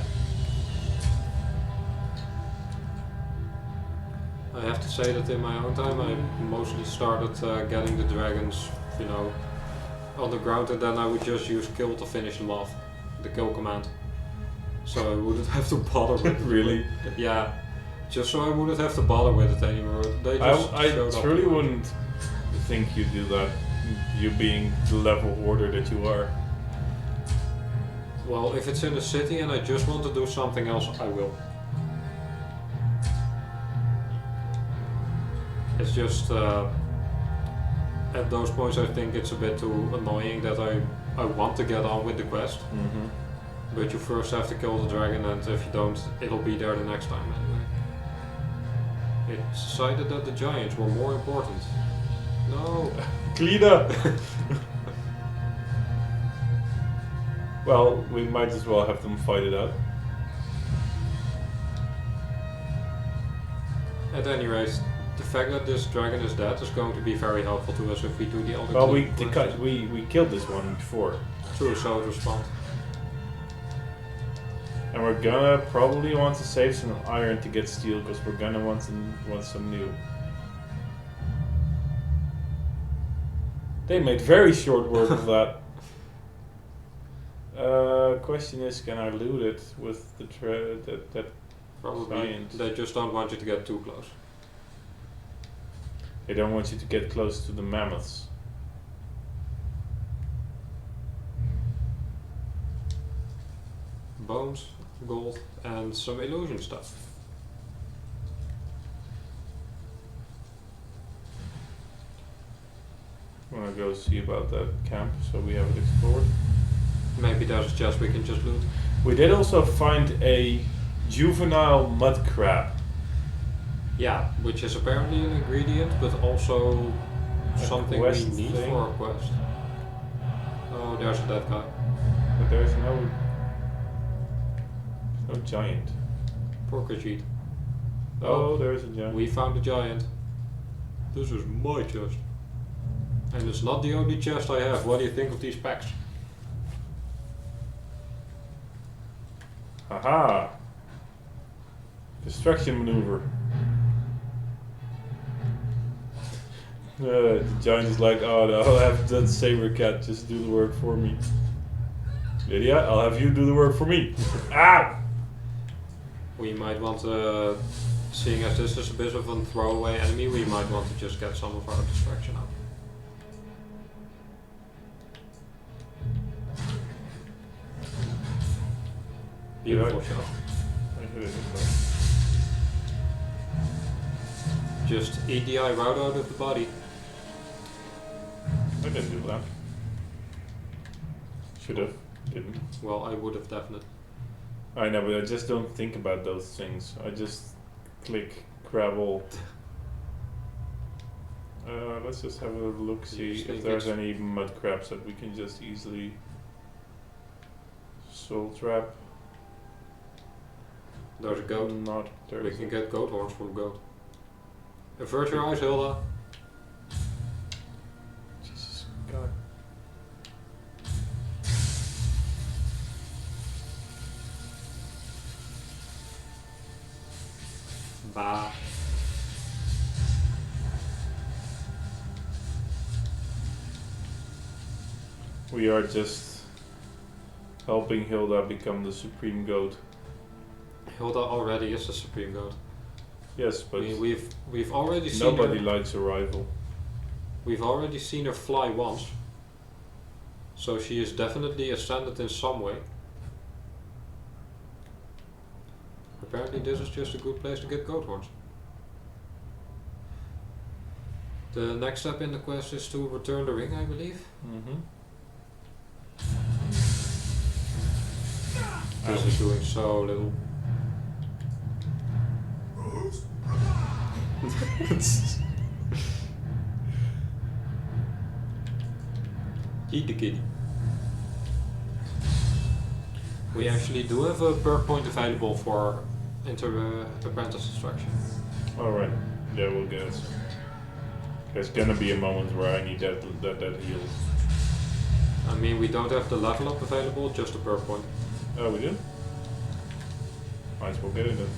I have to say that in my own time I mostly started getting the dragons, you know, on the ground, and then I would just use kill to finish them off. The kill command. So I wouldn't have to bother with it. Really? Yeah. Just so I wouldn't have to bother with it anymore. They just I showed up truly to it. wouldn't think you do that, you being the level hoarder that you are. Well, if it's in a city and I just want to do something else, I will. It's just at those points I think it's a bit too annoying that I want to get on with the quest. Mm-hmm. But you first have to kill the dragon, and if you don't, it'll be there the next time anyway. It's decided that the giants were more important. No. Clean up! Well, we might as well have them fight it out. At any rate, the fact that this dragon is dead is going to be very helpful to us if we do the other Well, two quests. we killed this one before. True, so it responds. And we're gonna probably want to save some iron to get steel, because we're gonna want some new. They made very short work of that. Question is, can I loot it with the that Probably. giant? They just don't want you to get too close. They don't want you to get close to the mammoths. Bones, gold, and some illusion stuff. Wanna go see about that camp so we have it explored? Maybe there's a chest we can just loot. We did also find a juvenile mud crab. Yeah, which is apparently an ingredient, but also A something we quest need thing. for a quest. Oh, there's a dead guy. But there's no giant. Poor Khajiit. Oh, there's a giant. We found a giant. This is my chest. And it's not the only chest I have. What do you think of these packs? Haha! Distraction maneuver. The giant is like, oh no, I'll have that saber cat just do the work for me. Lydia, I'll have you do the work for me. Ah! We might want to, seeing as this is a bit of a throwaway enemy, we might want to just get some of our distraction out. Beautiful shot. I hit it. Just eat the eye right out of the body. I didn't do that. Should have. Didn't. Well, I would have definitely. I know, but I just don't think about those things. I just click, grab all. Let's just have a look, see if there's any mud crabs that we can just easily soul trap. There's a goat. Not there. We can get goat horns from goat. Avert your eyes, Hilda. Jesus God. Bah. We are just helping Hilda become the supreme goat. Hilda already is the supreme goat. Yes, but we've already seen nobody her. likes a rival. We've already seen her fly once. So she is definitely ascended in some way. Apparently this is just a good place to get goat horns. The next step in the quest is to return the ring, I believe. Mm-hmm. This is doing so little. Eat the kitty. We actually do have a perk point available for apprentice instruction. Alright, yeah, we'll get it. There's gonna be a moment where I need that heal. I mean, we don't have the level up available, just a perk point. Oh, we do? Might as well get it then.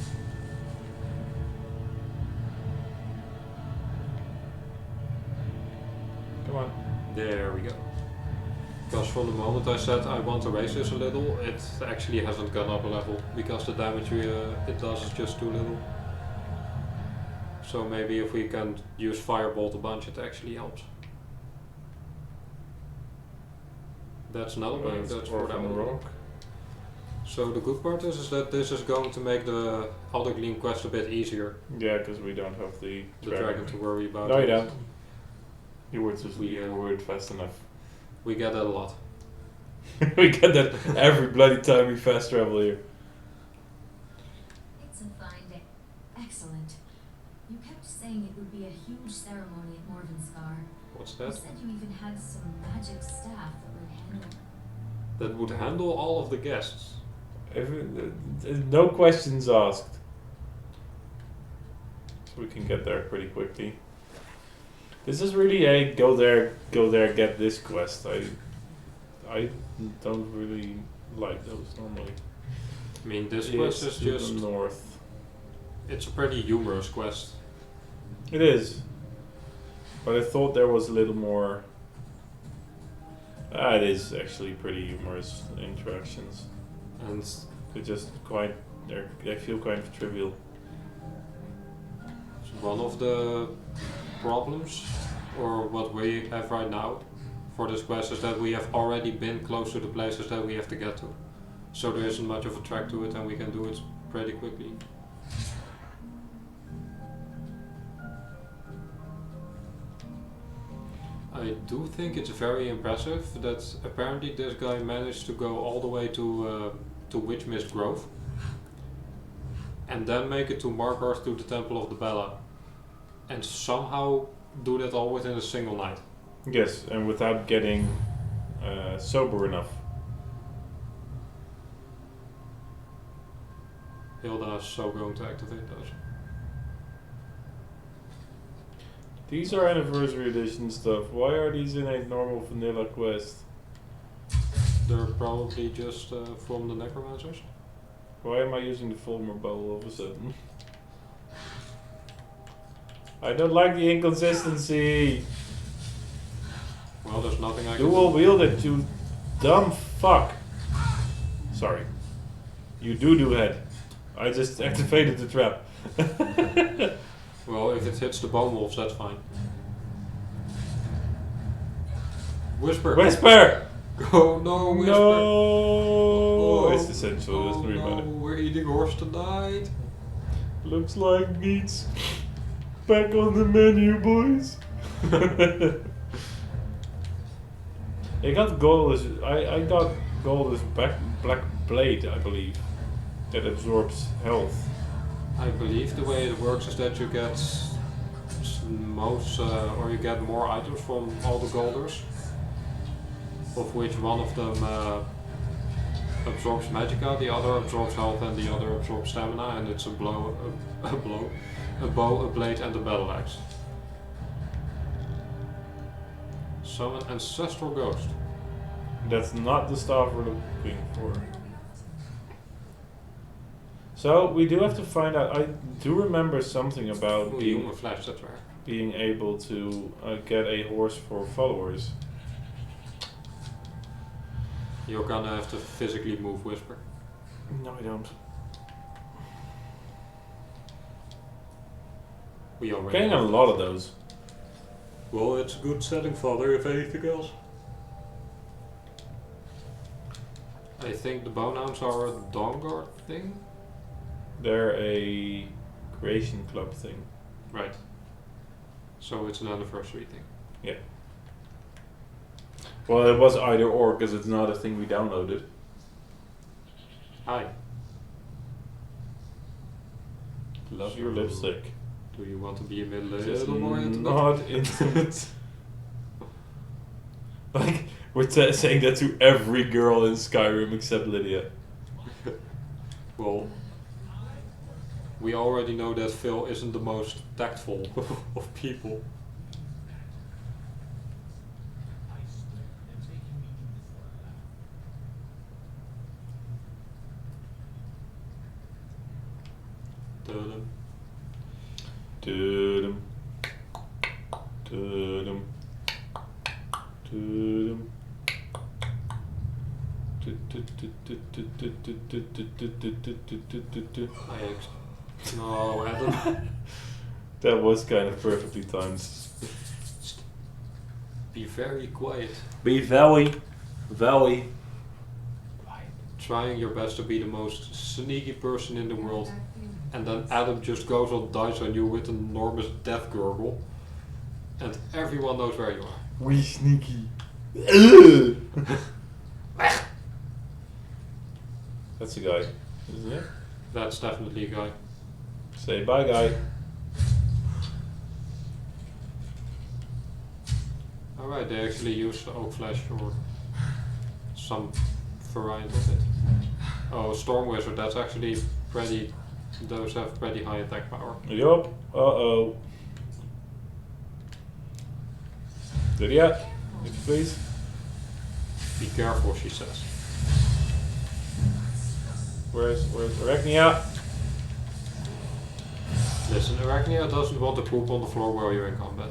Come on. There we go. Because from the moment I said I want to raise this a little, it actually hasn't gone up a level, because the damage it does is just too little. So maybe if we can use Firebolt a bunch, it actually helps. That's another bug, that's for that one. So the good part is that this is going to make the Gildergleem quest a bit easier. Yeah, because we don't have the dragon to worry about. No, you don't. You were fast enough. We get that a lot. We get that every bloody time we fast travel here. It's a fine day. Excellent. You kept saying it would be a huge ceremony at Morvenskar. What's You that? said you even had some magic staff that would handle. That would handle all of the guests. No questions asked. So we can get there pretty quickly. This is really a go there, get this quest. I don't really like those normally. I mean, this quest is just north. It's a pretty humorous quest. It is, but I thought there was a little more. It is actually pretty humorous interactions, And they're just quite. They feel kind of trivial. one of the problems, or what we have right now for this quest, is that we have already been close to the places that we have to get to. So there isn't much of a track to it, and we can do it pretty quickly. I do think it's very impressive that apparently this guy managed to go all the way to Witchmist Grove and then make it to Markarth to the Temple of the Bella, and somehow do that all within a single night. Yes, and without getting sober enough. Hilda is so going to activate those. These are anniversary edition stuff. Why are these in a normal vanilla quest? They're probably just from the necromancers. Why am I using the Fulmer bow all of a sudden? I don't like the inconsistency. Well, there's nothing I can Dual do. wield it, you dumb fuck. Sorry. You do head. I just activated the trap. Well, if it hits the bone wolves, that's fine. Whisper! Whisper! Oh no, whisper! No! It's essential, Oh doesn't really no, matter. we're eating horse tonight. Looks like meat's back on the menu, boys. I got Gaulder's black blade, I believe, that absorbs health. I believe the way it works is that you get or you get more items from all the Gauldurs, of which one of them absorbs magicka, the other absorbs health, and the other absorbs stamina, and it's a bow, a blade, and a battle axe. Summon ancestral ghost. That's not the staff we're looking for. So we do have to find out. I do remember something about Human flesh, that's right. being able to get a horse for followers. You're gonna have to physically move Whisper. No, I don't. We already Getting a have lot that. of those. Well, it's a good setting fodder if anything else. I think the Bonehounds are a Dawnguard thing. They're a creation club thing. Right. So it's an anniversary thing. Yeah. Well, it was either or because it's not a thing we downloaded. Hi. Love your lipstick. Do you want to be a Just little more intimate? not intimate. Like, we're saying that to every girl in Skyrim except Lydia. Well, we already know that Phil isn't the most tactful of people. Dun. Doo-dum. Doo-dum. Doo-dum. No, Adam. That was kind of perfectly timed. Be very quiet. Be very quiet. Trying your best to be the most sneaky person in the world, and then Adam just goes on dice on you with an enormous death gurgle, and everyone knows where you are. We sneaky. That's a guy, isn't it? That's definitely a guy. Say bye, guy. Alright, they actually use oak flesh or some variant of it. Oh, Storm Wizard, that's actually pretty. Those have pretty high attack power. Yup. Uh-oh. Lydia, if you please. Be careful, she says. Where's Arachnia? Listen, Arachnia doesn't want to poop on the floor while you're in combat.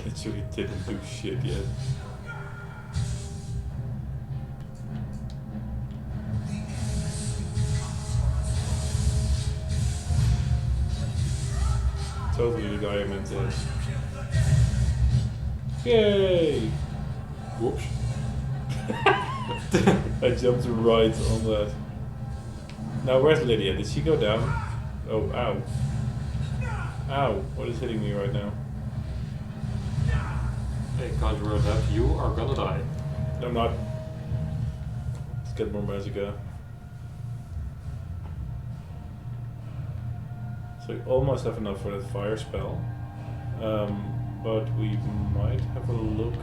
Literally didn't do shit yet. Totally the guy I meant to. Yay! Whoops. I jumped right on that. Now where's Lydia? Did she go down? Oh, ow. Ow, what is hitting me right now? Hey, Conjurer Adept, you are gonna die. No, I'm not. Let's get more magicka. So we almost have enough for that fire spell. but we might have a look.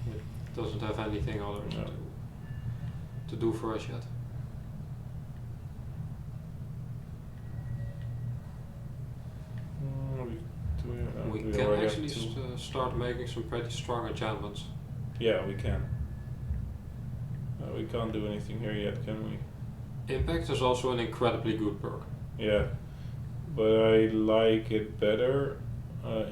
It doesn't have anything other No. to do for us yet. We do can already actually have two? start making some pretty strong enchantments. Yeah, we can. We can't do anything here yet, can we? Impact is also an incredibly good perk. Yeah, but I like it better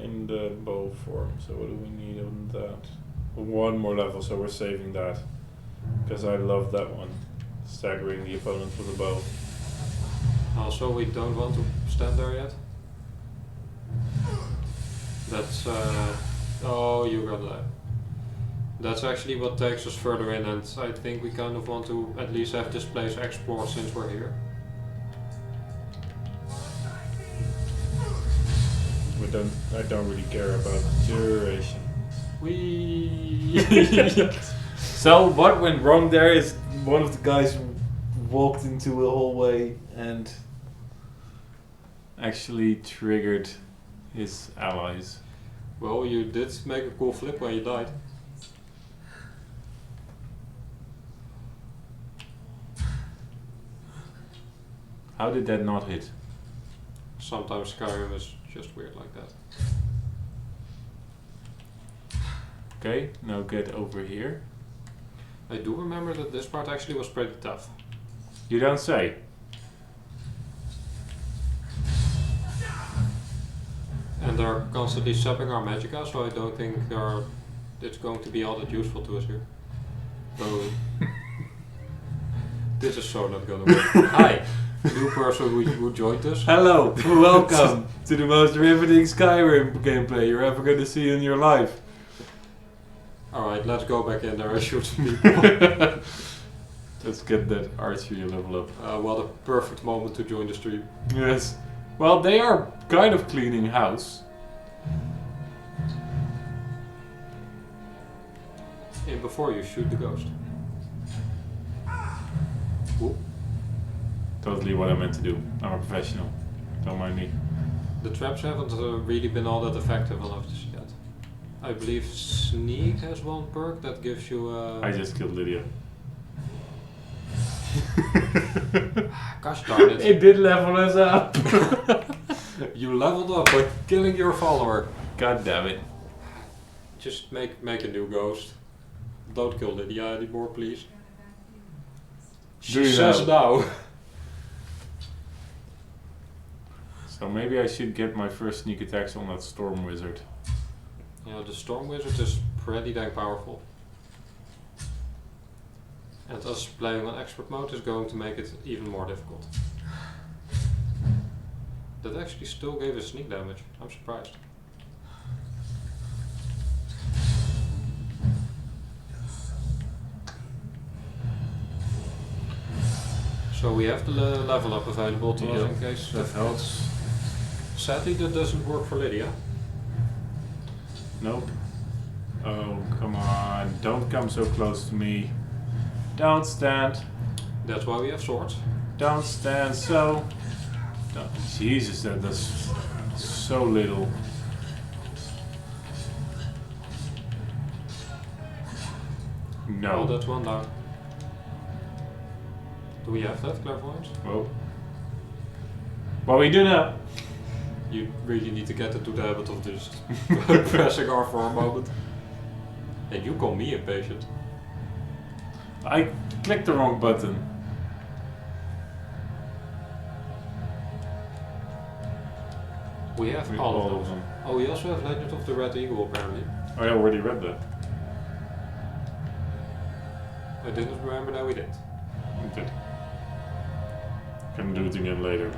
in the bow form. So what do we need on that? One more level, so we're saving that. Because I love that one. Staggering the opponent with a bow. Also, we don't want to stand there yet. That's oh, you're gonna die. That's actually what takes us further in, and I think we kind of want to at least have this place explored since we're here. I don't really care about duration. So what went wrong there is one of the guys walked into a hallway and actually triggered his allies. Well, you did make a cool flip when you died. How did that not hit? Sometimes Skyrim is just weird like that. Okay, now get over here. I do remember that this part actually was pretty tough. You don't say. And they're constantly sapping our magicka, so I don't think it's going to be all that useful to us here. So this is so not gonna work. Hi, new person who joined us. Hello, welcome to the most riveting Skyrim gameplay you're ever going to see in your life. Alright, let's go back in there and shoot some people. Let's get that archery level up. What a perfect moment to join the stream. Yes. Well, they are kind of cleaning house. And before you shoot the ghost. Whoop. Totally what I meant to do. I'm a professional. Don't mind me. The traps haven't really been all that effective on us yet. I believe Sneak has one perk that gives you I just killed Lydia. Gosh darn it. It did level us up. You leveled up by killing your follower. God damn it. Just make a new ghost. Don't kill Lydia anymore, please. She says no. So maybe I should get my first sneak attacks on that storm wizard. Yeah, the storm wizard is pretty dang powerful. And us playing on expert mode is going to make it even more difficult. That actually still gave us sneak damage. I'm surprised. So we have the level up available to us in case that helps. Sadly, that doesn't work for Lydia. Nope. Oh, come on. Don't come so close to me. Don't stand. That's why we have swords. Don't stand so. Don't. Jesus, that does so little. No. Oh, that's one down. Do we have that, clairvoyance? Well. Well, we do now. You really need to get into the habit of just pressing R for a moment. And you call me impatient. I clicked the wrong button. We have all of them. Oh, we also have Legend of the Red Eagle apparently. Oh, I already read that. I didn't remember that we did. We did. Can do it again later.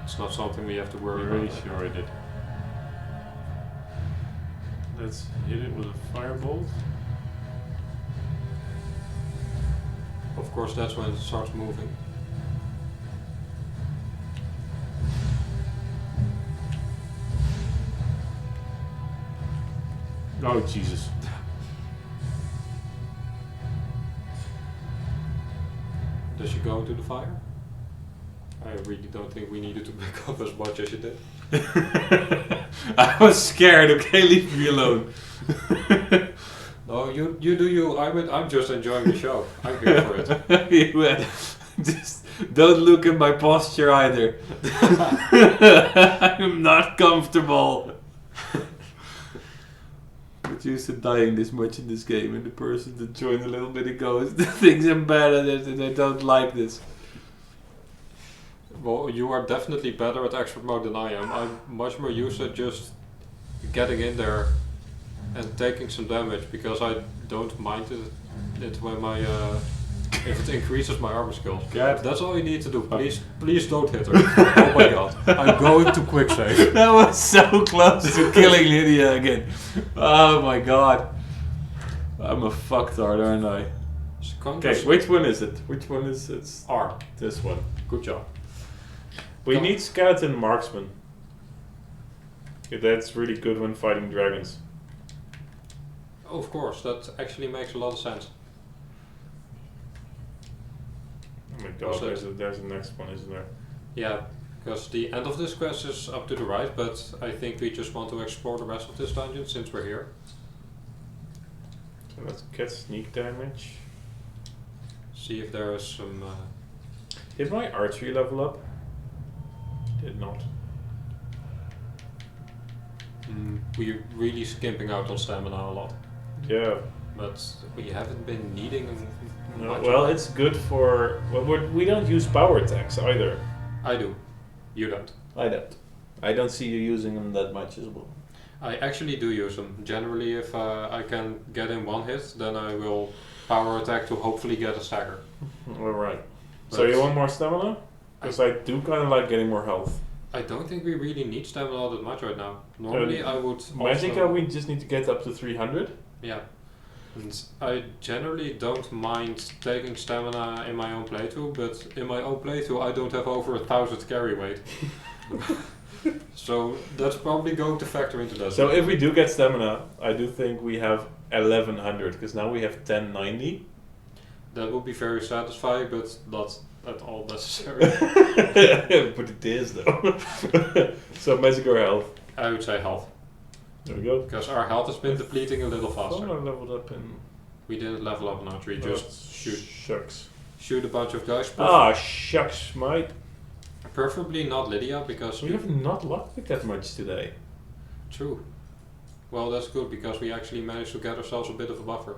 It's not something we have to worry I'm about. really sure I did. Let's hit it with a firebolt. Of course, that's when it starts moving. Oh, Jesus. Does she go into the fire? I really don't think we needed to pick up as much as you did. I was scared. Okay, leave me alone. No, you do you. I'm just enjoying the show. I'm here for it. You, just don't look at my posture either. I'm not comfortable. But used to dying this much in this game, and the person that joined a little bit ago thinks I'm bad at it, and I don't like this. Well, you are definitely better at expert mode than I am. I'm much more used to just getting in there and taking some damage because I don't mind it when my if it increases my armor skills. God. That's all you need to do. Please don't hit her. Oh my god. I'm going to quick save. That was so close to killing Lydia again. Oh my god. I'm a fucktard, aren't I? Okay, which one is it? Which one is it? It's R. this one. Good job. We need skeleton marksman. Yeah, that's really good when fighting dragons. Oh, of course, that actually makes a lot of sense. Oh my god, there's a next one, isn't there? Yeah, because the end of this quest is up to the right, but I think we just want to explore the rest of this dungeon since we're here. So let's get sneak damage. See if there is some... Did my archery level up? Did not. We're really skimping out on stamina a lot. Yeah. But we haven't been needing No, much well, of it. it's good for... Well, we don't use power attacks either. I do. You don't. I don't. I don't see you using them that much as well. I actually do use them. Generally, if I can get in one hit, then I will power attack to hopefully get a stagger. Alright. So you want more stamina? Because I do kind of like getting more health. I don't think we really need stamina that much right now. Normally I would Magicka, we just need to get up to 300. Yeah. And I generally don't mind taking stamina in my own playthrough, but in my own playthrough I don't have over 1,000 carry weight. So that's probably going to factor into that. So if we do get stamina, I do think we have 1100, because now we have 1090. That would be very satisfying, but not at all necessary. But it is though. So magic or health? I would say health. There we go. Because our health has been depleting a little I faster. leveled up in... We didn't level up in archery, just Shucks. shoot a bunch of guys. Ah, shucks, mate. Preferably not Lydia, because We have not lucked with that much today. True. Well, that's good, because we actually managed to get ourselves a bit of a buffer.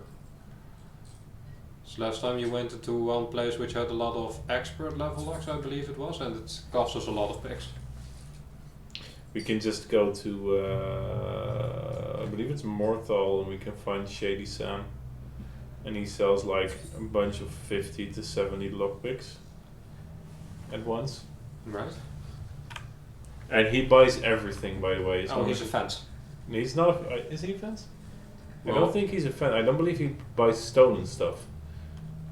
So last time you went into one place which had a lot of expert level locks, I believe it was, and it cost us a lot of picks. We can just go to, I believe it's Morthal, and we can find Shady Sam. And he sells like a bunch of 50 to 70 lockpicks at once. Right. And he buys everything, by the way. Oh, he's a fence. He's not. Is he a fence? I Well- don't think he's a fence. I don't believe he buys stolen stuff.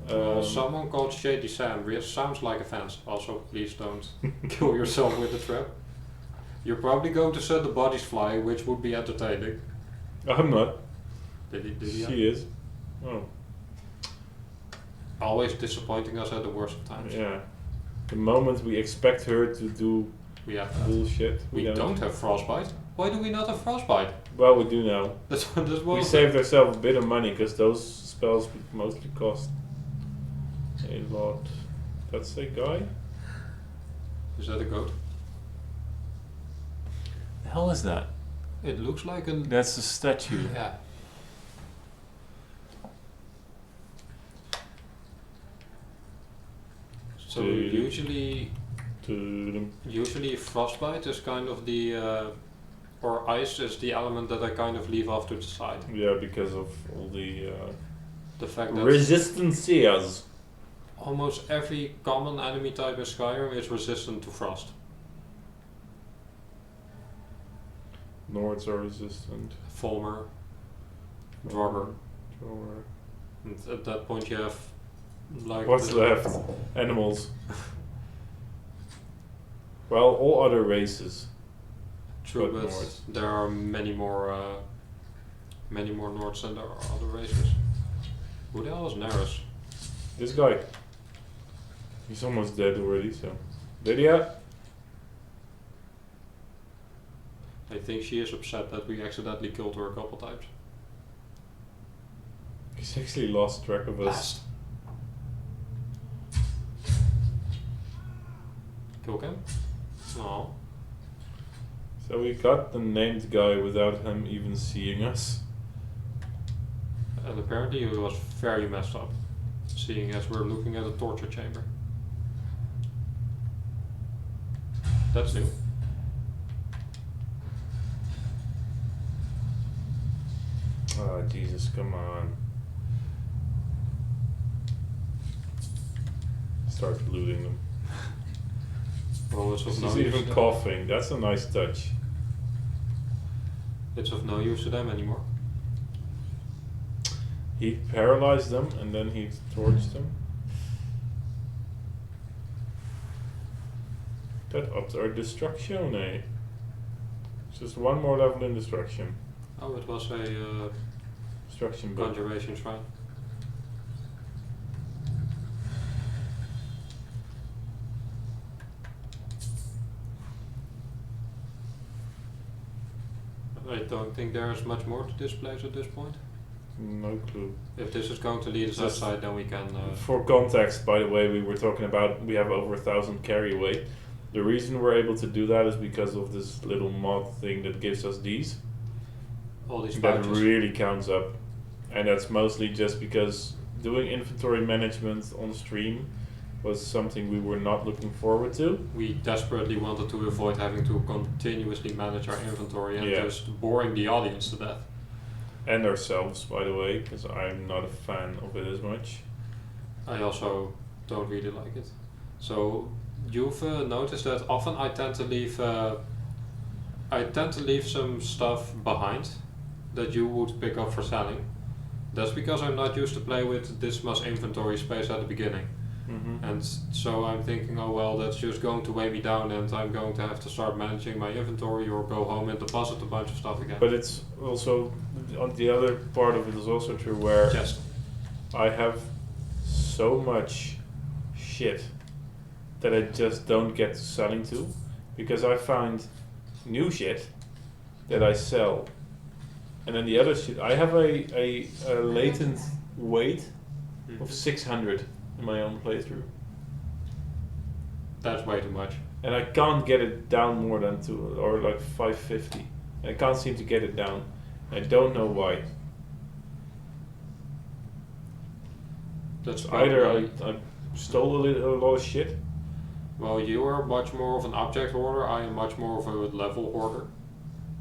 Someone called Shady Sam sounds like a fence. Also, please don't kill yourself with the trap. You're probably going to set the bodies fly, which would be entertaining. I'm not. Did he She is. Oh, Always disappointing us at the worst of times. yeah. The moment we expect her to do We have that. bullshit, We don't have frostbite. Why do we not have frostbite? Well, we do now. That's one We of saved ourselves a bit of money because those spells would mostly cost a lot. That's a guy? Is that a goat? The hell is that? It looks like an... That's a statue. Yeah. So Doo-doo. usually frostbite is kind of the or ice is the element that I kind of leave off to the side. Yeah, because of all the fact that resistances. almost every common enemy type in Skyrim is resistant to frost. Nords are resistant. Fulmer, Draugr. Draugr. And at that point you have like What's left? Animals. Well, all other races. True, but but Nords. there are many more Nords than there are other races. Who the hell is Neris? This guy. He's almost dead already, so. Lydia? I think she is upset that we accidentally killed her a couple times. He's actually lost track of us. Blast. Kill cam? Oh. So we got the named guy without him even seeing us. And apparently he was very messed up, seeing as we're looking at a torture chamber. That's new. Oh Jesus, come on. Start looting them. Well, it's of no He's use even to them. coughing, that's a nice touch. It's of no use to them anymore. He paralyzed them and then he torched them. That upped our destruction, eh? Just one more level in destruction. Oh, it was a Destruction book. conjuration shrine. I don't think there is much more to this place at this point. No clue. If this is going to lead us Just- outside, then we can. For context, by the way, we were talking about we have over 1,000 carry weight. The reason we're able to do that is because of this little mod thing that gives us these. All these That pouches. really counts up. And that's mostly just because doing inventory management on stream was something we were not looking forward to. We desperately wanted to avoid having to continuously manage our inventory and Yeah. just boring the audience to death. And ourselves, by the way, because I'm not a fan of it as much. I also don't really like it. So you've noticed that often I tend to leave some stuff behind that you would pick up for selling. That's because I'm not used to play with this much inventory space at the beginning. Mm-hmm. And so I'm thinking, oh well, that's just going to weigh me down and I'm going to have to start managing my inventory or go home and deposit a bunch of stuff again. But it's also, on the other part of it is also true where Just I have so much shit that I just don't get to selling to, because I find new shit that I sell, and then the other shit I have a latent weight of 600 in my own playthrough, that's way too much. and I can't get it down more than 2 or like 550. I can't seem to get it down. I don't know why. That's Either probably- I stole a lot of shit. Well, you are much more of an object hoarder. I am much more of a level hoarder.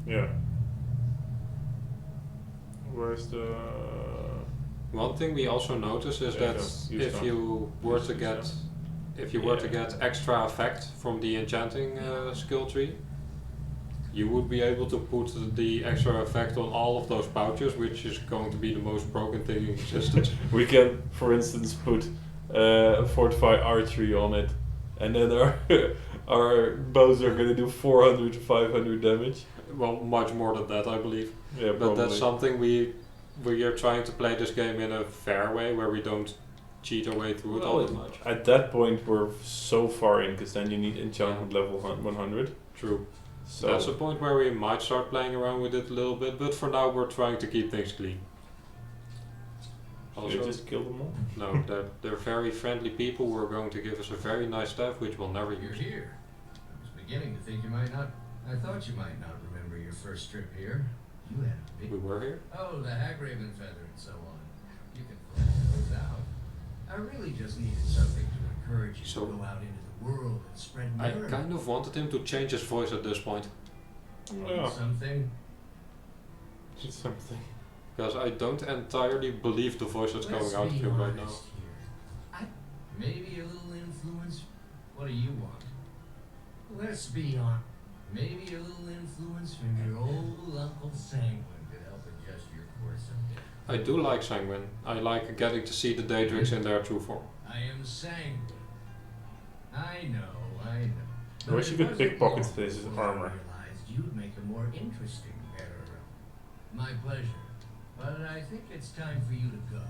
Yeah. Where's the? One thing we also notice is There you that go. Use if some. you were Use to some get, stuff. if you were to Yeah. get extra effect from the enchanting skill tree, you would be able to put the extra effect on all of those pouches, which is going to be the most broken thing in existence. We can, for instance, put fortify archery on it, and then our bows are gonna do 400 to 500 damage. Well, much more than that, I believe. Yeah, But probably. that's something we are trying to play this game in a fair way, where we don't cheat our way through it all Well, that much. at that point, we're so far in, because then you need enchantment level 100. True. So That's a point where we might start playing around with it a little bit, but for now we're trying to keep things clean. should I just kill them all? No, they're very friendly people who are going to give us a very nice staff which we'll never You're use. here. I was beginning to think you might not. I thought you might not remember your first trip here. You had a big. We were here? Oh, the hag raven feather and so on. You can pull those out. I really just needed something to encourage you So- to go out into the world and spread I word. kind of wanted him to change his voice at this point, Yeah, Something. it's something. because I don't entirely believe the voice that's Let's going out of be him right now. honest here. Maybe a little influence. What do you want? Let's be honest. Maybe a little influence from your old Uncle Sanguine could help adjust your course a bit. I do like Sanguine. I like getting to see the Daedrix in their true form. I am sanguine. I know. I wish you could pickpocket his before armor. I realized you'd make a more interesting bearer. My pleasure. But I think it's time for you to go.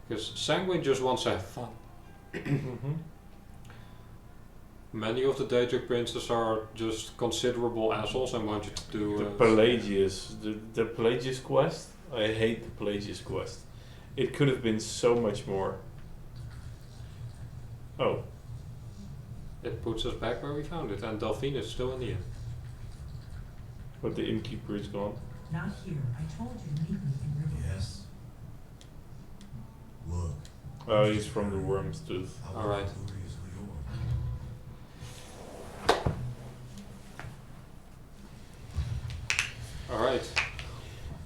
Because Sanguine just wants to have fun. Mm-hmm. Many of the Daedric princes are just considerable assholes and want you to do... The Pelagius, the Pelagius quest. I hate the Pelagius quest. It could have been so much more. Oh, It puts us back where we found it, and Delphine is still in the inn. but the innkeeper is gone. Not here. I told you to meet me in River. Yes. Look. Oh, he's from the Worm's Tooth. Alright. Alright.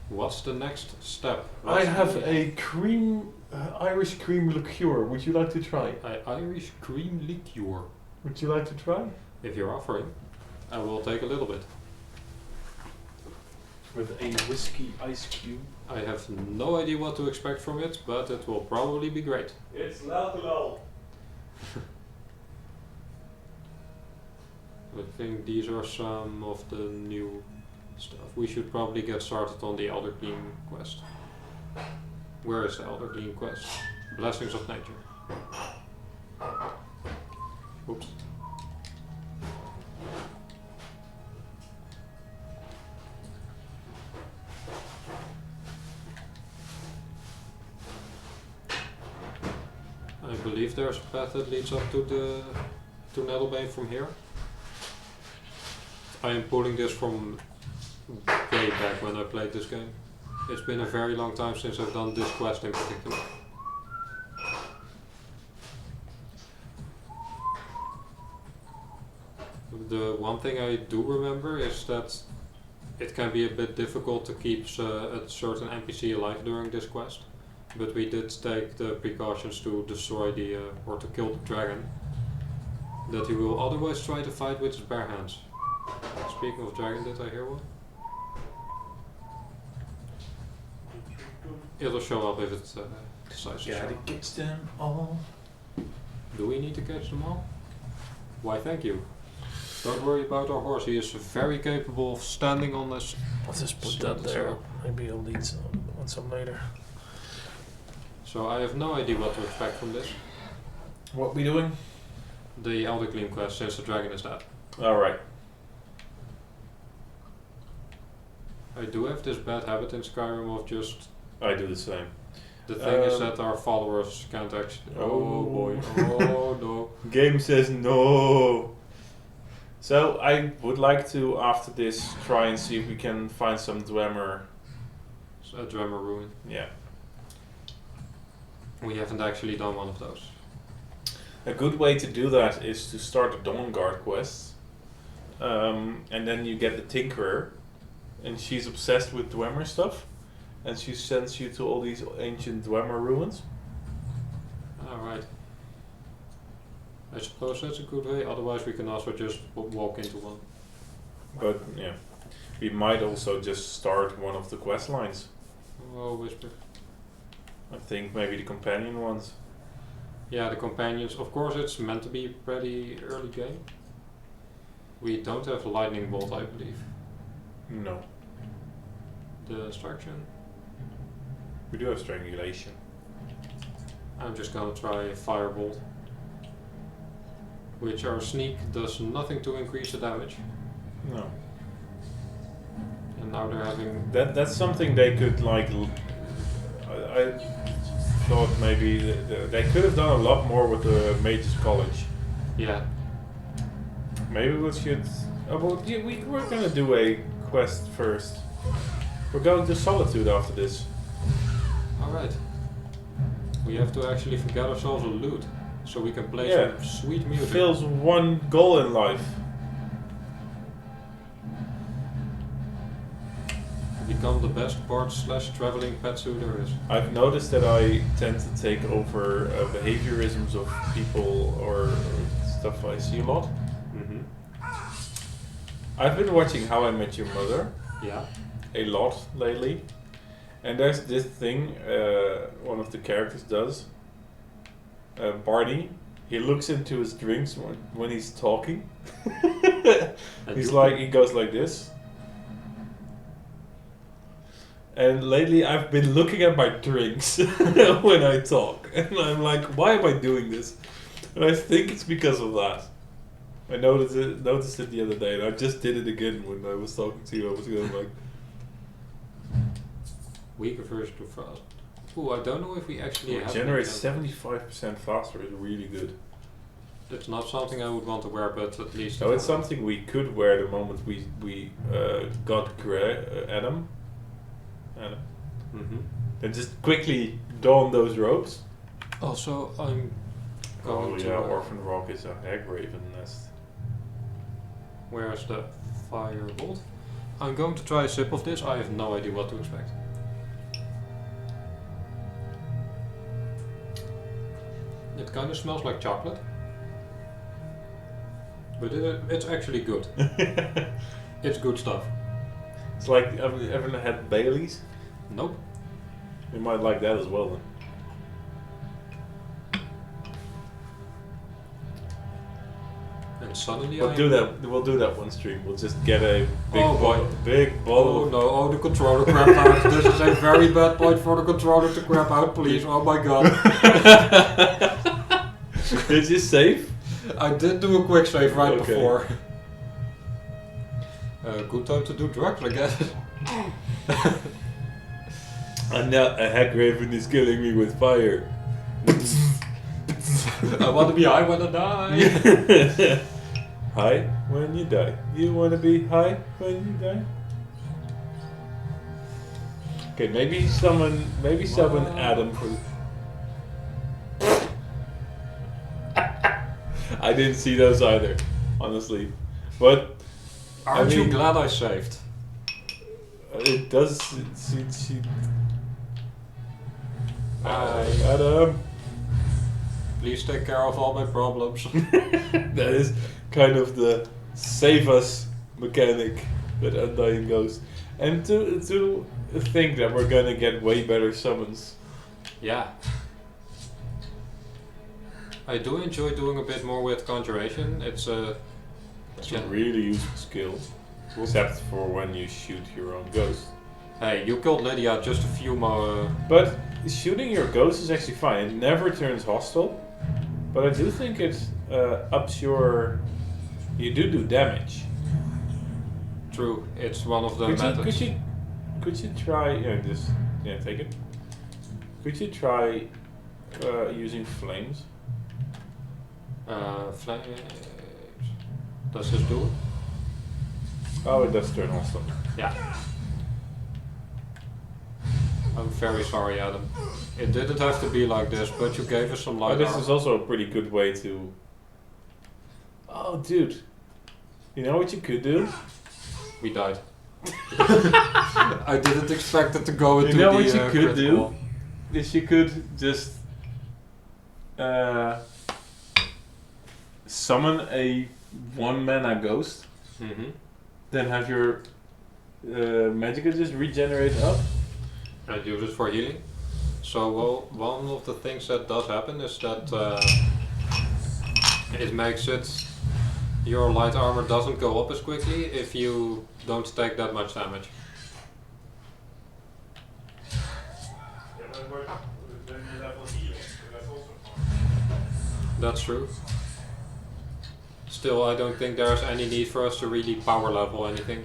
What's the next step? I have a cream, Irish cream liqueur. Would you like to try? Irish cream liqueur. Would you like to try? If you're offering, I will take a little bit. With a whiskey ice cube. I have no idea what to expect from it, but it will probably be great. It's alcohol. I think these are some of the new stuff. We should probably get started on the Gildergleem quest. Where is the Gildergleem quest? Blessings of Nature. Oops. I believe there's a path that leads up to Nettlebane from here. I am pulling this from way back when I played this game. It's been a very long time since I've done this quest in particular. The one thing I do remember is that it can be a bit difficult to keep a certain NPC alive during this quest, but we did take the precautions to destroy the, or to kill the dragon, that he will otherwise try to fight with his bare hands. Speaking of dragon, did I hear one? It'll show up if it decides to show Gotta up. catch them all. Do we need to catch them all? Why, thank you. Don't worry about our horse, he is very capable of standing on this. I'll just put Stand that there. so. Maybe I'll need some on some later. So I have no idea what to expect from this. What we doing? The Gildergleem quest, since the dragon is dead. Alright. I do have this bad habit in Skyrim of just... I do the same. The thing is that our followers can't actually... Oh boy, oh no. Game says no. So I would like to, after this, try and see if we can find some Dwemer. A drummer ruin. Yeah. We haven't actually done one of those. A good way to do that is to start the Dawn Guard quest. And then you get the Tinkerer. And she's obsessed with Dwemer stuff. And she sends you to all these ancient Dwemer ruins. Alright. I suppose that's a good way, otherwise we can also just walk into one. But yeah, we might also just start one of the quest lines. Oh, whisper. I think maybe the companion ones. Yeah, the companions, of course it's meant to be pretty early game. We don't have lightning bolt, I believe. No. The destruction. We do have strangulation. I'm just gonna try firebolt. Which our sneak does nothing to increase the damage. No. And now they're having... That's something they could like. I thought maybe they could have done a lot more with the Mages College. Yeah. Maybe we should. Oh, well, yeah, we're gonna do a quest first. We're going to Solitude after this. Alright. We have to actually get ourselves a loot. So we can play Yeah. some sweet music. Fulfills one goal in life. Become the best bard / traveling petsu there is. I've noticed that I tend to take over behaviorisms of people or stuff I see a lot. Mm-hmm. I've been watching How I Met Your Mother Yeah. a lot lately, and there's this thing one of the characters does. Barney, he looks into his drinks when he's talking. He goes like this. And lately I've been looking at my drinks when I talk, and I'm like, why am I doing this? And I think it's because of that. I noticed it the other day, and I just did it again when I was talking to you. I was going like, Weaker version too fast. Ooh, I don't know if we actually it have. generates 75% faster. Is really good. It's not something I would want to wear, but at least. So it's something we could wear the moment we got Adam. Mm-hmm. Then just quickly don those robes. Also, I'm going to. Orphan Rock is a hag raven nest. Where's the firebolt? I'm going to try a sip of this. I have no idea what to expect. It kind of smells like chocolate. But it's actually good. It's good stuff. It's like, ever had Baileys? Nope. You might like that as well then. And suddenly We'll do that one stream. We'll just get a big big bottle. Oh no, oh the controller crapped out. This is a very bad point for the controller to crap out, please. Oh my god. Did you save? I did do a quick save right Okay. before. Good time to do drugs, I guess. And now a hag raven is killing me with fire. I want to be high when I die. High when you die. You want to be high when you die? Okay, maybe summon Adam for. I didn't see those either, honestly. But Aren't you glad I saved? It does. Hi, Adam. Please take care of all my problems. That is kind of the save us mechanic with Undying Ghost. And to think that we're gonna get way better summons. Yeah. I do enjoy doing a bit more with conjuration. It's a really useful skill. Except for when you shoot your own ghost. Hey, you killed Lydia just a few more. But shooting your ghost is actually fine. It never turns hostile. But I do think it ups your. You do damage. True, it's one of the methods. Could you try? Take it. Could you try using flames? Flames. Does this do it? Oh, it does turn hostile. Yeah. I'm very sorry, Adam. It didn't have to be like this, but you gave us some light. This is also a pretty good way to. Oh, dude. You know what you could do? We died. I didn't expect it to go into the. You know what you could critical. do? Is you could just summon a 1-mana ghost. Mm-hmm. Then have your Magicka just regenerate up. And use it for healing. So one of the things that does happen is that it makes it your light armor doesn't go up as quickly if you don't take that much damage. That's true. Still, I don't think there's any need for us to really power level anything.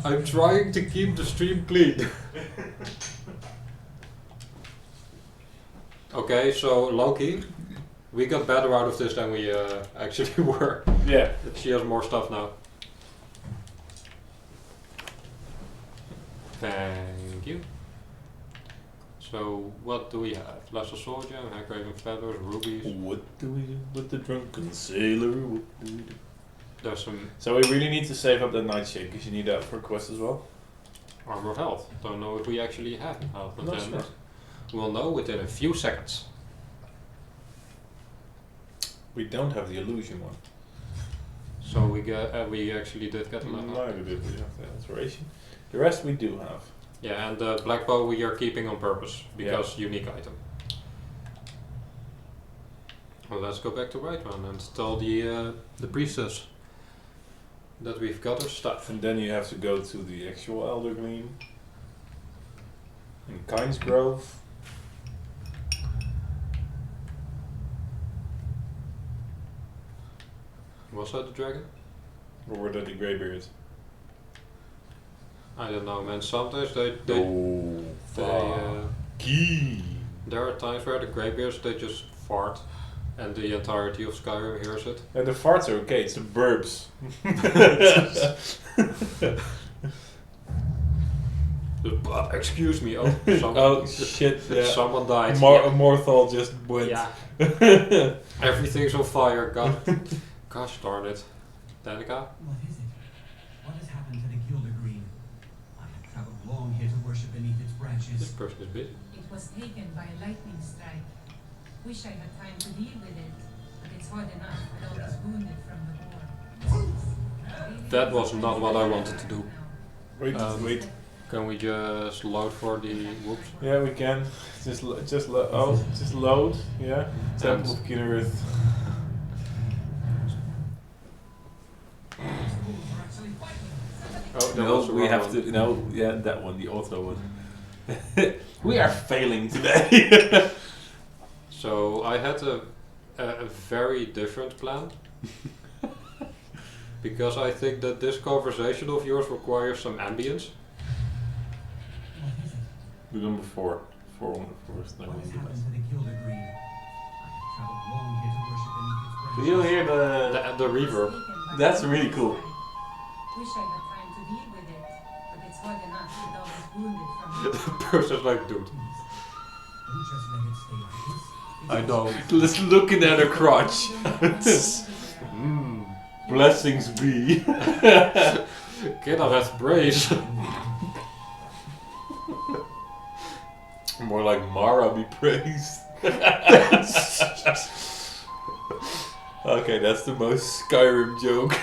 I'm trying to keep the stream clean. Okay, so Loki, we got better out of this than we actually were. Yeah. She has more stuff now. Thank you. So, what do we have? Lesser Soldier, Hag-Raven Feathers, Rubies. What do we do with the drunken sailor? What do we do? There's some So we really need to save up that Nightshade because you need that for quest as well. Armor of Health. Don't know if we actually have health. Not sure. We'll know within a few seconds. We don't have the illusion one. So we actually did get a level. Neither did we have the alteration. The rest we do have. Yeah, and the black bow we are keeping on purpose because unique item. Well, let's go back to Whiterun and tell the priestess that we've got her stuff. And then you have to go to the actual Gildergleem in Kynes Grove. Was that the dragon? Or were that the greybeards? I don't know, man. Sometimes they Key. there are times where the greybeards they just fart, and the entirety of Skyrim hears it. And the farts are okay, it's the burps. Excuse me. Oh, Oh shit! Yeah. someone died. Morthal just went. Yeah. Everything's on fire. Gosh darn it. Danica? What is it? What has happened to the Gildergleem? I have traveled long here to worship beneath its This branches. person is busy. It was taken by a lightning strike. Wish I had time to deal with it, but it's hard enough with all those wounded from the war. That was not what I wanted to do. Wait, wait. Can we just load for the whoops? Yeah, we can. Just load. Yeah. Temple of Kinnereth. Oh, that No, was the we wrong have one. to. No, yeah, that one, the auto one. We are failing today. So I had a very different plan. Because I think that this conversation of yours requires some ambience. What is it? Do number 4. 4 on the first. What has happened to the Gildergleem? I have traveled long here to worship beneath its branches. Do you hear the? The reverb. That's really cool. Wish I had time to deal with it, but it's hard enough with all those wounded from the The war. person's like, dude. Don't just let it stay like this. I know. Let's looking at her crotch. Blessings be. Kinnereth praise. More like Mara be praised. Okay, that's the most Skyrim joke.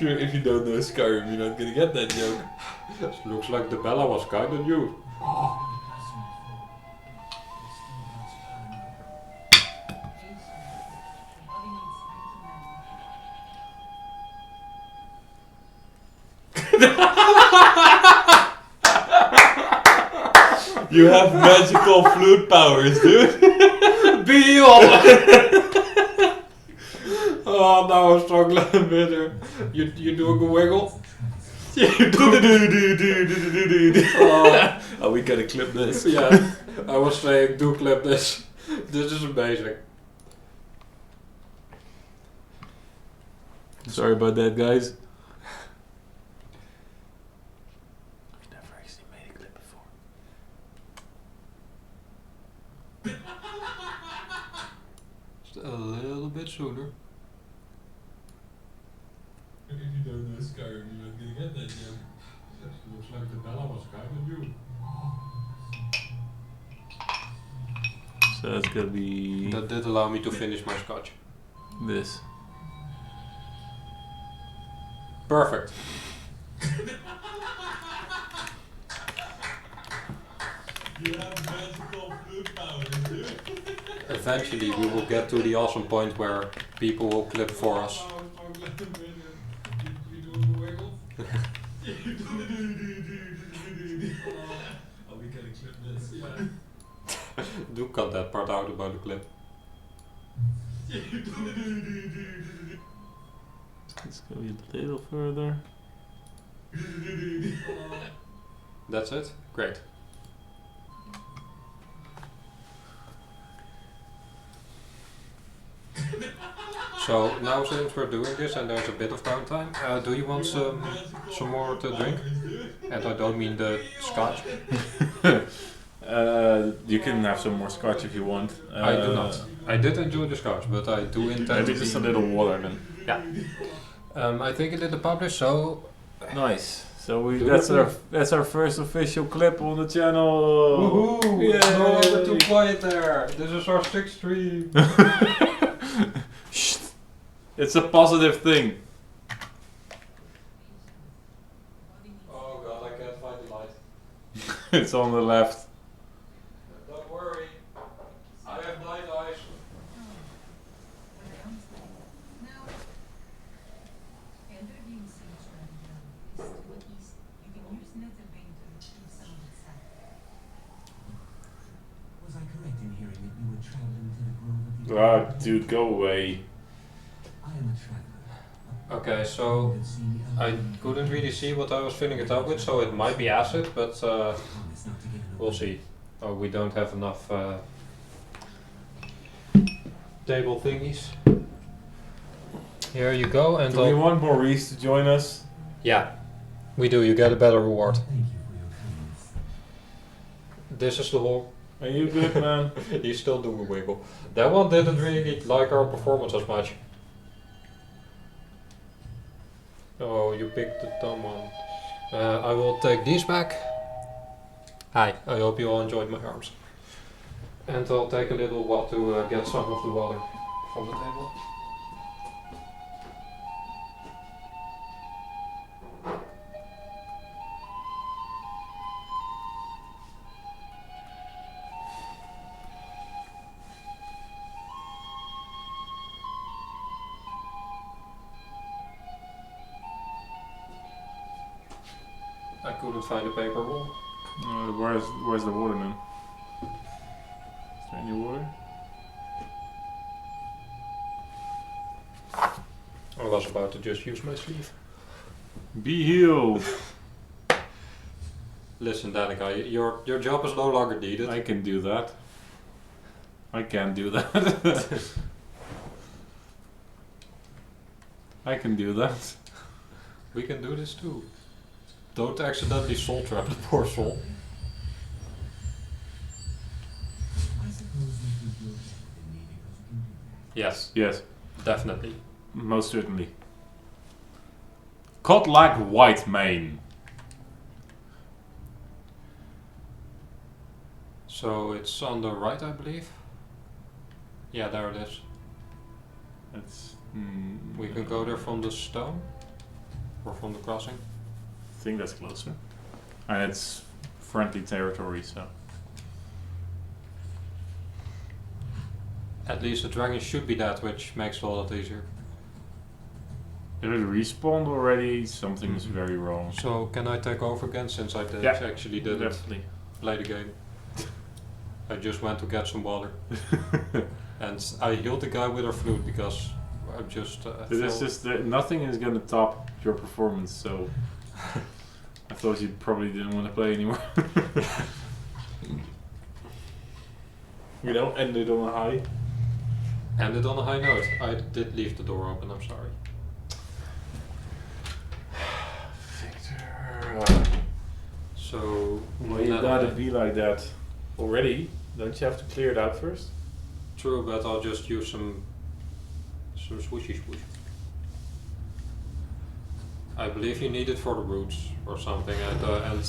If you don't know Skyrim, you're not gonna get that joke. Looks like the Bella was kind of new. You have magical flute powers, dude. Beyond! Oh, now I'm struggling bitter. You doing a wiggle? Oh, we gotta clip this. Yeah, I was saying do clip this. This is amazing. Sorry about that, guys. I've never actually made a clip before. Just a little bit sooner. If you don't know Skyrim, you're not gonna get that joke. Looks like the Bella was kind of new. So that's gonna be That did allow me to finish my scotch. this. Perfect. You have magical flute powers, dude. Eventually we will get to the awesome point where people will clip for us. Oh, we gotta clip this. Yeah. Do cut that part out about the clip. Let's go a little further. That's it? Great. So now since we're doing this and there's a bit of downtime, do you want some more to drink? And I don't mean the scotch. You can have some more scotch if you want. I do not. I did enjoy the scotch, but I do intend Maybe to just a be- little water then. Yeah. I think it did the publish, so Nice. So we Do that's it. our first official clip on the channel. woohoo! Yay. No longer too quiet there. This is our 6th stream. Shh. It's a positive thing. Oh god, I can't find the light. It's on the left. Don't worry, I have night eyes. Now, Gildergleem sanctuary is to the east. You can use Nethervein to retrieve some of its sap. Was I correct in hearing that you were traveling to the grove of the Ah, dude, go away. I am a traveler. Okay, so I couldn't really see what I was filling it up with, so it might be acid, but we'll see. Oh, we don't have enough table thingies. Here you go, and Do we want Maurice to join us? yeah, we do. You get a better reward. Thank you for your kindness. This is the whole. Are you good, man? He's still doing a wiggle. That one didn't really like our performance as much. Oh, you picked the dumb one. I will take these back. Hi, I hope you all enjoyed my arms. And I'll take a little while to get some of the water from the table. I couldn't find a paper roll. Where's the water then? Is there any water? I was about to just use my sleeve. Be healed. Listen, Danica, your job is no longer needed. I can do that. I can do that. I can do that. We can do this too. Don't accidentally soul trap the poor soul. I suppose you think you're better than me because you can do that. Yes, Yes, definitely. most certainly. Codlag white mane. So it's on the right, I believe. Yeah, there it is. That's. We can go there from the stone or from the crossing. I think that's closer. And it's friendly territory, so. At least the dragon should be dead, which makes it a lot easier. If it respawned already, something's very wrong. So can I take over again since I Yeah, actually didn't Definitely. play the game? I just went to get some water. And I healed the guy with our flute because I just It's just that nothing is gonna top your performance, so I thought you probably didn't want to play anymore. You know, ended on a high. ended on a high note. I did leave the door open, I'm sorry. Victor. So Well, you now gotta I- be like that already. Don't you have to clear it out first? True, but I'll just use some swooshy swoosh. I believe you need it for the roots or something, and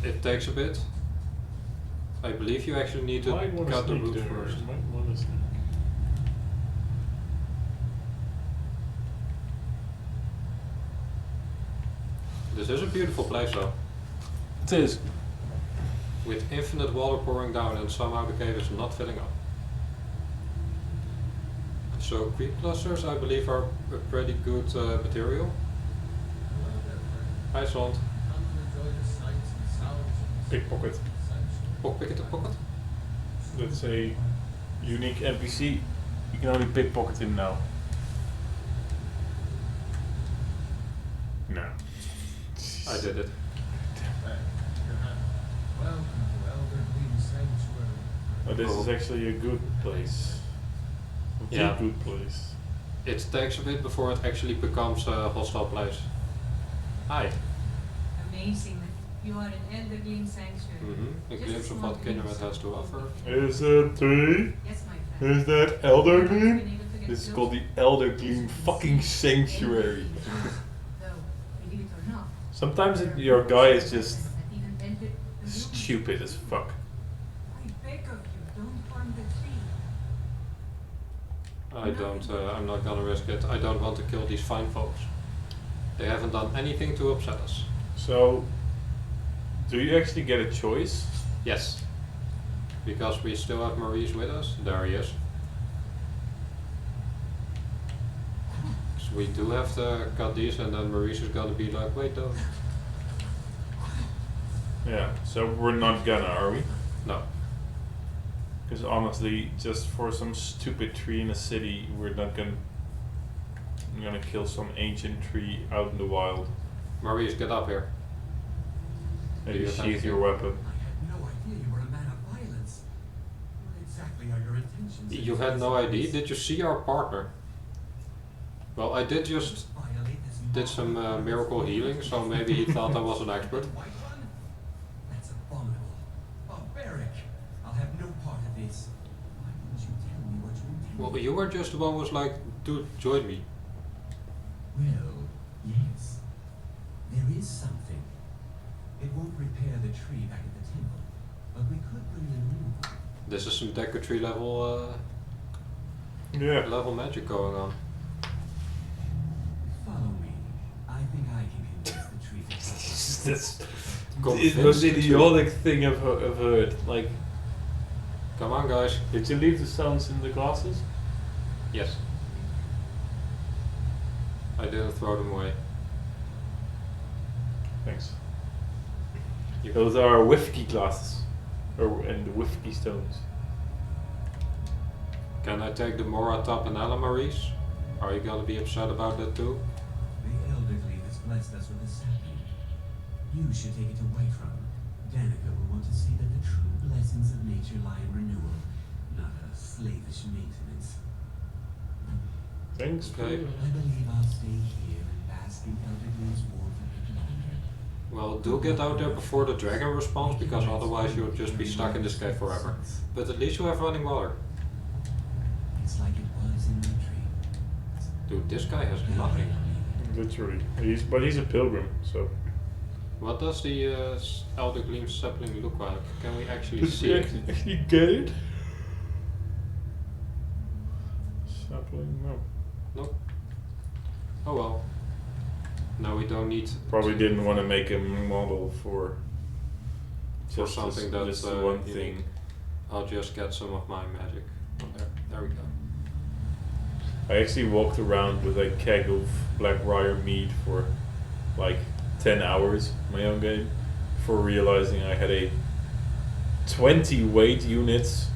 it takes a bit. I believe you actually need to Might wanna cut the sneak roots there. first. Might wanna sneak. This is a beautiful place though, It is. with infinite water pouring down and somehow the cave is not filling up. So creep clusters I believe are a pretty good material. Hello there, friend. Hi Sond. Come and enjoy the sights and sounds of the Pickpocket. sunshine. Pick it a pocket. That's a unique NPC. You can only pickpocket him now. No. I did it. Welcome to Gildergleem Sanctuary. Oh, this is actually a good place. It's Yeah. a good place. It takes a bit before it actually becomes a hostile place. Hi. Amazing that you are in Gildergleem Sanctuary. A Just glimpse of what small Kindred glimpse has of to all offer. the Is it tree? Yes, my friend. Is that You haven't Eldergleem? been able to get This is close called the to Eldergleem fucking sanctuary. Though, believe it or not, Sometimes there are your guy is creatures just that even entered the room. stupid as fuck. I beg of you, don't harm the tree. I don't, I'm not gonna risk it. I don't want to kill these fine folks. They haven't done anything to upset us. So, do you actually get a choice? Yes. Because we still have Maurice with us. There he is. So we do have to cut these and then Maurice is gonna be like, wait though. Yeah, so we're not gonna, are we? No. Because honestly, just for some stupid tree in a city, we're not gonna I'm gonna kill some ancient tree out in the wild. Maurice, get up here. Maybe you have sheath anything? your weapon. I had no idea you were a man of violence. What exactly are your intentions? You had no idea? Did you see our partner? Well, I did just did some miracle healing, so maybe he thought I was an expert. White one? That's abominable. Barbaric. I'll have no part of this. Why didn't you tell me what you intended? Well, you were just the one who was like, dude, join me. Well, yes. There is something. It won't repair the tree back at the temple, but we could bring a new one. This is some Decatry level Yeah. level magic going on. Follow me. I think I can convince the tree to help us. That's the most idiotic thing I've heard. Like, Come on, guys. did you leave the stones in the glasses? Yes. I didn't throw them away. Thanks. Those are whiskey glasses, and the whiskey stones. Can I take the Mora Tapanella, Maurice? Are you gonna be upset about that too? The Gildergleem has blessed us with a sapling. You should take it away from him. Danica will want to see that the true blessings of nature lie in renewal, not a slavish maintenance. Thanks. Okay. I believe I'll stay here and bask in Gildergleem's warmth a bit longer. Well, do get out there before the dragon responds, because otherwise you'll just be stuck in this cave forever. But at least you have running water. It's like it was in the tree. Dude, this guy has nothing. Literally. He's a pilgrim, so. What does the Gildergleem sapling look like? Can we actually see it? Actually get it? Sapling? No. Nope. Oh well. No, we don't need. Probably didn't want to make a model for For just something this, that's, this one unique. thing. I'll just get some of my magic. Oh, there we go. I actually walked around with a keg of Blackbriar mead for like 10 hours in my own game before realizing I had a 20 weight units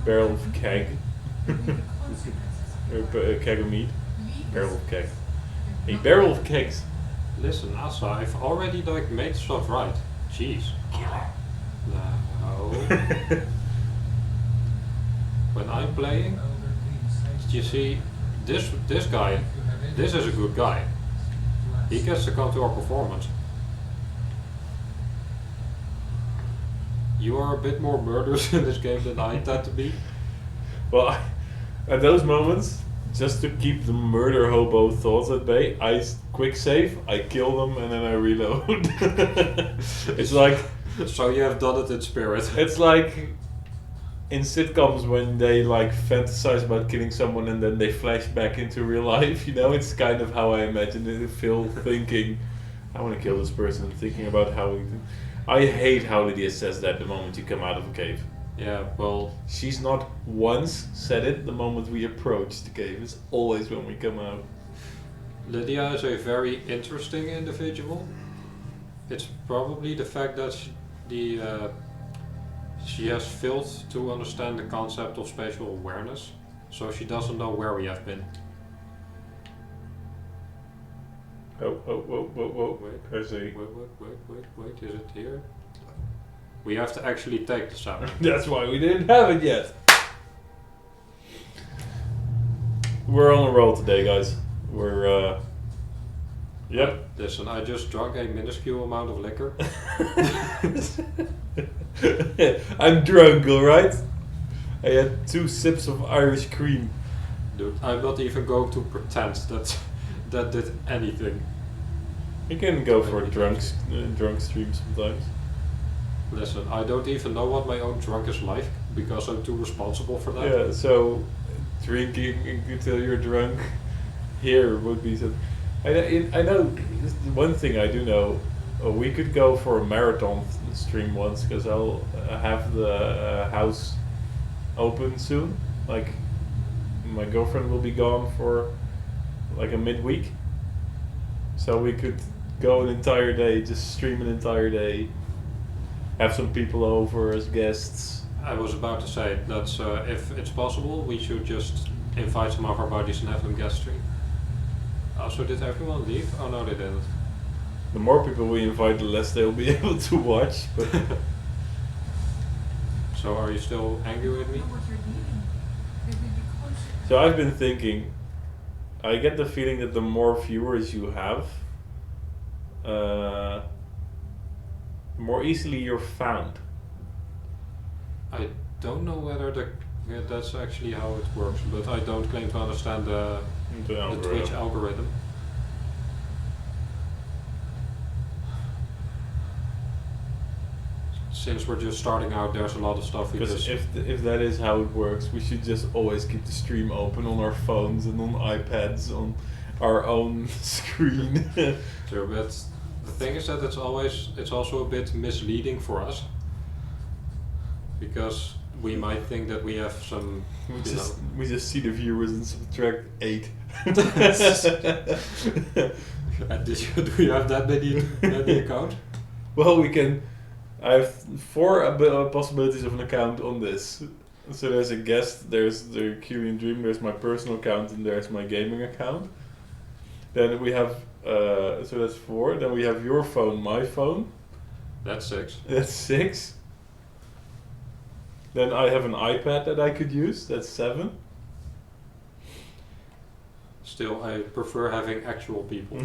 barrel of keg. A keg of mead. Barrel of keg. A barrel of kegs. Listen, Asa, I've already like made stuff right. Jeez. No. When I'm playing, you see, this guy, this is a good guy. He gets to come to our performance. You are a bit more murderous in this game than I tend to be. Well, at those moments, just to keep the murder hobo thoughts at bay, I quick save, I kill them, and then I reload. It's like, So you have done it in spirit. it's like in sitcoms when they like fantasize about killing someone and then they flash back into real life. You know, it's kind of how I imagine it. Phil thinking, I want to kill this person, thinking about how he. I hate how Lydia says that the moment you come out of a cave. Yeah, well, She's not once said it the moment we approach the cave. It's always when we come out. Lydia is a very interesting individual. It's probably the fact that she has failed to understand the concept of spatial awareness, so she doesn't know where we have been. Oh, Wait. There's a. Wait, is it here? We have to actually take the sapling. That's why we didn't have it yet. We're on a roll today, guys. We're, Yep. Listen, I just drank a minuscule amount of liquor. I'm drunk, alright? I had 2 sips of Irish cream. Dude, I'm not even going to pretend that did anything. You can go for a drunk stream sometimes. Listen, I don't even know what my own drunk is like because I'm too responsible for that. Yeah, so drinking until you're drunk here would be so. I know one thing I do know. We could go for a marathon stream once because I'll have the house open soon. Like my girlfriend will be gone for like a midweek, so we could go an entire day, just stream an entire day. Have some people over as guests. I was about to say that if it's possible, we should just invite some of our buddies and have them guest stream. Also, did everyone leave? Oh no, they didn't. The more people we invite, the less they'll be able to watch. But So are you still angry with me? Know what you're dealing with. There will be consequences. so I've been thinking. I get the feeling that the more viewers you have, the more easily you're found. I don't know whether that's actually how it works, but I don't claim to understand the Twitch algorithm. Since we're just starting out, there's a lot of stuff we Because just... if that is how it works, we should just always keep the stream open on our phones and on iPads on our own screen. Sure, but the thing is that it's also a bit misleading for us. Because we might think that we have some, we just see the viewers and subtract 8. Do we have that many accounts? Well, we can. I have 4 possibilities of an account on this. So there's a guest, there's the Kyrian Dream, there's my personal account, and there's my gaming account. Then we have, so that's 4. Then we have your phone, my phone. That's 6. That's 6. Then I have an iPad that I could use. That's 7. Still, I prefer having actual people.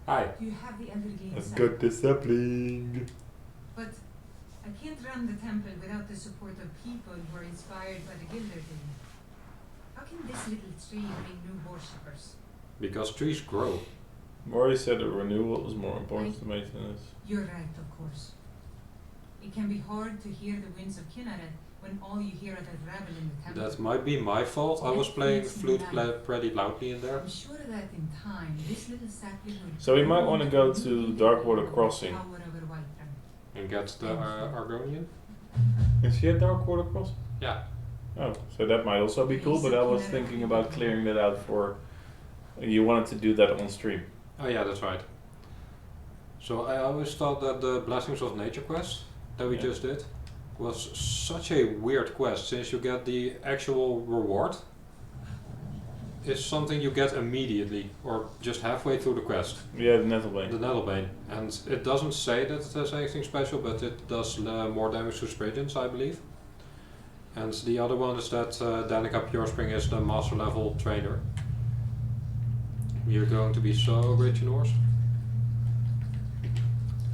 Hi. You have the Gildergleem That's sign. good discipline. But I can't run the temple without the support of people who are inspired by the Gildergleem. How can this little tree bring new worshippers? Because trees grow. Maury said that renewal is more important to maintenance. You're right, of course. It can be hard to hear the winds of Kinneret when all you hear are the rabble in the temple. That might be my fault. I was playing flute pretty loudly in there. I'm sure that in time, this little sapling will So we might grow wanna into go a to new Darkwater power Crossing. over Whiterun. And get the Argonian? Is he at Darkwater Crossing? Yeah. Oh, so that might also be cool, but I was thinking about clearing that out for... You wanted to do that on stream. Oh yeah, that's right. So I always thought that the Blessings of Nature quest that we just did was such a weird quest, since you get the actual reward is something you get immediately or just halfway through the quest. Yeah, the Nettlebane. The Nettlebane. And it doesn't say that it has anything special, but it does more damage to Spriggans, I believe. And the other one is that Danica Purespring is the master level trainer. You're going to be so rich in ores.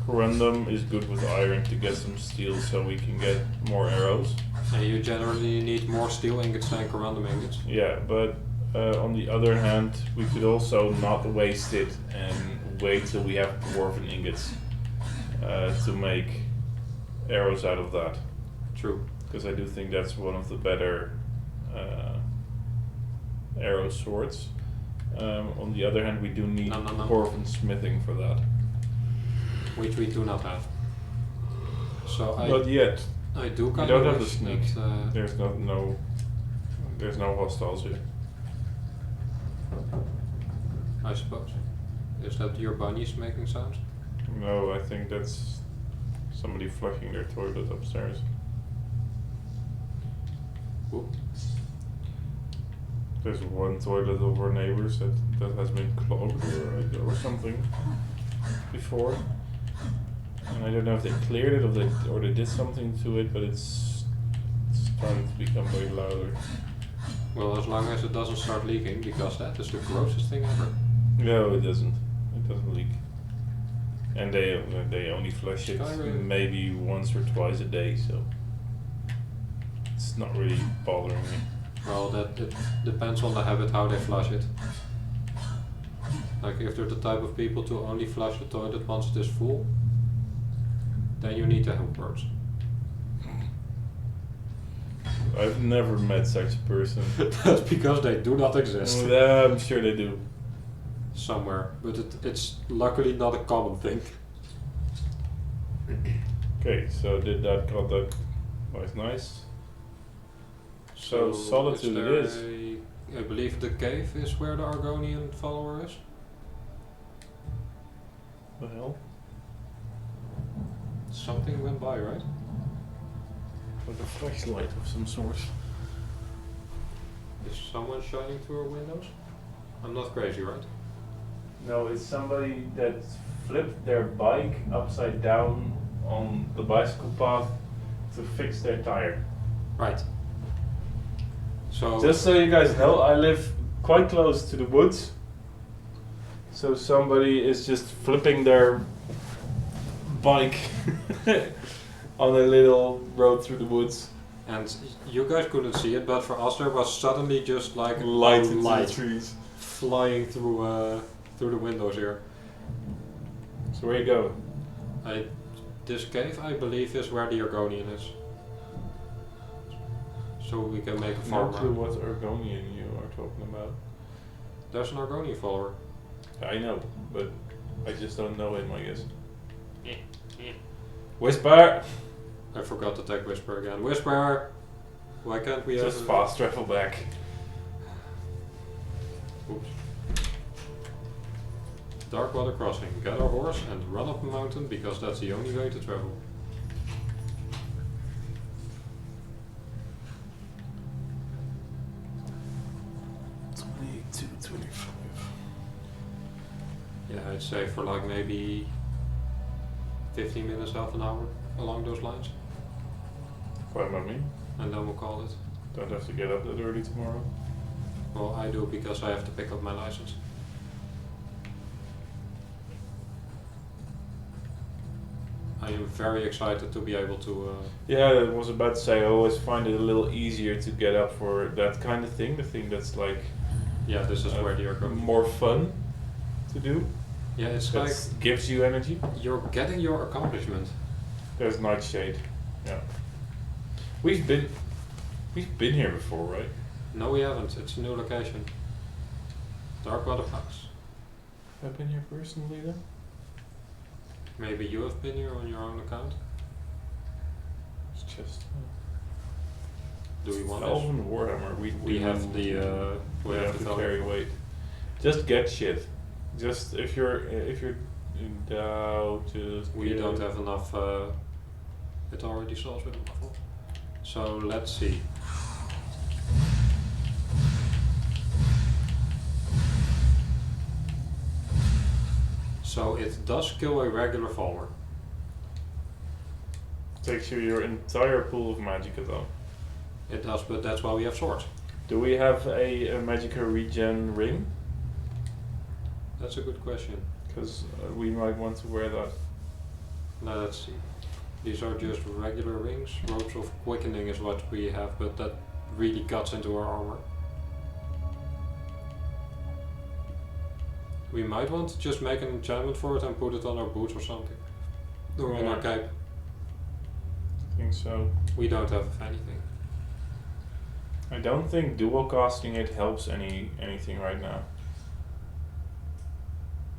Corundum is good with iron to get some steel so we can get more arrows. And you generally need more steel ingots than corundum ingots. Yeah, but on the other hand, we could also not waste it and wait till we have dwarven ingots to make arrows out of that. True. Because I do think that's one of the better arrow swords. On the other hand, we do need dwarven smithing for that. Which we do not have. So Not yet. I do We kind don't of have the wish sneak. that, There's no hostiles here. I suppose. Is that your bunnies making sounds? No, I think that's somebody flushing their toilet upstairs. Ooh. There's one toilet of our neighbors that has been clogged or something before. And I don't know if they cleared it or they did something to it, but it's starting to become way louder. Well, as long as it doesn't start leaking, because that is the grossest thing ever. No, it doesn't. It doesn't leak. And they only flush it Skyrim. maybe once or twice a day, so it's not really bothering me. Well, it depends on the habit how they flush it. Like if they're the type of people to only flush the toilet once it is full, then you need to have birds. I've never met such a person. That's because they do not exist. Yeah, I'm sure they do. Somewhere, but it's luckily not a common thing. Okay, so did that got that was nice. So solitude it is. I believe the cave is where the Argonian follower is. The hell? Something went by, right? Like a flashlight of some sort. Is someone shining through our windows? I'm not crazy, right? No, it's somebody that flipped their bike upside down on the bicycle path to fix their tire. Right. So Just so you guys know, I live quite close to the woods. So somebody is just flipping their bike on a little road through the woods. and you guys couldn't see it, but for us there was suddenly just like Light a into light the trees. flying through the windows here. So where you go? This cave, I believe, is where the Argonian is. So we can make a No farm clue around. what Argonian you are talking about. There's an Argonian follower. I know, but I just don't know him, I guess. Whisper! I forgot to take Whisper again. Whisper! Why can't we Just have fast travel back. Oops. Darkwater Crossing. Get our horse and run up a mountain because that's the only way to travel. Yeah, I'd say for like maybe 15 minutes, half an hour along those lines. Fine by me. And then we'll call it. Don't have to get up that early tomorrow. Well, I do because I have to pick up my license. I am very excited to be able to. Yeah, I was about to say, I always find it a little easier to get up for that kind of thing. The thing that's like Yeah, this is where the Argonian. more fun to do. Yeah, it's That like gives you energy. you're getting your accomplishment. There's Nightshade. Yeah. We've been here before, right? No, we haven't. It's a new location. Darkwater House. Have I been here personally then? Maybe you have been here on your own account. It's just Do we want this? Elven Warhammer. We have the we have to carry weight. Just get shit. Just if you're in doubt, just We get don't it. have enough. It already solves with a muffle. So let's see. So it does kill a regular follower. Takes you your entire pool of magicka though. It does, but that's why we have swords. Do we have a magicka regen ring? That's a good question. Because we might want to wear that. Now let's see. These are just regular rings. Ropes of quickening is what we have, but that really cuts into our armor. We might want to just make an enchantment for it and put it on our boots or something. Or on our cape. I think so. We don't have anything. I don't think dual casting it helps anything right now.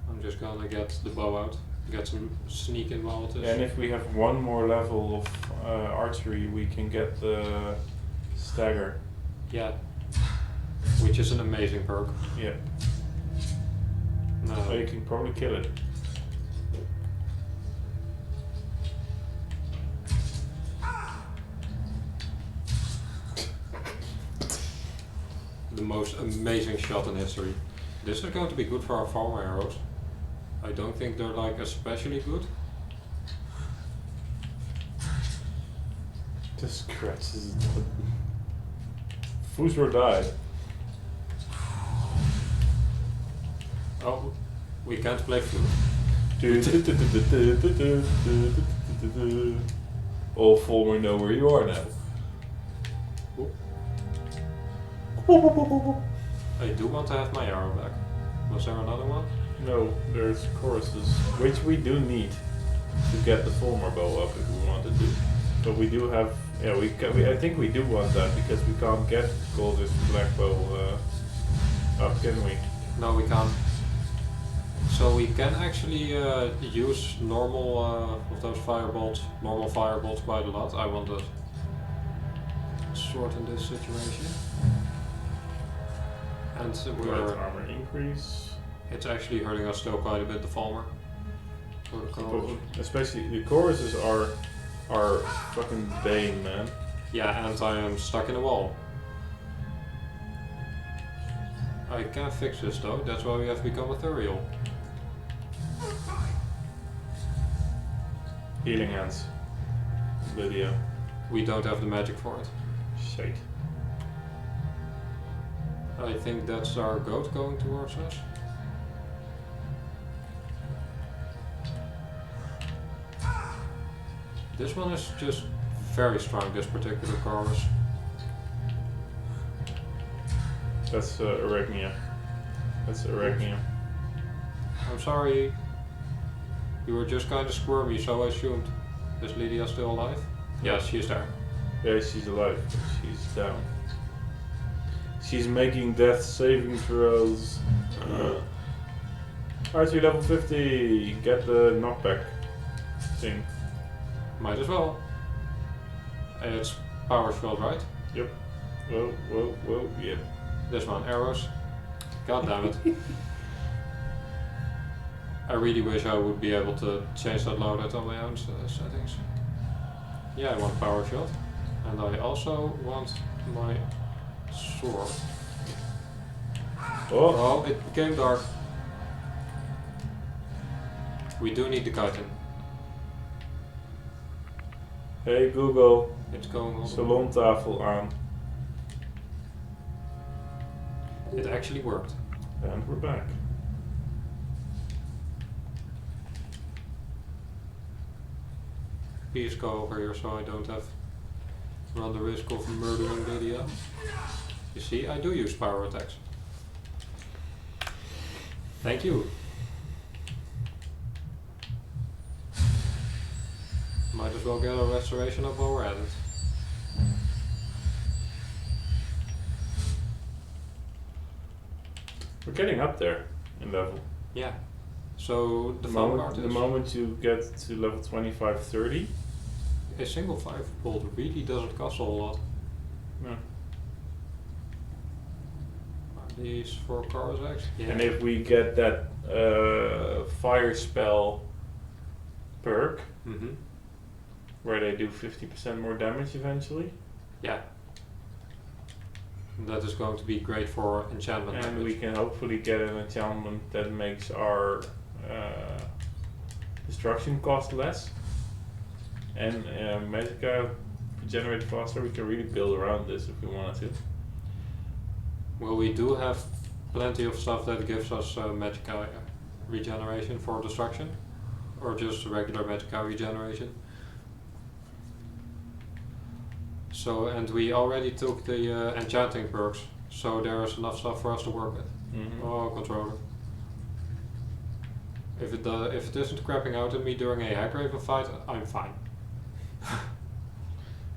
I'm just gonna get the bow out, get some sneak in while it is. And if we have one more level of archery, we can get the stagger. Yeah. Which is an amazing perk. Yeah. No. So you can probably kill it. The most amazing shot in history. This is going to be good for our farm arrows. I don't think they're like especially good. Just scratches it. Fusro died. Oh, we can't play flute. All Fulmer know where you are now. I do want to have my arrow back. Was there another one? No, there's choruses, which we do need to get the Fulmer bow up if we wanted to. But we do have, yeah, I think we do want that because we can't get Gaulder's black bow up, can we? No, we can't. So we can actually use normal of those normal firebolts quite a lot. I want to sort in this situation. And Light armor increase. it's actually hurting us still quite a bit, the Falmer. Or the chorus. Especially the choruses are fucking bane, man. Yeah, and I am stuck in a wall. I can fix this though, that's why we have become ethereal. Healing hands. Lydia. We don't have the magic for it. Shite. I think that's our goat going towards us. This one is just very strong, this particular chorus. That's Arachnia. That's Arachnia. I'm sorry. You were just kind of squirmy, so I assumed. Is Lydia still alive? Yes, she's there. Yeah, she's alive, but she's down. She's making death saving throws. Archery level 50. Get the knockback thing. Might as well. It's power shot, right? Yep. Whoa, yep. This one, arrows. God damn it. I really wish I would be able to change that loadout on my own settings. Yeah, I want power shot. And I also want my sword. Oh, it became dark. We do need the chitin. Hey Google, It's going on. salontafel aan. It actually worked. And we're back. Please go over here so I don't have run the risk of murdering Lydia. You see, I do use power attacks. Thank you. Might as well get a restoration up while we're at it. We're getting up there in level. Yeah. So the The moment you get to level 25, 30. A single 5 bolt really doesn't cost a whole lot. No. Are these for cars actually? Yeah. And if we get that fire spell perk, where they do 50% more damage eventually. Yeah. That is going to be great for enchantment And damage. we can hopefully get an enchantment that makes our destruction cost less. And Magica generate faster. We can really build around this if we wanted to. Well, we do have plenty of stuff that gives us magica regeneration for destruction, or just regular magica regeneration. So, and we already took the enchanting perks, so there's enough stuff for us to work with. Oh, controller. If it isn't crapping out at me during a Hagraven fight, I'm fine.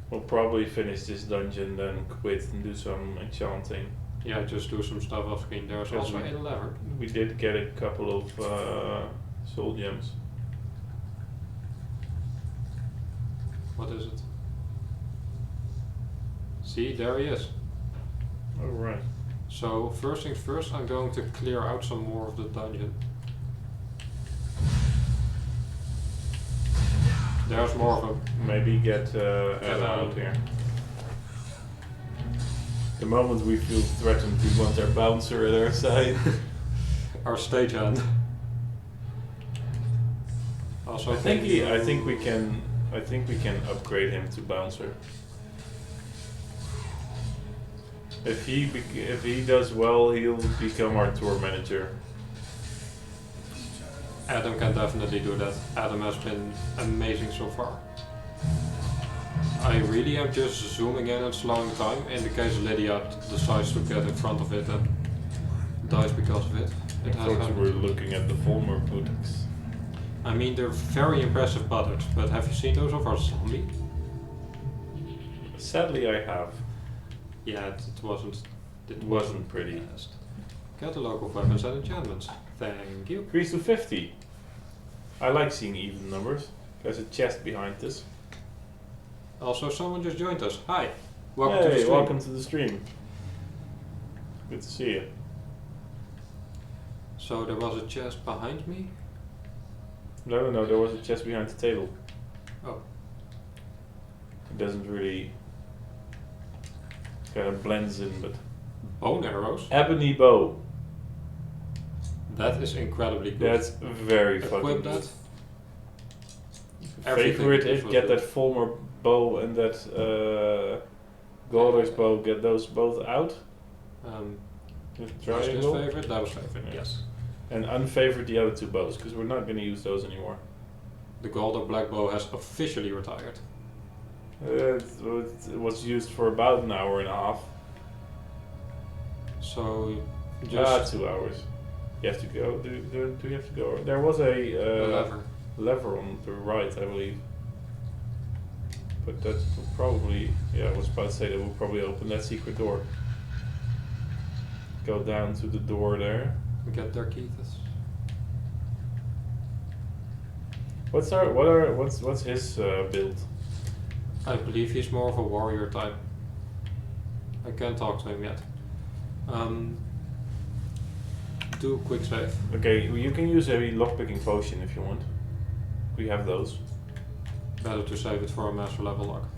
We'll probably finish this dungeon, then quit and do some enchanting. Yeah, just do some stuff off screen. There's Because also a lever. We did get a couple of soul gems. What is it? See, there he is. Alright. So first things first, I'm going to clear out some more of the dungeon. There's more of them. Maybe get Adam out here. The moment we feel threatened, we want our bouncer at our side. Our stagehand. Also, I think we can upgrade him to bouncer. If he does well, he'll become our tour manager. Adam can definitely do that. Adam has been amazing so far. I really am just zooming in and slowing time in the case Lydia decides to get in front of it and dies because of it. I thought you were looking at the Volmer buttocks. I mean, they're very impressive buttocks, but have you seen those of our zombie? Sadly, I have. Yeah, it wasn't pretty. Fast. Catalog of weapons and enchantments. Thank you. Increase to 50. I like seeing even numbers. There's a chest behind this. Also, someone just joined us. Hi. Welcome to the stream. Welcome to the stream. Good to see you. So there was a chest behind me? No, there was a chest behind the table. Oh. It doesn't really... kind of blends in, but... Bone arrows? Ebony bow. That is incredibly good. That's very fucking Equip good. that. Everything Favorite is it, get good. that Fulmer bow and that Gaulder's bow, get those both out. With Was this triangle. favorite? That was favorite, Yeah. yes. And unfavorite the other two bows, because we're not going to use those anymore. The Gauldur black bow has officially retired. It was used for about an hour and a half. So just 2 hours. You have to go. Do you have to go? There was a a lever. lever on the right, I believe. But that will probably, yeah, I was about to say that will probably open that secret door. Go down to the door there. Get their Keiths. What's his build? I believe he's more of a warrior type. I can't talk to him yet. Do quick save. Okay, you can use a lockpicking potion if you want. We have those. Better to save it for a master level lock.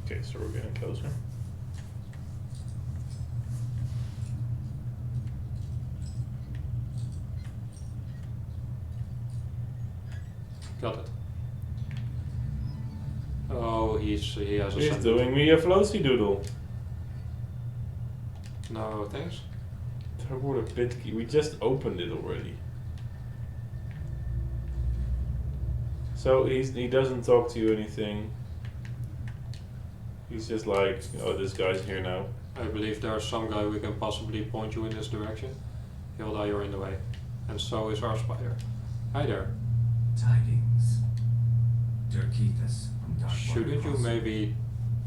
Okay, so we're getting closer. Got it. Oh, he has a He's sentence. doing me a floaty doodle. No, thanks. There would have bit key. We just opened it already. So he doesn't talk to you anything. He's just like, oh, this guy's here now. I believe there's some guy we can possibly point you in this direction. Hilda, you're in the way. And so is our spider. Hi there. Tidings. Dirkethus from Darkwater Shouldn't you Crossing. maybe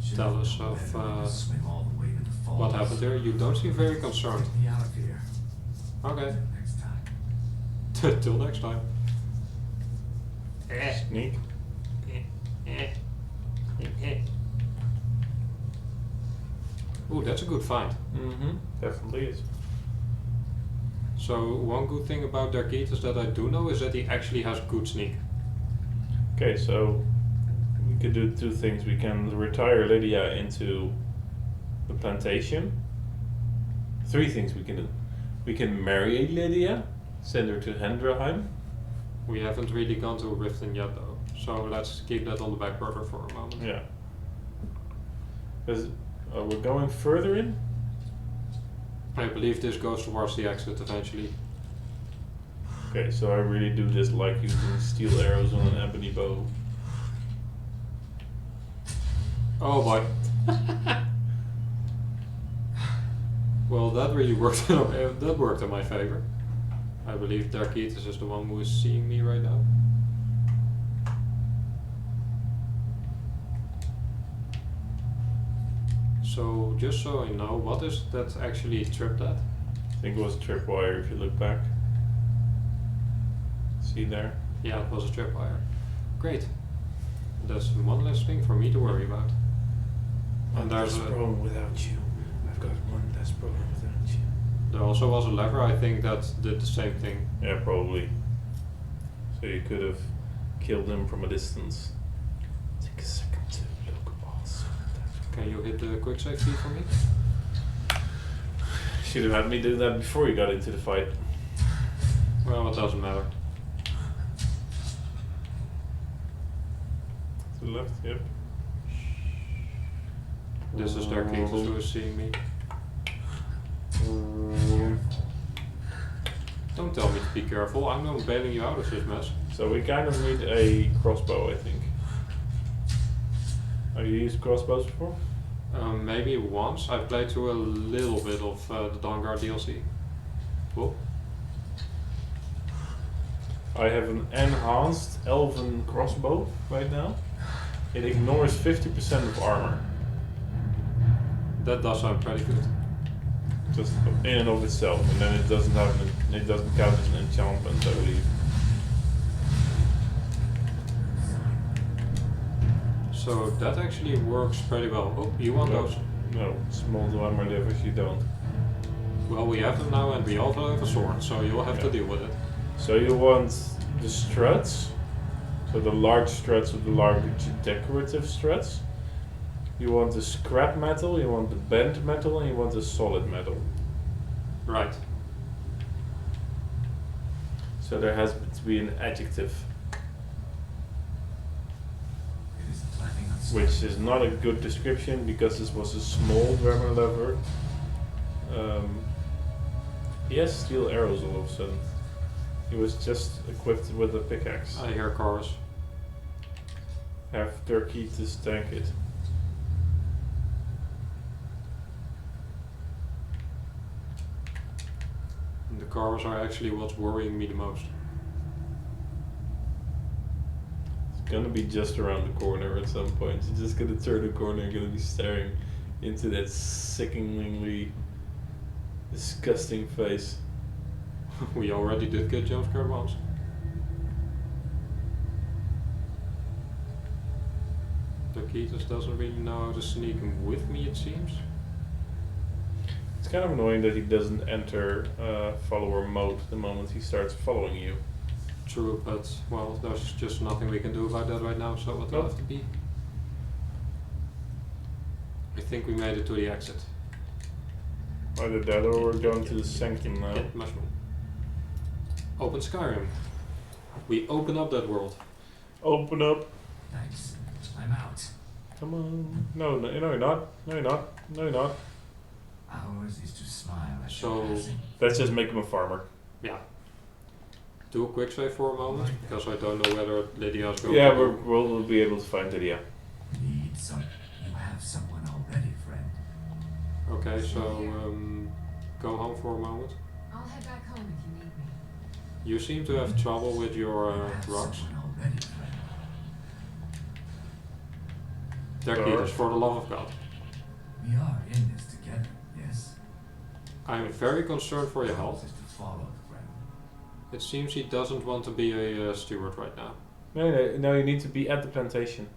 Should tell have us known of better than to swim all the way to the falls. what happened there? You don't seem very concerned. Get me out of here. Okay. Till next time. Till next time. Sneak. Ooh, that's a good find. Mm-hmm. Definitely is. So one good thing about Darketus that I do know is that he actually has good sneak. Okay, so we could do two things. We can retire Lydia into the plantation. Three things we can do. We can marry Lydia, send her to Hendraheim. We haven't really gone to Riften yet though, so let's keep that on the back burner for a moment. Yeah. Because we're going further in. I believe this goes towards the exit eventually. Okay, so I really do just like using steel arrows on an ebony bow. Oh boy. Well, that really worked. That worked in my favor. I believe Darketus is the one who is seeing me right now. So, just so I know, what is that actually tripped at? I think it was a tripwire if you look back. See there? Yeah, it was a tripwire. Great. That's one less thing for me to worry about. And there's a, problem without you. I've got one less problem without you. there also was a lever, I think, that did the same thing. Yeah, probably. So you could have killed him from a distance. Take a second to look awesome. Can you hit the quick save key for me? Should have had me do that before you got into the fight. Well, it doesn't matter. To the left, yep. This is Darketus who is seeing me. Don't tell me to be careful, I'm not bailing you out of this mess. So we kind of need a crossbow, I think. Have you used crossbows before? Maybe once. I played through a little bit of the Dawnguard DLC. Cool. I have an enhanced elven crossbow right now. It ignores 50% of armor. That does sound pretty good. Just in and of itself, and then it doesn't have it doesn't count as an enchantment, I believe. So that actually works pretty well. Oh, you want those? No, small dilemma if you don't. Well, we have them now and we also have a sword, so you'll have to Yeah. deal with it. So you want the struts, so the large struts with the large decorative struts, You want the scrap metal, you want the bent metal, and you want the solid metal. Right. So there has to be an adjective, It is planning on which is not a good description because this was a small Dwemer lover. He has steel arrows all of a sudden. He was just equipped with a pickaxe. I hear chorus. Have Turkey to stank it. And the chorus are actually what's worrying me the most. It's gonna be just around the corner at some point. You're just gonna turn the corner and gonna be staring into that sickeningly disgusting face. We already did get jump scare once. Takitas doesn't really know how to sneak him with me, it seems. It's kind of annoying that he doesn't enter follower mode the moment he starts following you. True, but well, there's just nothing we can do about that right now, so what will Nope. have to be. I think we made it to the exit. Either that or we're going to the sanctum now. Get mushroom. Open Skyrim. We open up that world. Open up. Thanks. I'm out. Come on. No, you're not. No, you're not. No, you're not. Ours is to smile at So- your passing. Let's just make him a farmer. Yeah. Do a quick save for a moment, because I don't know whether Lydia's going Yeah, to we'll be able to find Lydia. Need some. You have someone already, friend. Okay, so go home for a moment. I'll head back home if you need me. You seem to have trouble with your You have rocks. someone already, friend. Takitas, for the love of God. We are in this together, yes? I'm very concerned for your Ours health. is to follow, friend. It seems he doesn't want to be a steward right now. No, you need to be at the plantation.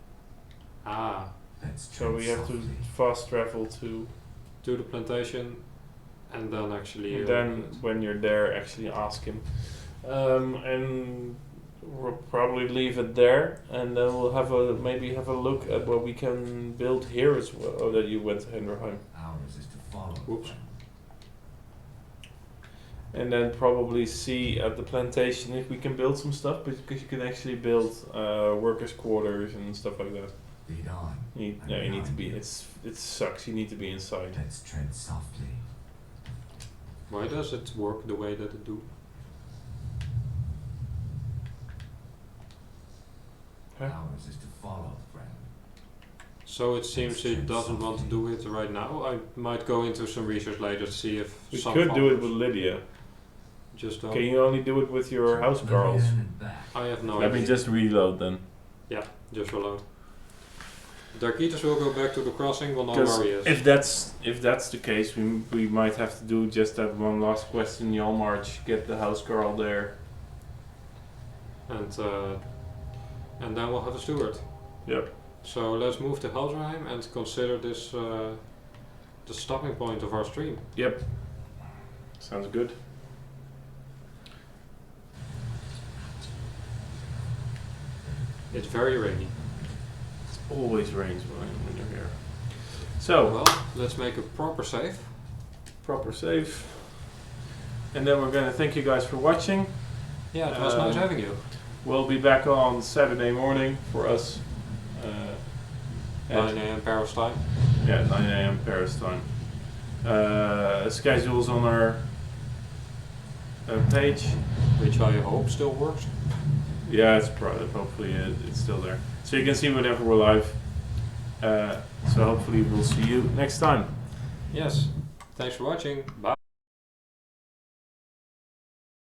Ah, Let's So tread we have to softly. fast travel to. to the plantation, and then actually. And then when you're there, actually ask him. And we'll probably leave it there, and then we'll maybe have a look at what we can build here as well. Oh, that you went to Henderheim. Ours is to follow. Whoops. friend. And then probably see at the plantation if we can build some stuff, because you can actually build workers' quarters and stuff like that. Lead on. You need to be. It sucks. You need to be inside. Let's tread softly. Why does it work the way that it do? Huh? Ours is to follow, friend. So it seems he doesn't want to do it right now. I might go into some research later to see if We some could do it farmers with Lydia. just don't. Can you only do it with your house To girls? Marianne and back. I have no Let idea. me just reload then. Just reload. Darkitas will go back to the crossing. We'll know Because where he is. if that's the case, we might have to do just that one last question. Y'all march, get the house girl there. And then we'll have a steward. Yep. So let's move to Helderheim and consider this the stopping point of our stream. Yep. Sounds good. It's very rainy. It's always rains when you're here. So Well, let's make a proper save. proper save. And then we're gonna thank you guys for watching. Yeah, it was nice having you. We'll be back on Saturday morning for us. At 9 a.m. Paris time. 9 a.m. Paris time. Schedules on our page. Which I hope still works. Yeah, it's probably hopefully it's still there, so you can see whenever we're live. So hopefully we'll see you next time. Yes. Thanks for watching. Bye.